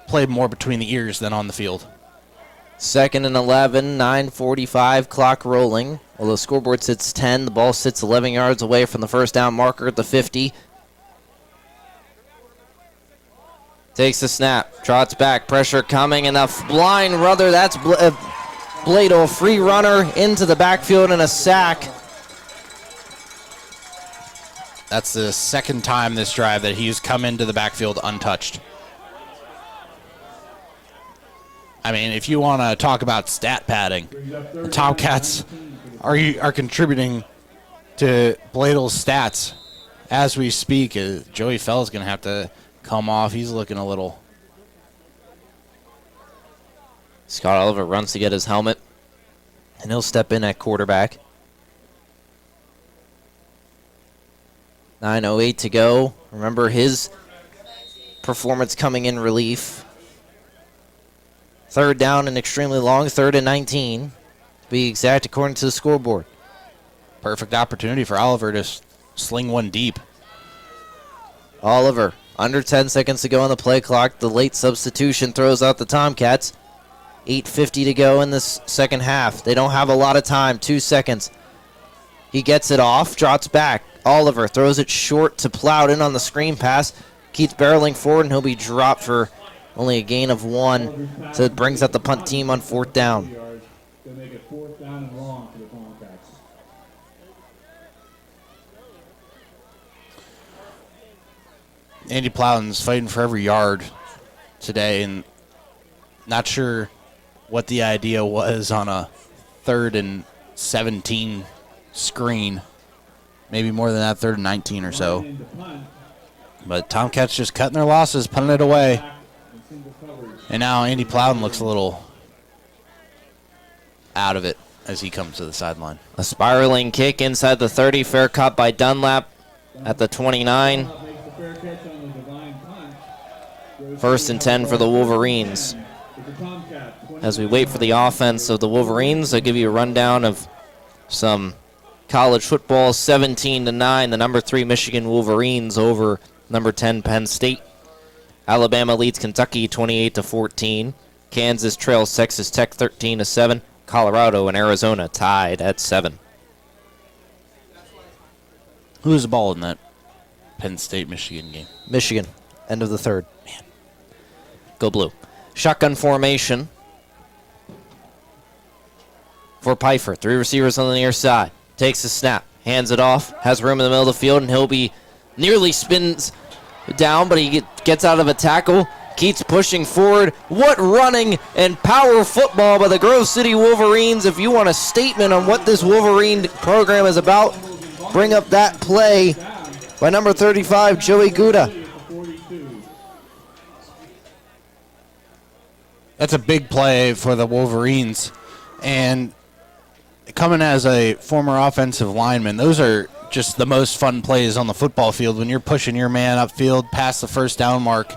play more between the ears than on the field. 2nd and 11, 9:45, clock rolling. Well, the scoreboard sits 10. The ball sits 11 yards away from the first down marker at the 50. Takes the snap, trots back, pressure coming, and a blind runner. That's Blado, a free runner into the backfield and a sack. That's the 2nd time this drive that he's come into the backfield untouched. I mean, if you want to talk about stat padding, the Tomcats are contributing to Bladle's stats as we speak. Joey Fell's going to have to come off. He's looking a little Scott Oliver runs to get his helmet, and he'll step in at quarterback. 9:08 to go. Remember his performance coming in relief. 3rd down and extremely long, 3rd and 19, to be exact according to the scoreboard. Perfect opportunity for Oliver to sling one deep. Oliver, under 10 seconds to go on the play clock. The late substitution throws out the Tomcats. 8:50 to go in this second half. They don't have a lot of time, 2 seconds. He gets it off, drops back. Oliver throws it short to Plowden on the screen pass. Keeps barreling forward, and he'll be dropped for only a gain of 1. So it brings out the punt team on 4th down. They'll make it 4th down and long for the Tomcats. Andy Plowden's fighting for every yard today, and not sure what the idea was on a 3rd and 17 screen. Maybe more than that, 3rd and 19 or so. But Tomcats just cutting their losses, punting it away. And now Andy Plowden looks a little out of it as he comes to the sideline. A spiraling kick inside the 30, fair caught by Dunlap at the 29. 1st and 10 for the Wolverines. As we wait for the offense of the Wolverines, I'll give you a rundown of some college football. 17-9, the number 3 Michigan Wolverines over number 10 Penn State. Alabama leads Kentucky 28-14. Kansas trails Texas Tech 13-7. Colorado and Arizona tied at 7. Who has the ball in that Penn State-Michigan game? Michigan, end of the 3rd. Man. Go blue. Shotgun formation for Pfeiffer. 3 receivers on the near side. Takes the snap, hands it off, has room in the middle of the field, and he'll be nearly spins down, but he gets out of a tackle, keeps pushing forward. What running and power football by the Grove City Wolverines. If you want a statement on what this Wolverine program is about, bring up that play by number 35, Joey Gouda. That's a big play for the Wolverines. And coming as a former offensive lineman, those are just the most fun plays on the football field when you're pushing your man upfield past the 1st down mark.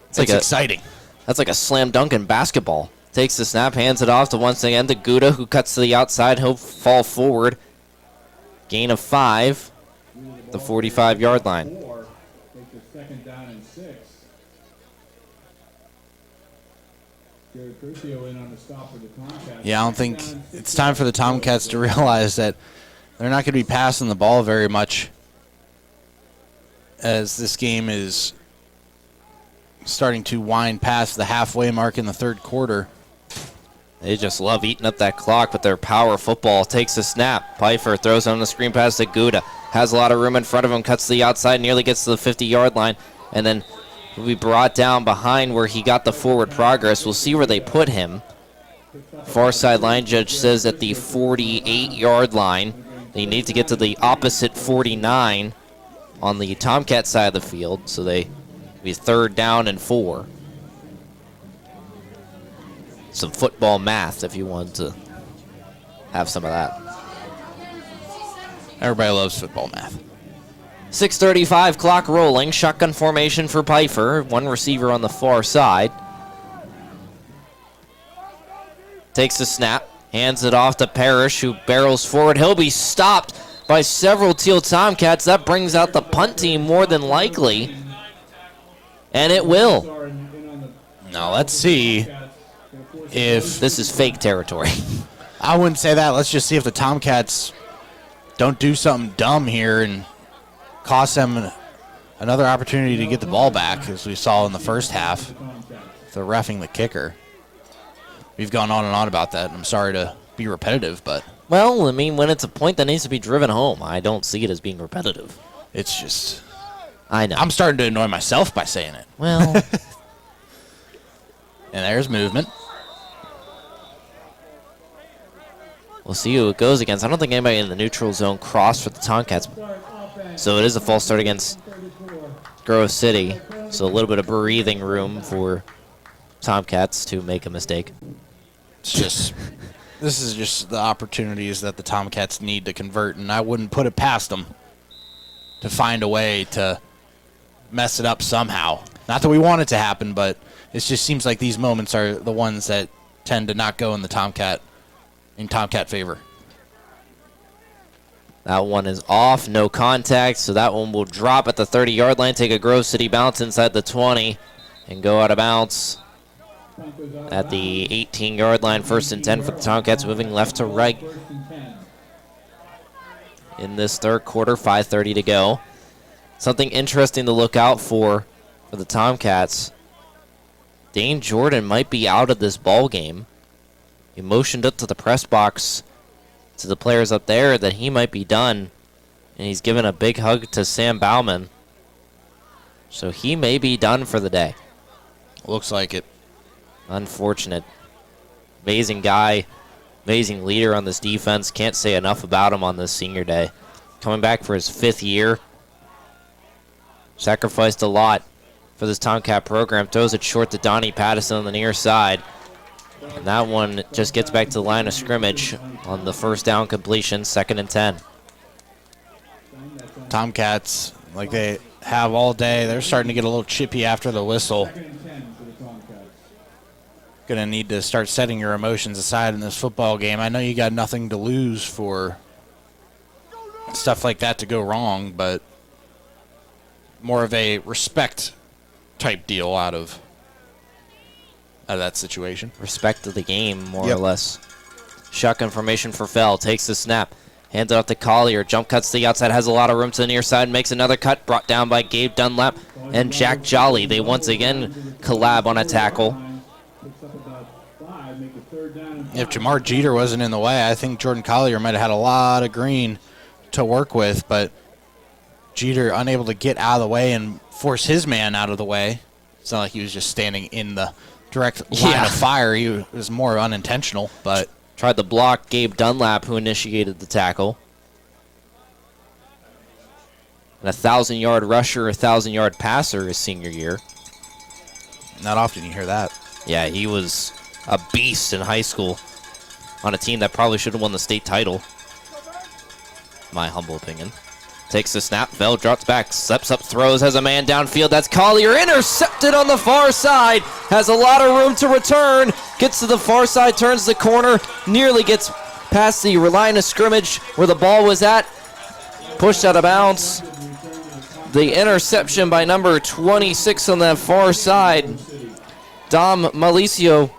It's exciting. That's like a slam dunk in basketball. Takes the snap, hands it off to once again to Gouda, who cuts to the outside. He'll fall forward. Gain of 5, the 45-yard line. Yeah, I don't think it's time for the Tomcats to realize that they're not going to be passing the ball very much as this game is starting to wind past the halfway mark in the 3rd quarter. They just love eating up that clock, but their power football takes a snap. Pfeiffer throws on the screen pass to Gouda. Has a lot of room in front of him, cuts to the outside, nearly gets to the 50-yard line, and then will be brought down behind where he got the forward progress. We'll see where they put him. Far side line judge says at the 48-yard line. They need to get to the opposite 49 on the Tomcat side of the field, so they be 3rd down and 4. Some football math if you want to have some of that. Everybody loves football math. 6:35, clock rolling. Shotgun formation for Pfeiffer. 1 receiver on the far side. Takes the snap, hands it off to Parrish, who barrels forward. He'll be stopped by several Thiel Tomcats. That brings out the punt team more than likely. And it will. Now let's see if this is fake territory. I wouldn't say that. Let's just see if the Tomcats don't do something dumb here and cost them another opportunity to get the ball back, as we saw in the first half. The reffing the kicker. We've gone on and on about that, and I'm sorry to be repetitive, but... Well, I mean, when it's a point that needs to be driven home, I don't see it as being repetitive. It's just... I know. I'm starting to annoy myself by saying it. Well... And there's movement. We'll see who it goes against. I don't think anybody in the neutral zone crossed for the Tomcats. So it is a false start against Grove City. So a little bit of breathing room for Tomcats to make a mistake. This is just the opportunities that the Tomcats need to convert, and I wouldn't put it past them to find a way to mess it up somehow. Not that we want it to happen, but it just seems like these moments are the ones that tend to not go in the Tomcat favor. That one is off, no contact, so that one will drop at the 30-yard line, take a Grove City bounce inside the 20, and go out of bounds at the 18-yard line. 1st and 10 for the Tomcats, moving left to right in this third quarter, 5:30 to go. Something interesting to look out for the Tomcats. Dane Jordan might be out of this ball game. He motioned up to the press box to the players up there that he might be done, and he's given a big hug to Sam Bauman. So he may be done for the day. Looks like it. Unfortunate. Amazing guy, amazing leader on this defense. Can't say enough about him on this senior day. Coming back for his 5th year. Sacrificed a lot for this Tomcat program. Throws it short to Donnie Pattison on the near side. And that one just gets back to the line of scrimmage on the first down completion, 2nd and 10. Tomcats, like they have all day, they're starting to get a little chippy after the whistle. Going to need to start setting your emotions aside in this football game. I know you got nothing to lose for stuff like that to go wrong, but more of a respect type deal out of that situation. Respect to the game, more or less. Shotgun formation for Fell. Takes the snap. Hands it off to Collier. Jump cuts to the outside. Has a lot of room to the near side. Makes another cut. Brought down by Gabe Dunlap and Jack Jolly. They once again collab on a tackle. If Jamar Jeter wasn't in the way, I think Jordan Collier might have had a lot of green to work with, but Jeter unable to get out of the way and force his man out of the way. It's not like he was just standing in the direct line of fire. He was more unintentional, but tried to block Gabe Dunlap, who initiated the tackle. And a 1,000-yard rusher, a 1,000-yard passer his senior year. Not often you hear that. Yeah, he was a beast in high school on a team that probably should have won the state title. My humble opinion. Takes the snap, Bell drops back, steps up, throws, has a man downfield. That's Collier, intercepted on the far side. Has a lot of room to return. Gets to the far side, turns the corner, nearly gets past the line of scrimmage where the ball was at. Pushed out of bounds. The interception by number 26 on that far side. Dom Malicio,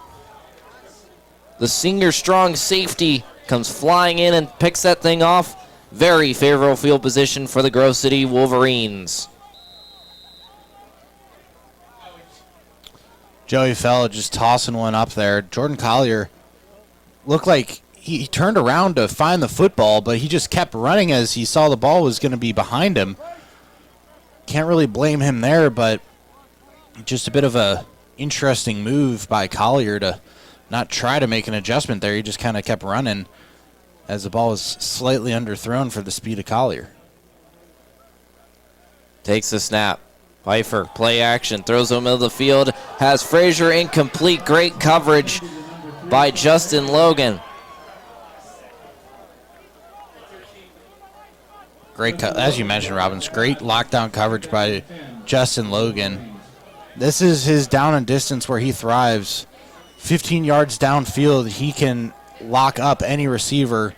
the senior strong safety, comes flying in and picks that thing off. Very favorable field position for the Grove City Wolverines. Joey Fell just tossing one up there. Jordan Collier looked like he turned around to find the football, but he just kept running as he saw the ball was going to be behind him. Can't really blame him there, but just a bit of a interesting move by Collier to not try to make an adjustment there. He just kind of kept running as the ball was slightly underthrown for the speed of Collier. Takes the snap. Pfeiffer, play action, throws him middle of the field. Has Frazier incomplete. Great coverage by Justin Logan. Great, as you mentioned, Robbins, great lockdown coverage by Justin Logan. This is his down and distance where he thrives. 15 yards downfield, he can lock up any receiver,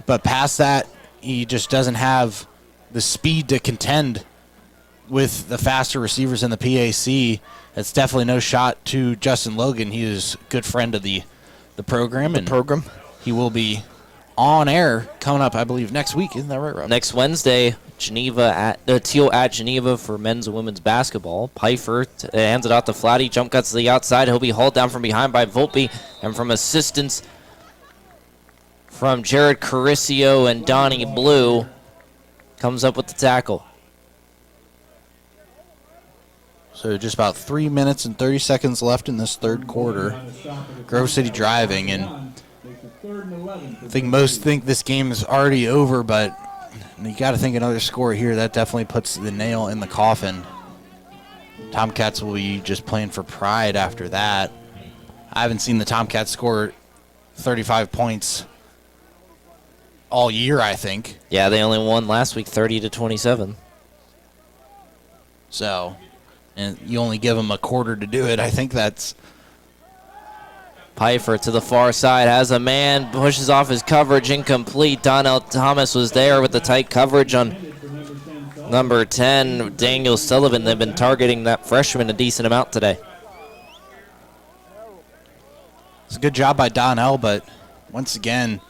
but past that, he just doesn't have the speed to contend with the faster receivers in the PAC. It's definitely no shot to Justin Logan. He is a good friend of the program. He will be on air coming up, I believe, next week. Isn't that right, Rob? Next Wednesday, Thiel at Geneva for men's and women's basketball. Pfeiffer hands it out to Flatty. Jump cuts to the outside. He'll be hauled down from behind by Volpe, and from assistance from Jared Caricio and Donnie Blue, comes up with the tackle. So just about 3 minutes and 30 seconds left in this third quarter. Grove City driving, and I think most think this game is already over, but you got to think another score here. That definitely puts the nail in the coffin. Tomcats will be just playing for pride after that. I haven't seen the Tomcats score 35 points all year, I think. Yeah, they only won last week 30-27. So, and you only give them a quarter to do it. I think that's... Pfeiffer to the far side, has a man, pushes off his coverage, incomplete. Donnell Thomas was there with the tight coverage on number 10, Daniel Sullivan. They've been targeting that freshman a decent amount today. It's a good job by Donnell, but once again,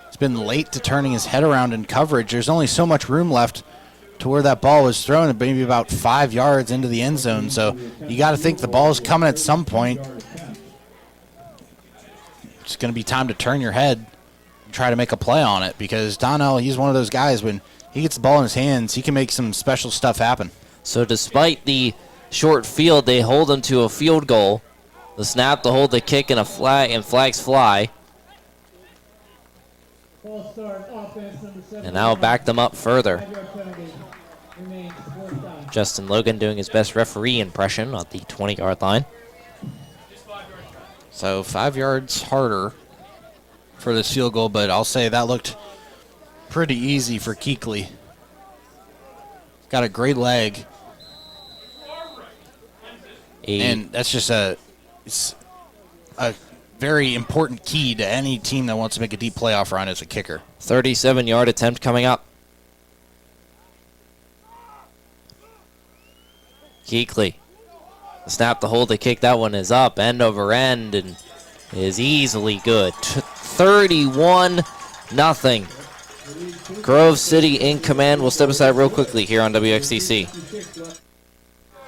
it's been late to turning his head around in coverage. There's only so much room left to where that ball was thrown, maybe about 5 yards into the end zone. So you got to think the ball is coming at some point. It's going to be time to turn your head and try to make a play on it, because Donnell, he's one of those guys, when he gets the ball in his hands, he can make some special stuff happen. So despite the short field, they hold him to a field goal. The snap, the hold, the kick, and a flag, and flags fly. And now back them up further. Justin Logan doing his best referee impression at the 20-yard line. So 5 yards harder for this field goal, but I'll say that looked pretty easy for Keekly. Got a great leg. And that's just it's a very important key to any team that wants to make a deep playoff run as a kicker. 37-yard attempt coming up. Keekly. The snap, the hold, the kick, that one is up, end over end, and is easily good. 31-0. Grove City in command. We'll step aside real quickly here on WXCC.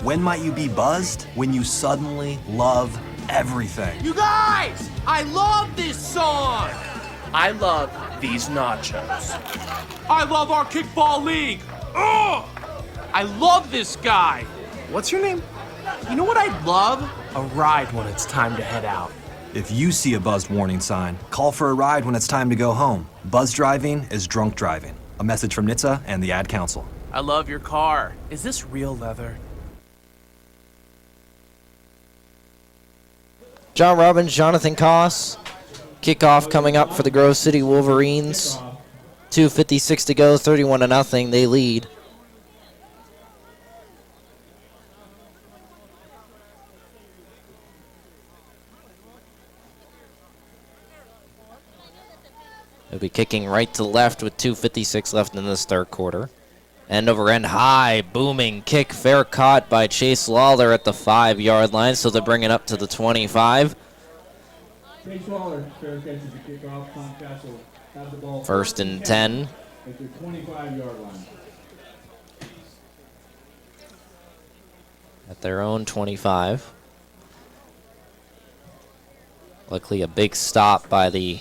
When might you be buzzed? When you suddenly love everything. You guys, I love this song. I love these nachos. I love our kickball league. Ugh! I love this guy. What's your name? You know what I'd love? A ride when it's time to head out. If you see a buzzed warning sign, call for a ride when it's time to go home. Buzz driving is drunk driving. A message from NHTSA and the Ad Council. I love your car. Is this real leather? John Robbins, Jonathan Koss. Kickoff coming up for the Grove City Wolverines. 2:56 to go, 31-0. They lead. They'll be kicking right to left with 2:56 left in this third quarter. End over end high, booming kick, fair caught by Chase Lawler at the 5-yard line, so they're bringing it up to the 25. Chase Lawler, fair catch as a kickoff. Tomcats will have the ball. First and 10. At their 25-yard line. At their own 25. Luckily a big stop by the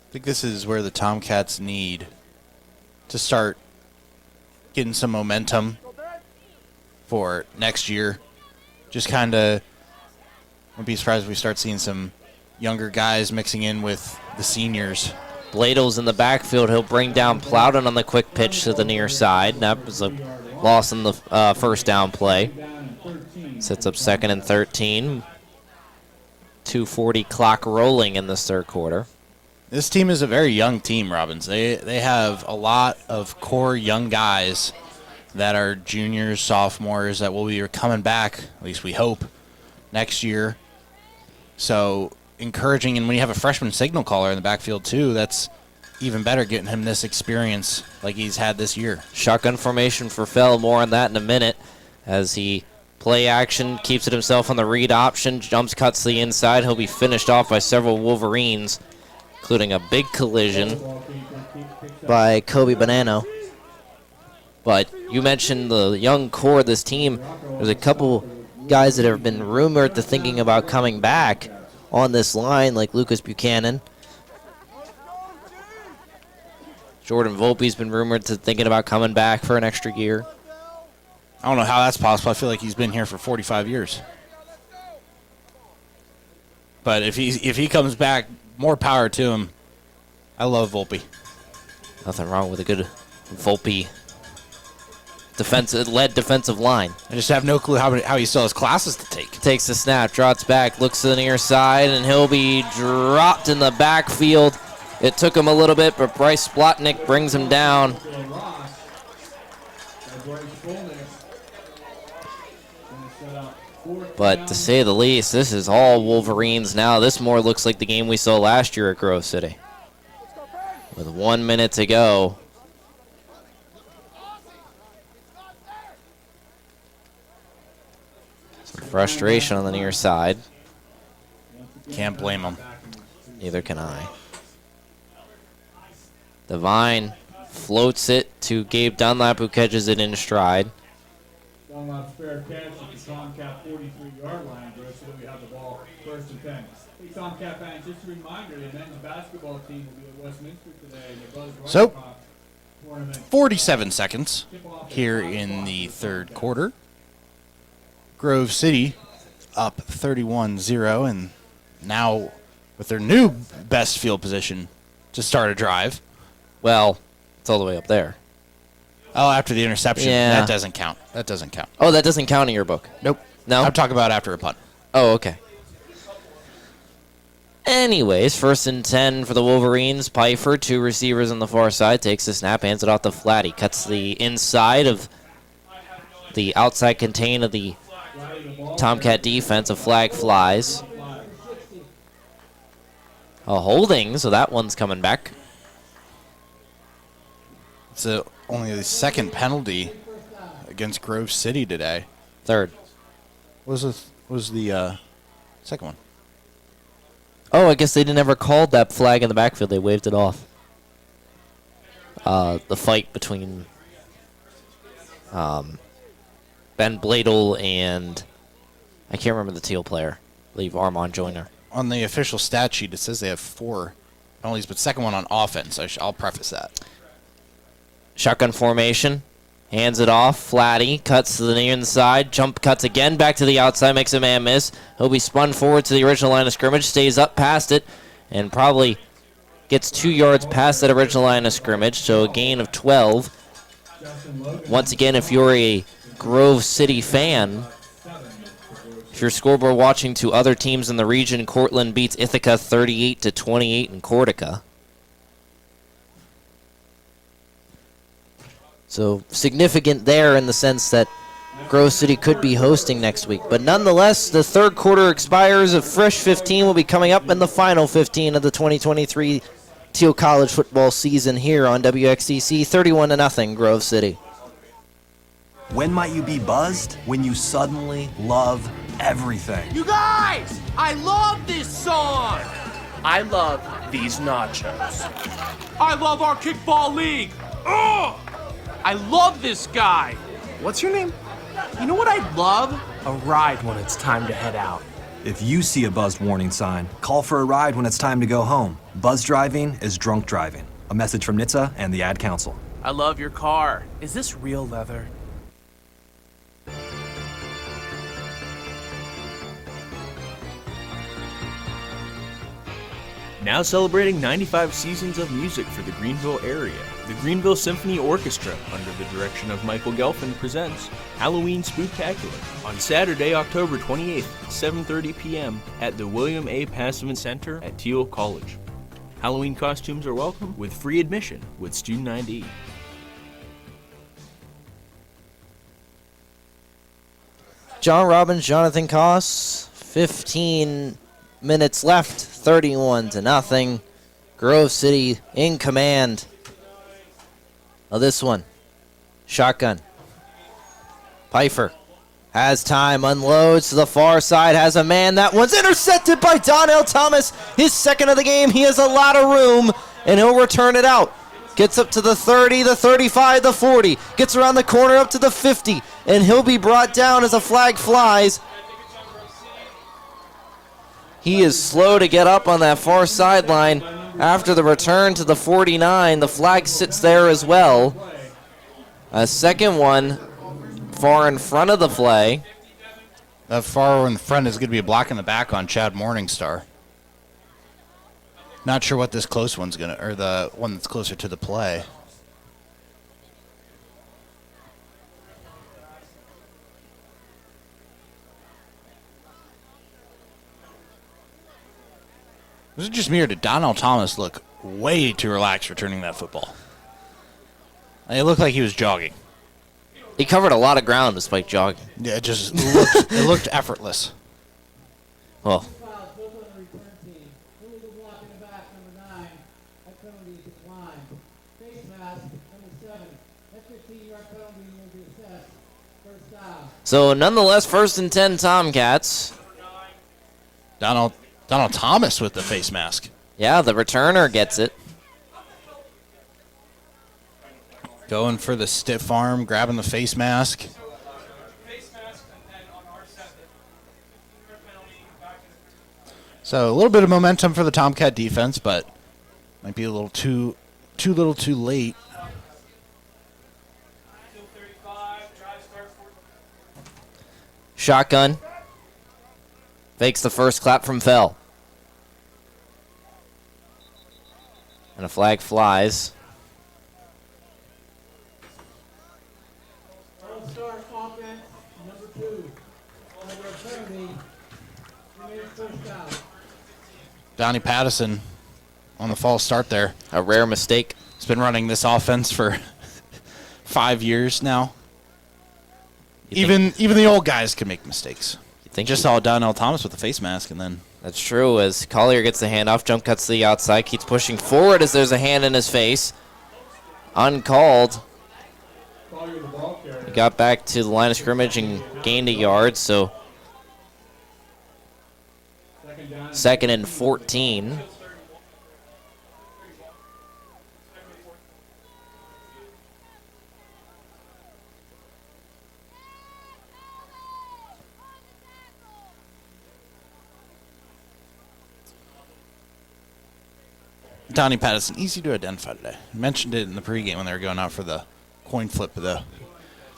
I think this is where the Tomcats need to start getting some momentum for next year. Just kind of, wouldn't be surprised if we start seeing some younger guys mixing in with the seniors. Bladels in the backfield. He'll bring down Plowden on the quick pitch to the near side. That was a loss in the first down play. Sets up 2nd and 13. 2:40 clock rolling in this third quarter. This team is a very young team, Robbins. They have a lot of core young guys that are juniors, sophomores that will be coming back, at least we hope, next year. So encouraging, and when you have a freshman signal caller in the backfield too, that's even better, getting him this experience like he's had this year. Shotgun formation for Fell. More on that in a minute as he play action, keeps it himself on the read option, jumps, cuts the inside. He'll be finished off by several Wolverines, including a big collision by Kobe Bonanno. But you mentioned the young core of this team. There's a couple guys that have been rumored to thinking about coming back on this line, like Lucas Buchanan. Jordan Volpe's been rumored to thinking about coming back for an extra year. I don't know how that's possible. I feel like he's been here for 45 years. But if he comes back, more power to him. I love Volpe. Nothing wrong with a good Volpe led defensive line. I just have no clue how he still has classes to take. Takes the snap, drops back, looks to the near side, and he'll be dropped in the backfield. It took him a little bit, but Bryce Splotnick brings him down. But to say the least, this is all Wolverines now. This more looks like the game we saw last year at Grove City. With 1 minute to go. Some frustration on the near side. Can't blame him. Neither can I. Devine floats it to Gabe Dunlap, who catches it in stride. Dunlap's fair catch at the Tomcat 43-yard line, Bruce, so that we have the ball 1st and 10. Hey, Tomcat fans, just a reminder, the men's basketball team will be at Westminster today in the Buzz So, Ryder tournament. 47 seconds here in the third quarter. Grove City up 31-0, and now with their new best field position to start a drive. Well, it's all the way up there. Oh, after the interception. Yeah. That doesn't count. That doesn't count. Oh, that doesn't count in your book? Nope. No? I'm talking about after a punt. Oh, okay. Anyways, 1st and 10 for the Wolverines. Pfeiffer, 2 receivers on the far side, takes the snap, hands it off to Flatty. Cuts the inside of the outside contain of the Tomcat defense. A flag flies. A holding, so that one's coming back. It's only the second penalty against Grove City today. Third. What was the second one? Oh, I guess they never called that flag in the backfield. They waved it off. The fight between Ben Bladel and I can't remember the Thiel player. I believe Armand Joyner. On the official stat sheet, it says they have 4 penalties, but second one on offense. I'll preface that. Shotgun formation. Hands it off. Flatty cuts to the near inside. Jump cuts again. Back to the outside. Makes a man miss. He'll be spun forward to the original line of scrimmage. Stays up past it. And probably gets 2 yards past that original line of scrimmage. So a gain of 12. Once again, if you're a Grove City fan, if you're scoreboard watching to other teams in the region, Cortland beats Ithaca 38-28 in Corsica. So significant there in the sense that Grove City could be hosting next week. But nonetheless, the third quarter expires. A fresh 15 will be coming up in the final 15 of the 2023 Thiel College football season here on WXCC. 31-0 Grove City. When might you be buzzed? When you suddenly love everything. You guys, I love this song. I love these nachos. I love our kickball league. Ugh! I love this guy. What's your name? You know what I'd love? A ride when it's time to head out. If you see a buzzed warning sign, call for a ride when it's time to go home. Buzz driving is drunk driving. A message from NHTSA and the Ad Council. I love your car. Is this real leather? Now celebrating 95 seasons of music for the Greenville area, the Greenville Symphony Orchestra, under the direction of Michael Gelfand, presents Halloween Spooktacular on Saturday, October 28th, 7:30 p.m. at the William A. Passman Center at Thiel College. Halloween costumes are welcome with free admission with student ID. John Robbins, Jonathan Koss, 15 minutes left, 31-0. Grove City in command of this one. Shotgun. Pfeiffer has time, unloads to the far side, has a man. That one's intercepted by Donnell Thomas. His second of the game. He has a lot of room, and he'll return it out. Gets up to the 30, the 35, the 40. Gets around the corner up to the 50, and he'll be brought down as a flag flies. He is slow to get up on that far sideline. After the return to the 49, the flag sits there as well. A second one far in front of the flag. That far in front is going to be a block in the back on Chad Morningstar. Not sure what this close one's going to, or the one that's closer to the play. Was it just me, or did Donnell Thomas look way too relaxed returning that football? It looked like he was jogging. He covered a lot of ground despite jogging. Yeah, it looked effortless. Well, so nonetheless, 1st and 10 Tomcats. Donald Thomas with the face mask. Yeah, the returner gets it. Going for the stiff arm, grabbing the face mask. So a little bit of momentum for the Tomcat defense, but might be a little too late. Shotgun. Fakes the first clap from Fell. And a flag flies. Donnie Pattison on the false start there. A rare mistake. He's been running this offense for 5 years now. Even the old guys can make mistakes. Just saw Donnell Thomas with the face mask, and then... That's true, as Collier gets the handoff, jump cuts to the outside, keeps pushing forward as there's a hand in his face. Uncalled. He got back to the line of scrimmage and gained a yard, so 2nd and 14. Donnie Pattison, easy to identify today. I mentioned it in the pregame when they were going out for the coin flip of the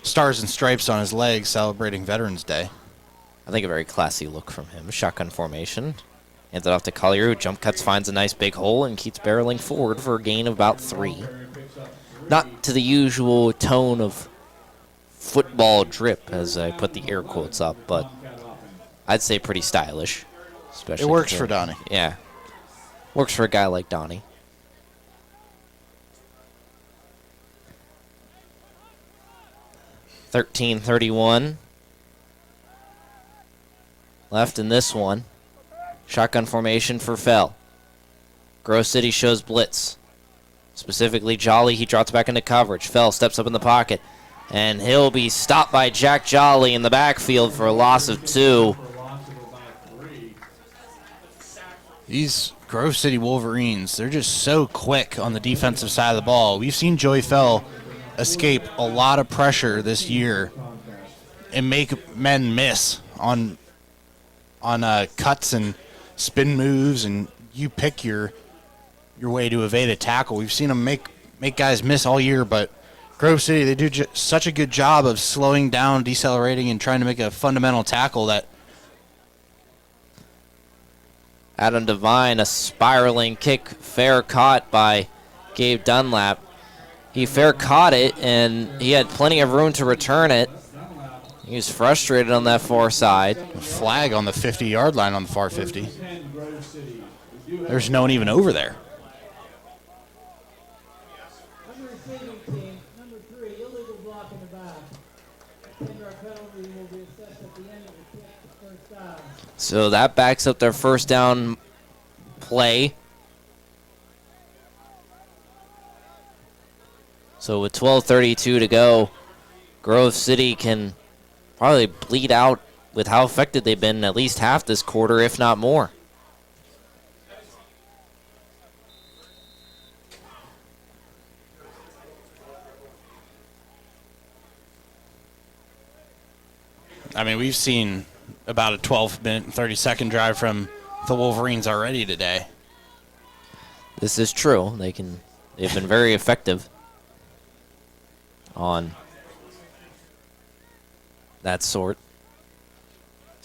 stars and stripes on his legs celebrating Veterans Day. I think a very classy look from him. Shotgun formation. Hands it off to Collier, who jump cuts, finds a nice big hole, and keeps barreling forward for a gain of about 3. Not to the usual tone of football drip, as I put the air quotes up, but I'd say pretty stylish. Especially it works for Donnie. Yeah. Works for a guy like Donnie. .31 left in this one. Shotgun formation for Fell. Grove City shows blitz. Specifically Jolly, he drops back into coverage. Fell steps up in the pocket, and he'll be stopped by Jack Jolly in the backfield for a loss of 2. These Grove City Wolverines, they're just so quick on the defensive side of the ball. We've seen Joey Fell escape a lot of pressure this year and make men miss on cuts and spin moves, and you pick your way to evade a tackle. We've seen them make guys miss all year, but Grove City, they do such a good job of slowing down, decelerating, and trying to make a fundamental tackle that Adam Devine, a spiraling kick, fair caught by Gabe Dunlap. He fair caught it, and he had plenty of room to return it. He was frustrated on that far side. A flag on the 50-yard line on the far 50. There's no one even over there. So that backs up their first down play. So with 12:32 to go, Grove City can probably bleed out with how effective they've been at least half this quarter, if not more. I mean, we've seen about a 12-minute and 30-second drive from the Wolverines already today. This is true. They've been very effective on that sort.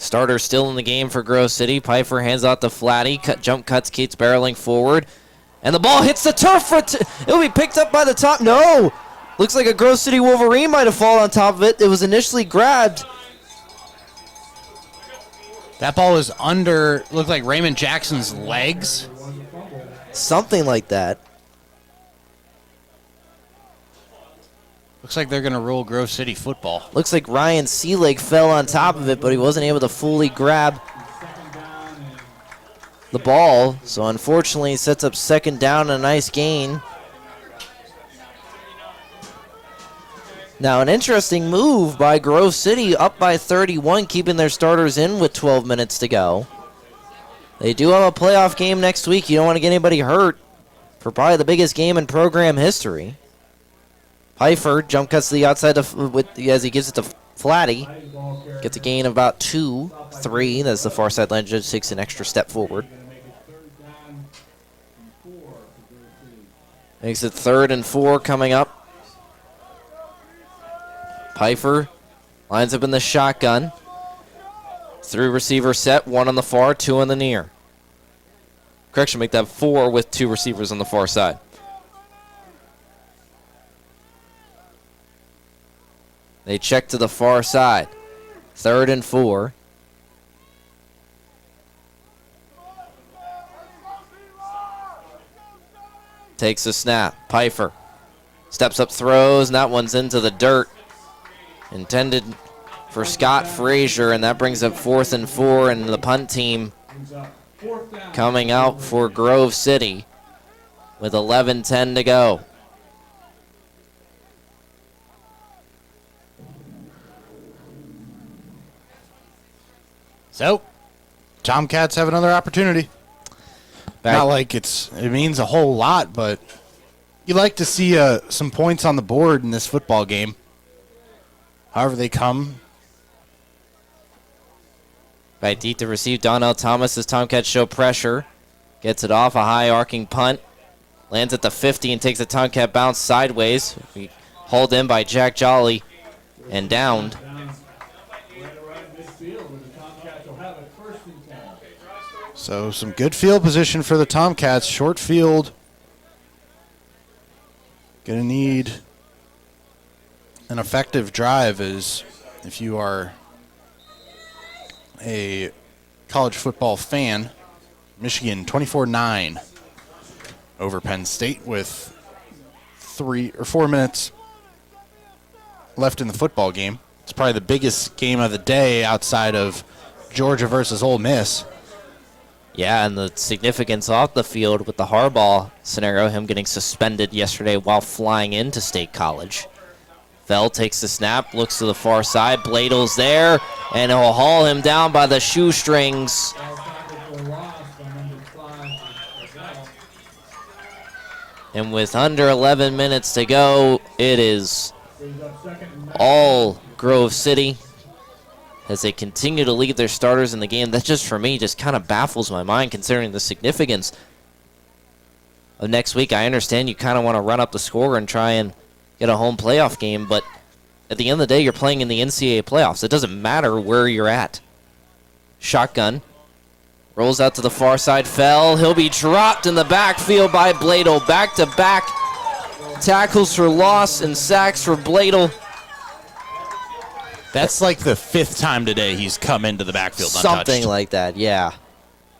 Starter still in the game for Grove City. Pfeiffer hands out to Flatty. Jump cuts, keeps barreling forward. And the ball hits the turf. It'll be picked up by the top. No! Looks like a Grove City Wolverine might have fallen on top of it. It was initially grabbed. That ball was under, looked like Raymond Jackson's legs. Something like that. Looks like they're going to rule Grove City football. Looks like Ryan Seelig fell on top of it, but he wasn't able to fully grab the ball. So unfortunately, he sets up second down and a nice gain. Now, an interesting move by Grove City, up by 31, keeping their starters in with 12 minutes to go. They do have a playoff game next week. You don't want to get anybody hurt for probably the biggest game in program history. Pfeiffer jump cuts to the outside as he gives it to Flatty. Gets a gain of about 2, 3. That's the far sideline. Judge takes an extra step forward. Makes it 3rd and 4 coming up. Pfeiffer lines up in the shotgun. 3 receiver set, 1 on the far, 2 on the near. Correction, make that 4 with 2 receivers on the far side. They check to the far side. 3rd and 4. Takes a snap. Pfeiffer steps up, throws, and that one's into the dirt. Intended for Scott Frazier, and that brings up 4th and 4, and the punt team coming out for Grove City with 11:10 to go. So, Tomcats have another opportunity. Not like it means a whole lot, but you like to see some points on the board in this football game. However they come. Right deep to receive Donnell Thomas as Tomcats show pressure. Gets it off, a high arcing punt. Lands at the 50 and takes a Tomcat bounce sideways. Hauled in by Jack Jolly and downed. So some good field position for the Tomcats. Short field. Gonna need an effective drive as if you are a college football fan. Michigan 24-9 over Penn State with 3 or 4 minutes left in the football game. It's probably the biggest game of the day outside of Georgia versus Ole Miss. Yeah, and the significance off the field with the Harbaugh scenario, him getting suspended yesterday while flying into State College. Fell takes the snap, looks to the far side. Bladle's there, and he'll haul him down by the shoestrings. And with under 11 minutes to go, it is all Grove City as they continue to lead their starters in the game. That just, for me, just kind of baffles my mind considering the significance of next week. I understand you kind of want to run up the score and try and get a home playoff game, but at the end of the day, you're playing in the NCAA playoffs. It doesn't matter where you're at. Shotgun. Rolls out to the far side. Fell. He'll be dropped in the backfield by Bladel. Back-to-back tackles for loss and sacks for Bladel. That's like the 5th time today he's come into the backfield untouched. Something like that, yeah.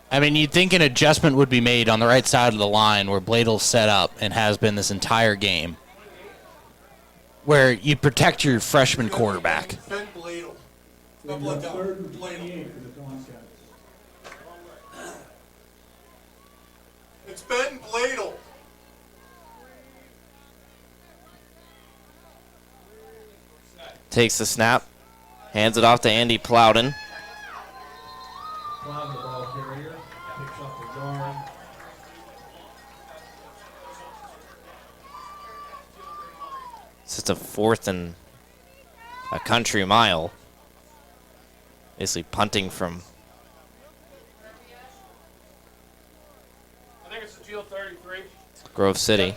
I mean, you'd think an adjustment would be made on the right side of the line where Bladle's set up and has been this entire game, where you protect your freshman quarterback. Ben Bladel. It's Ben Bladel. Takes the snap. Hands it off to Andy Plowden. It's just a 4th and a country mile. Basically punting from. I think it's the Thiel 33. Grove City.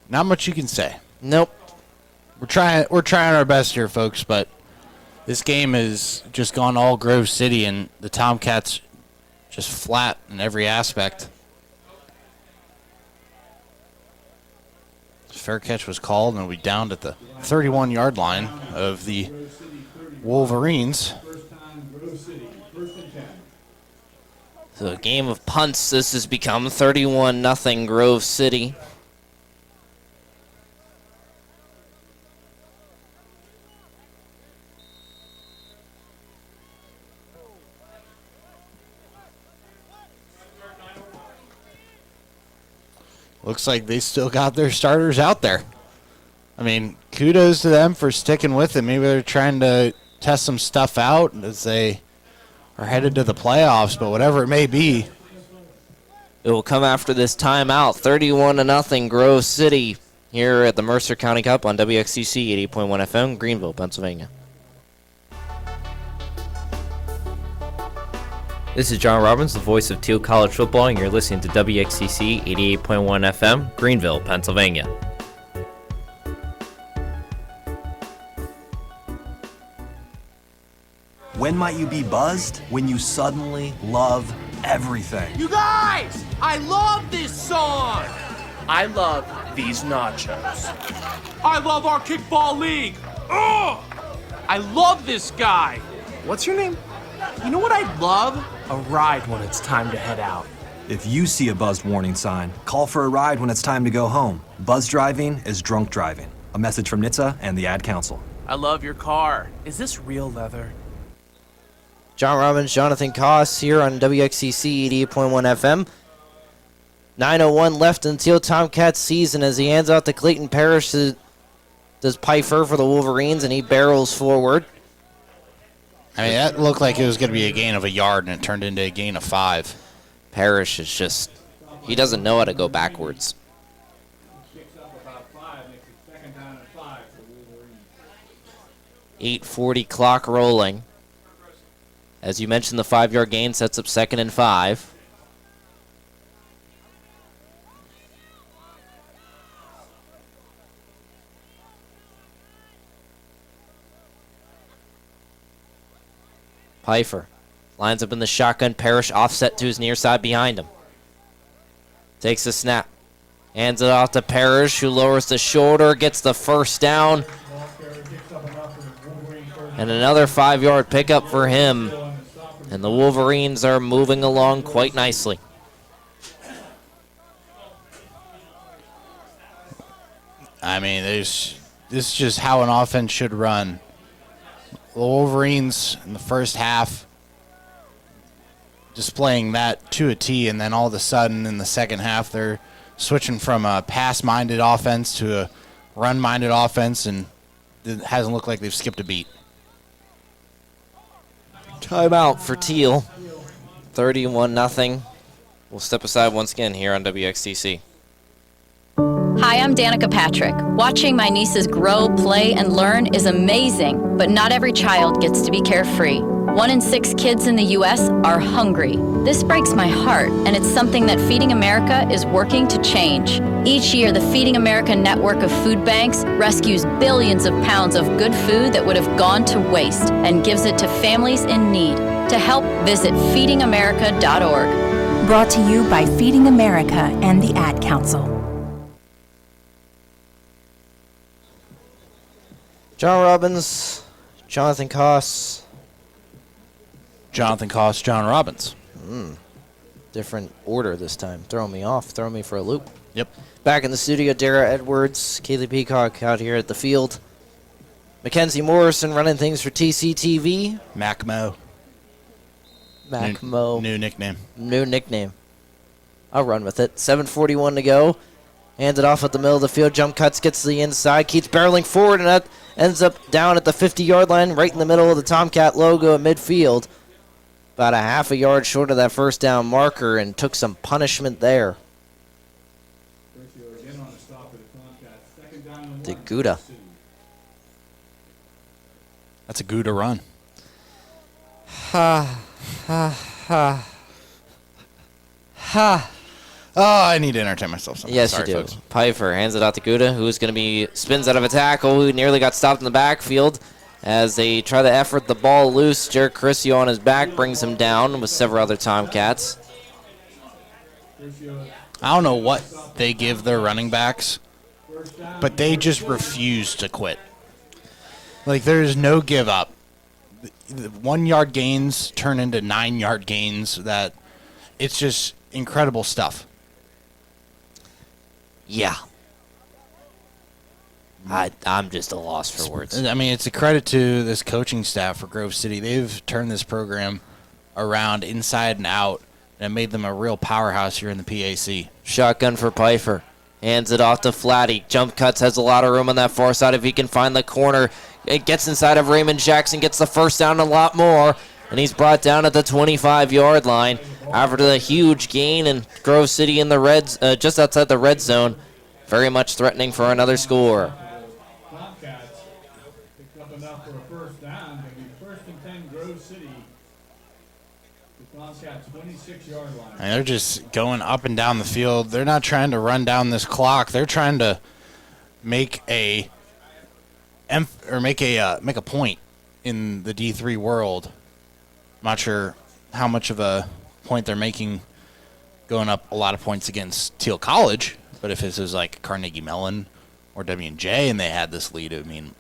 Not much you can say. Nope. We're trying our best here, folks, but this game has just gone all Grove City, and the Tomcats just flat in every aspect. Fair catch was called, and we downed at the 31-yard line of the Wolverines. So a game of punts. This has become 31-0 Grove City. Looks like they still got their starters out there. I mean, kudos to them for sticking with it. Maybe they're trying to test some stuff out as they are headed to the playoffs, but whatever it may be. It will come after this timeout. 31-0 Grove City here at the Mercer County Cup on WXCC 88.1 FM, Greenville, Pennsylvania. This is John Robbins, the voice of Thiel College Football, and you're listening to WXCC 88.1 FM, Greenville, Pennsylvania. When might you be buzzed? When you suddenly love everything. You guys, I love this song. I love these nachos. I love our kickball league. Ugh! I love this guy. What's your name? You know what I'd love? A ride when it's time to head out. If you see a buzzed warning sign, call for a ride when it's time to go home. Buzz driving is drunk driving. A message from NHTSA and the Ad Council. I love your car. Is this real leather? John Robbins, Jonathan Koss here on WXCC 88.1 FM. 9:01 left until Tomcats season as he hands out to Clayton Parrish. Does Pfeiffer for the Wolverines, and he barrels forward. I mean, that looked like it was going to be a gain of a yard, and it turned into a gain of 5. Parrish is just, he doesn't know how to go backwards. Kicks up about 5, makes it second down and 5 for Wolverine. 8:40 clock rolling. As you mentioned, the 5-yard gain sets up 2nd and 5. Pfeiffer lines up in the shotgun. Parrish offset to his near side behind him. Takes the snap. Hands it off to Parrish, who lowers the shoulder, gets the first down. And another 5-yard pickup for him. And the Wolverines are moving along quite nicely. I mean, this is just how an offense should run. The Wolverines in the first half displaying that to a T, and then all of a sudden in the second half they're switching from a pass-minded offense to a run-minded offense, and it hasn't looked like they've skipped a beat. Timeout for Thiel. 31-0. We'll step aside once again here on WXTC. Hi, I'm Danica Patrick. Watching my nieces grow, play, and learn is amazing, but not every child gets to be carefree. 1 in 6 kids in the U.S. are hungry. This breaks my heart, and it's something that Feeding America is working to change. Each year, the Feeding America network of food banks rescues billions of pounds of good food that would have gone to waste and gives it to families in need. To help, visit feedingamerica.org. Brought to you by Feeding America and the Ad Council. John Robbins, Jonathan Koss. Jonathan Koss, John Robbins. Different order this time. Throwing me off, throwing me for a loop. Yep. Back in the studio, Dara Edwards, Kaylee Peacock out here at the field. Mackenzie Morrison running things for TCTV. Macmo. Macmo. New nickname. New nickname. I'll run with it. 7:41 to go. Hands it off at the middle of the field. Jump cuts, gets to the inside. Keeps barreling forward, and that ends up down at the 50-yard line, right in the middle of the Tomcat logo at midfield. About a half a yard short of that first down marker, and took some punishment there. To Gouda. That's a Gouda run. Ha, ha, ha. Ha. Oh, I need to entertain myself something. Yes, Sorry, you do. folks. Pfeiffer hands it out to Gouda, who's going to be spins out of a tackle, who nearly got stopped in the backfield as they try to effort the ball loose. Jared Carissio on his back brings him down with several other Tomcats. I don't know what they give their running backs, but they just refuse to quit. Like, there's no give up. The 1 yard gains turn into 9 yard gains. That it's just incredible stuff. Yeah. I'm just a loss for words. I mean, it's a credit to this coaching staff for Grove City. They've turned this program around inside and out and made them a real powerhouse here in the PAC. Shotgun for Pfeiffer. Hands it off to Flatty. Jump cuts, has a lot of room on that far side if he can find the corner. It gets inside of Raymond Jackson, gets the first down a lot more, and he's brought down at the 25-yard line after the huge gain, and Grove City in the reds, just outside the red zone, very much threatening for another score. Tomcats picked up enough for a first down. Going to be 1st and 10 Grove City. The Tomcats 26-yard line. And they're just going up and down the field. They're not trying to run down this clock. They're trying to make a point in the D3 world. I'm not sure how much of a point they're making going up a lot of points against Thiel College, but if this was like Carnegie Mellon or W&J and they had this lead, it would mean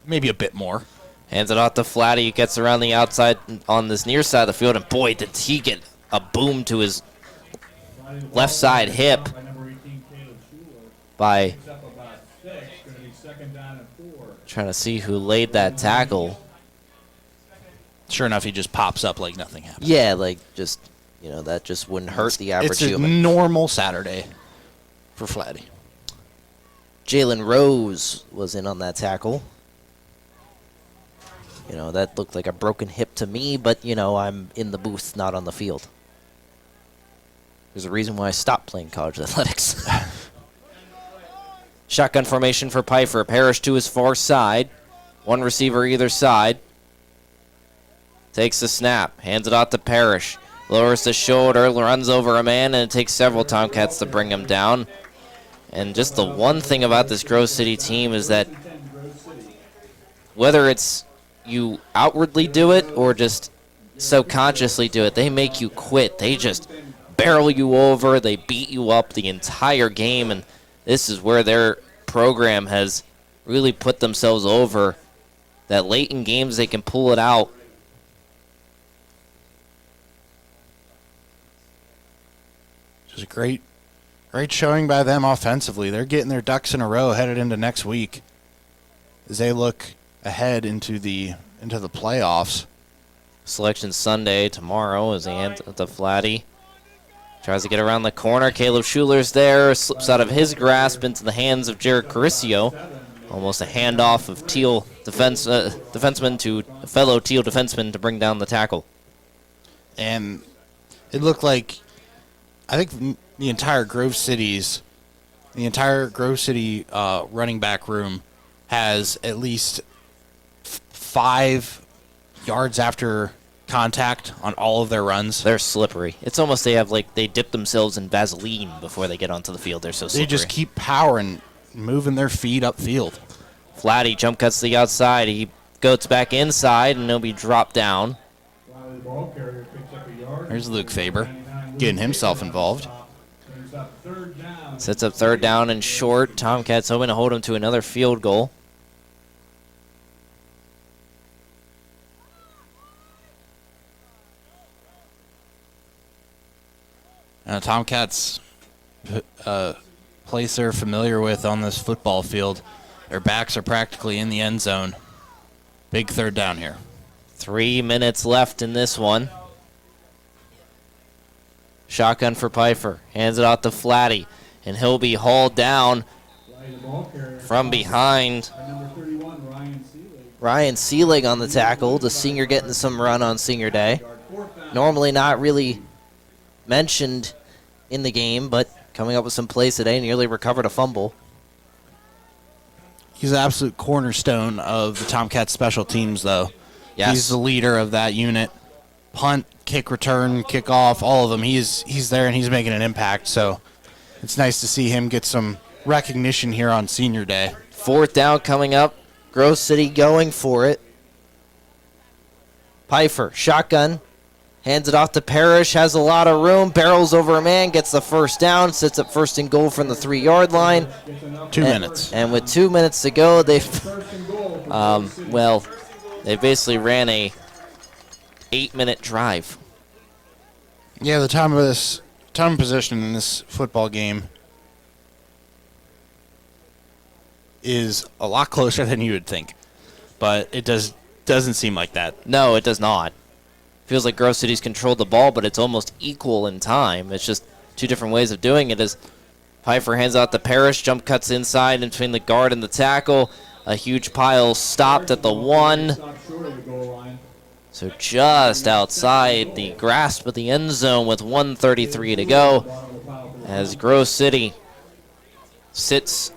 maybe a bit more. Hands it off to Flatty. He gets around the outside on this near side of the field, and boy, did he get a boom to his left side hip by trying to see who laid that tackle. Sure enough, he just pops up like nothing happened. Yeah, like just, that just wouldn't hurt the average it's a human. normal Saturday for Flatty. Jalen Rose was in on that tackle. That looked like a broken hip to me, but, I'm in the booth, not on the field. There's a reason why I stopped playing college athletics. Shotgun formation for Pfeiffer. Parrish to his far side. One receiver either side. Takes the snap. Hands it off to Parrish. Lowers the shoulder. Runs over a man, and it takes several Tomcats to bring him down. And just the one thing about this Grove City team is that whether it's you outwardly do it or just subconsciously do it, they make you quit. They just barrel you over. They beat you up the entire game, and this is where their program has really put themselves over, that late in games they can pull it out. Just a great showing by them offensively. They're getting their ducks in a row headed into next week as they look ahead into the playoffs. Selection Sunday tomorrow as they hand it to Flatty. Tries to get around the corner. Caleb Schuler's there. Slips out of his grasp into the hands of Jared Carissio. Almost a handoff of Thiel defenseman to a fellow Thiel defenseman to bring down the tackle. And it looked like, I think the entire Grove City running back room has at least 5 yards after contact on all of their runs. They're slippery. It's almost they dip themselves in Vaseline before they get onto the field. They're so slippery. They just keep powering, moving their feet upfield. Flatty jump cuts to the outside. He goes back inside, and he'll be dropped down. There's Luke Faber getting himself involved. Sets up 3rd down and short. Tomcats hoping to hold him to another field goal. And the Tomcats, place they're familiar with on this football field. Their backs are practically in the end zone. Big 3rd down here. 3 minutes left in this one. Shotgun for Pfeiffer. Hands it off to Flatty, and he'll be hauled down from behind. Ryan Seelig on the tackle. The senior getting some run on senior day. Normally not really mentioned in the game, but coming up with some plays today. Nearly recovered a fumble. He's an absolute cornerstone of the Tomcats special teams, though. Yes. He's the leader of that unit. Punt, kick return, kick off, all of them. He's there and he's making an impact. So it's nice to see him get some recognition here on Senior Day. 4th down coming up. Grove City going for it. Pfeiffer, shotgun. Hands it off to Parrish, has a lot of room, barrels over a man, gets the first down, sits up first and goal from the 3-yard line. 2 minutes. And with 2 minutes to go, they basically ran a 8-minute drive. Yeah, the time of possession in this football game is a lot closer than you would think, but it doesn't seem like that. No, it does not. Feels like Grove City's controlled the ball, but it's almost equal in time. It's just two different ways of doing it. As Pfeiffer hands out to Parrish, jump cuts inside in between the guard and the tackle. A huge pile stopped at the 1. So just outside the grasp of the end zone with 1:33 to go. As Grove City sits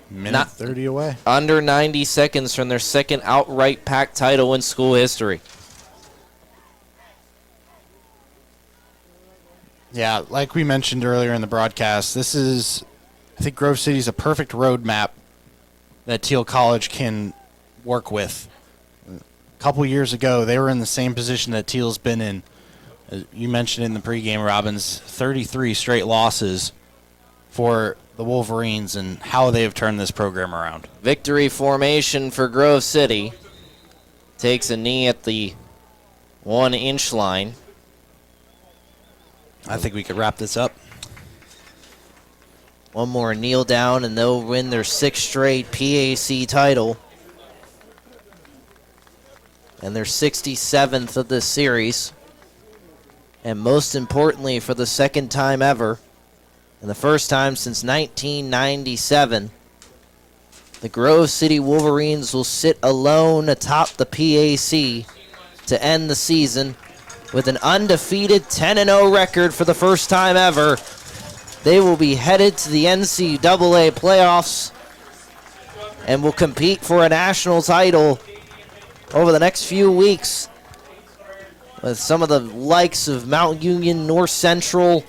Minute 30 away. Under 90 seconds from their second outright pack title in school history. Yeah, like we mentioned earlier in the broadcast, I think Grove City's a perfect roadmap that Thiel College can work with. A couple years ago, they were in the same position that Thiel's been in. As you mentioned in the pregame, Robbins, 33 straight losses for the Wolverines and how they have turned this program around. Victory formation for Grove City. Takes a knee at the 1-inch line. I think we could wrap this up. One more kneel down, and they'll win their 6th straight PAC title. And their 67th of this series. And most importantly, for the second time ever, and the first time since 1997, the Grove City Wolverines will sit alone atop the PAC to end the season with an undefeated 10-0 record for the first time ever. They will be headed to the NCAA playoffs and will compete for a national title over the next few weeks with some of the likes of Mount Union, North Central.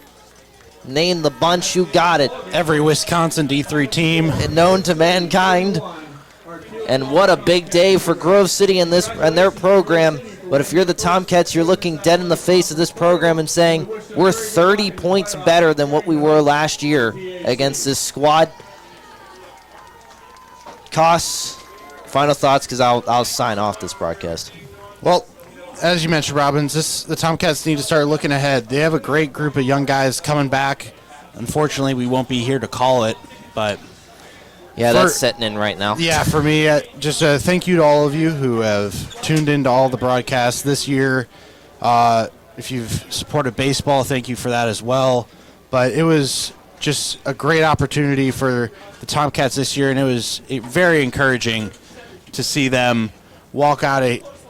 Name the bunch, you got it. Every Wisconsin D3 team known to mankind. And what a big day for Grove City and their program. But if you're the Tomcats, you're looking dead in the face of this program and saying, we're 30 points better than what we were last year against this squad. Costs, final thoughts, because I'll sign off this broadcast. Well, as you mentioned, Robbins, the Tomcats need to start looking ahead. They have a great group of young guys coming back. Unfortunately, we won't be here to call it, but... Yeah, that's setting in right now. Yeah, for me, just thank you to all of you who have tuned into all the broadcasts this year. If you've supported baseball, thank you for that as well. But it was just a great opportunity for the Tomcats this year, and it was very encouraging to see them walk out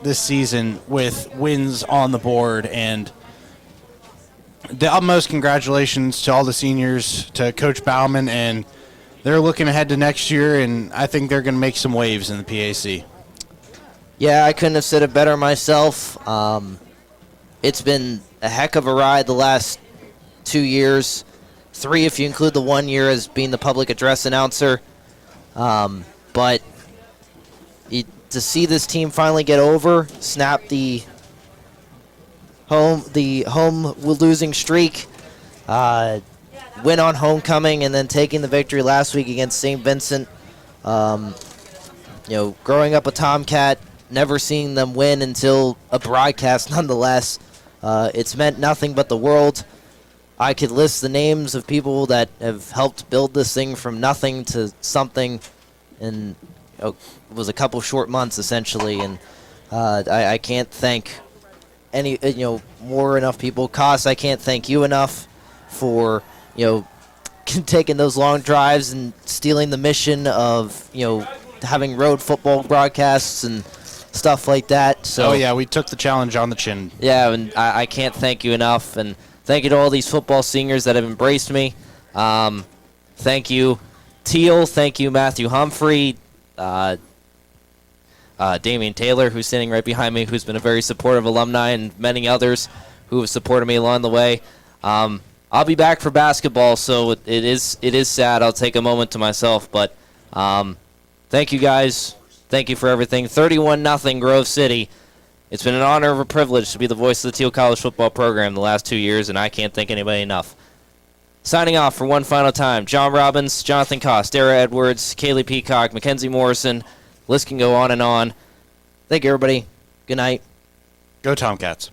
this season with wins on the board. And the utmost congratulations to all the seniors, to Coach Bauman, and they're looking ahead to next year, and I think they're going to make some waves in the PAC. Yeah, I couldn't have said it better myself. It's been a heck of a ride the last 2 years. 3 if you include the 1 year as being the public address announcer. But to see this team finally get over, snap the home losing streak, win on homecoming, and then taking the victory last week against St. Vincent. Growing up a Tomcat, never seeing them win until a broadcast nonetheless. It's meant nothing but the world. I could list the names of people that have helped build this thing from nothing to something in it was a couple short months essentially, and I can't thank more enough people. Koss, I can't thank you enough for taking those long drives and stealing the mission of having road football broadcasts and stuff like that. So we took the challenge on the chin. Yeah, and I can't thank you enough, and thank you to all these football seniors that have embraced me. Thank you, Thiel. Thank you, Matthew Humphrey, Damian Taylor, who's sitting right behind me, who's been a very supportive alumni, and many others who have supported me along the way. I'll be back for basketball, so it is sad. I'll take a moment to myself, but thank you guys. Thank you for everything. 31-0 Grove City. It's been an honor and a privilege to be the voice of the Thiel College football program the last 2 years, and I can't thank anybody enough. Signing off for one final time, John Robbins, Jonathan Koss, Dara Edwards, Kaylee Peacock, Mackenzie Morrison. List can go on and on. Thank you, everybody. Good night. Go Tomcats.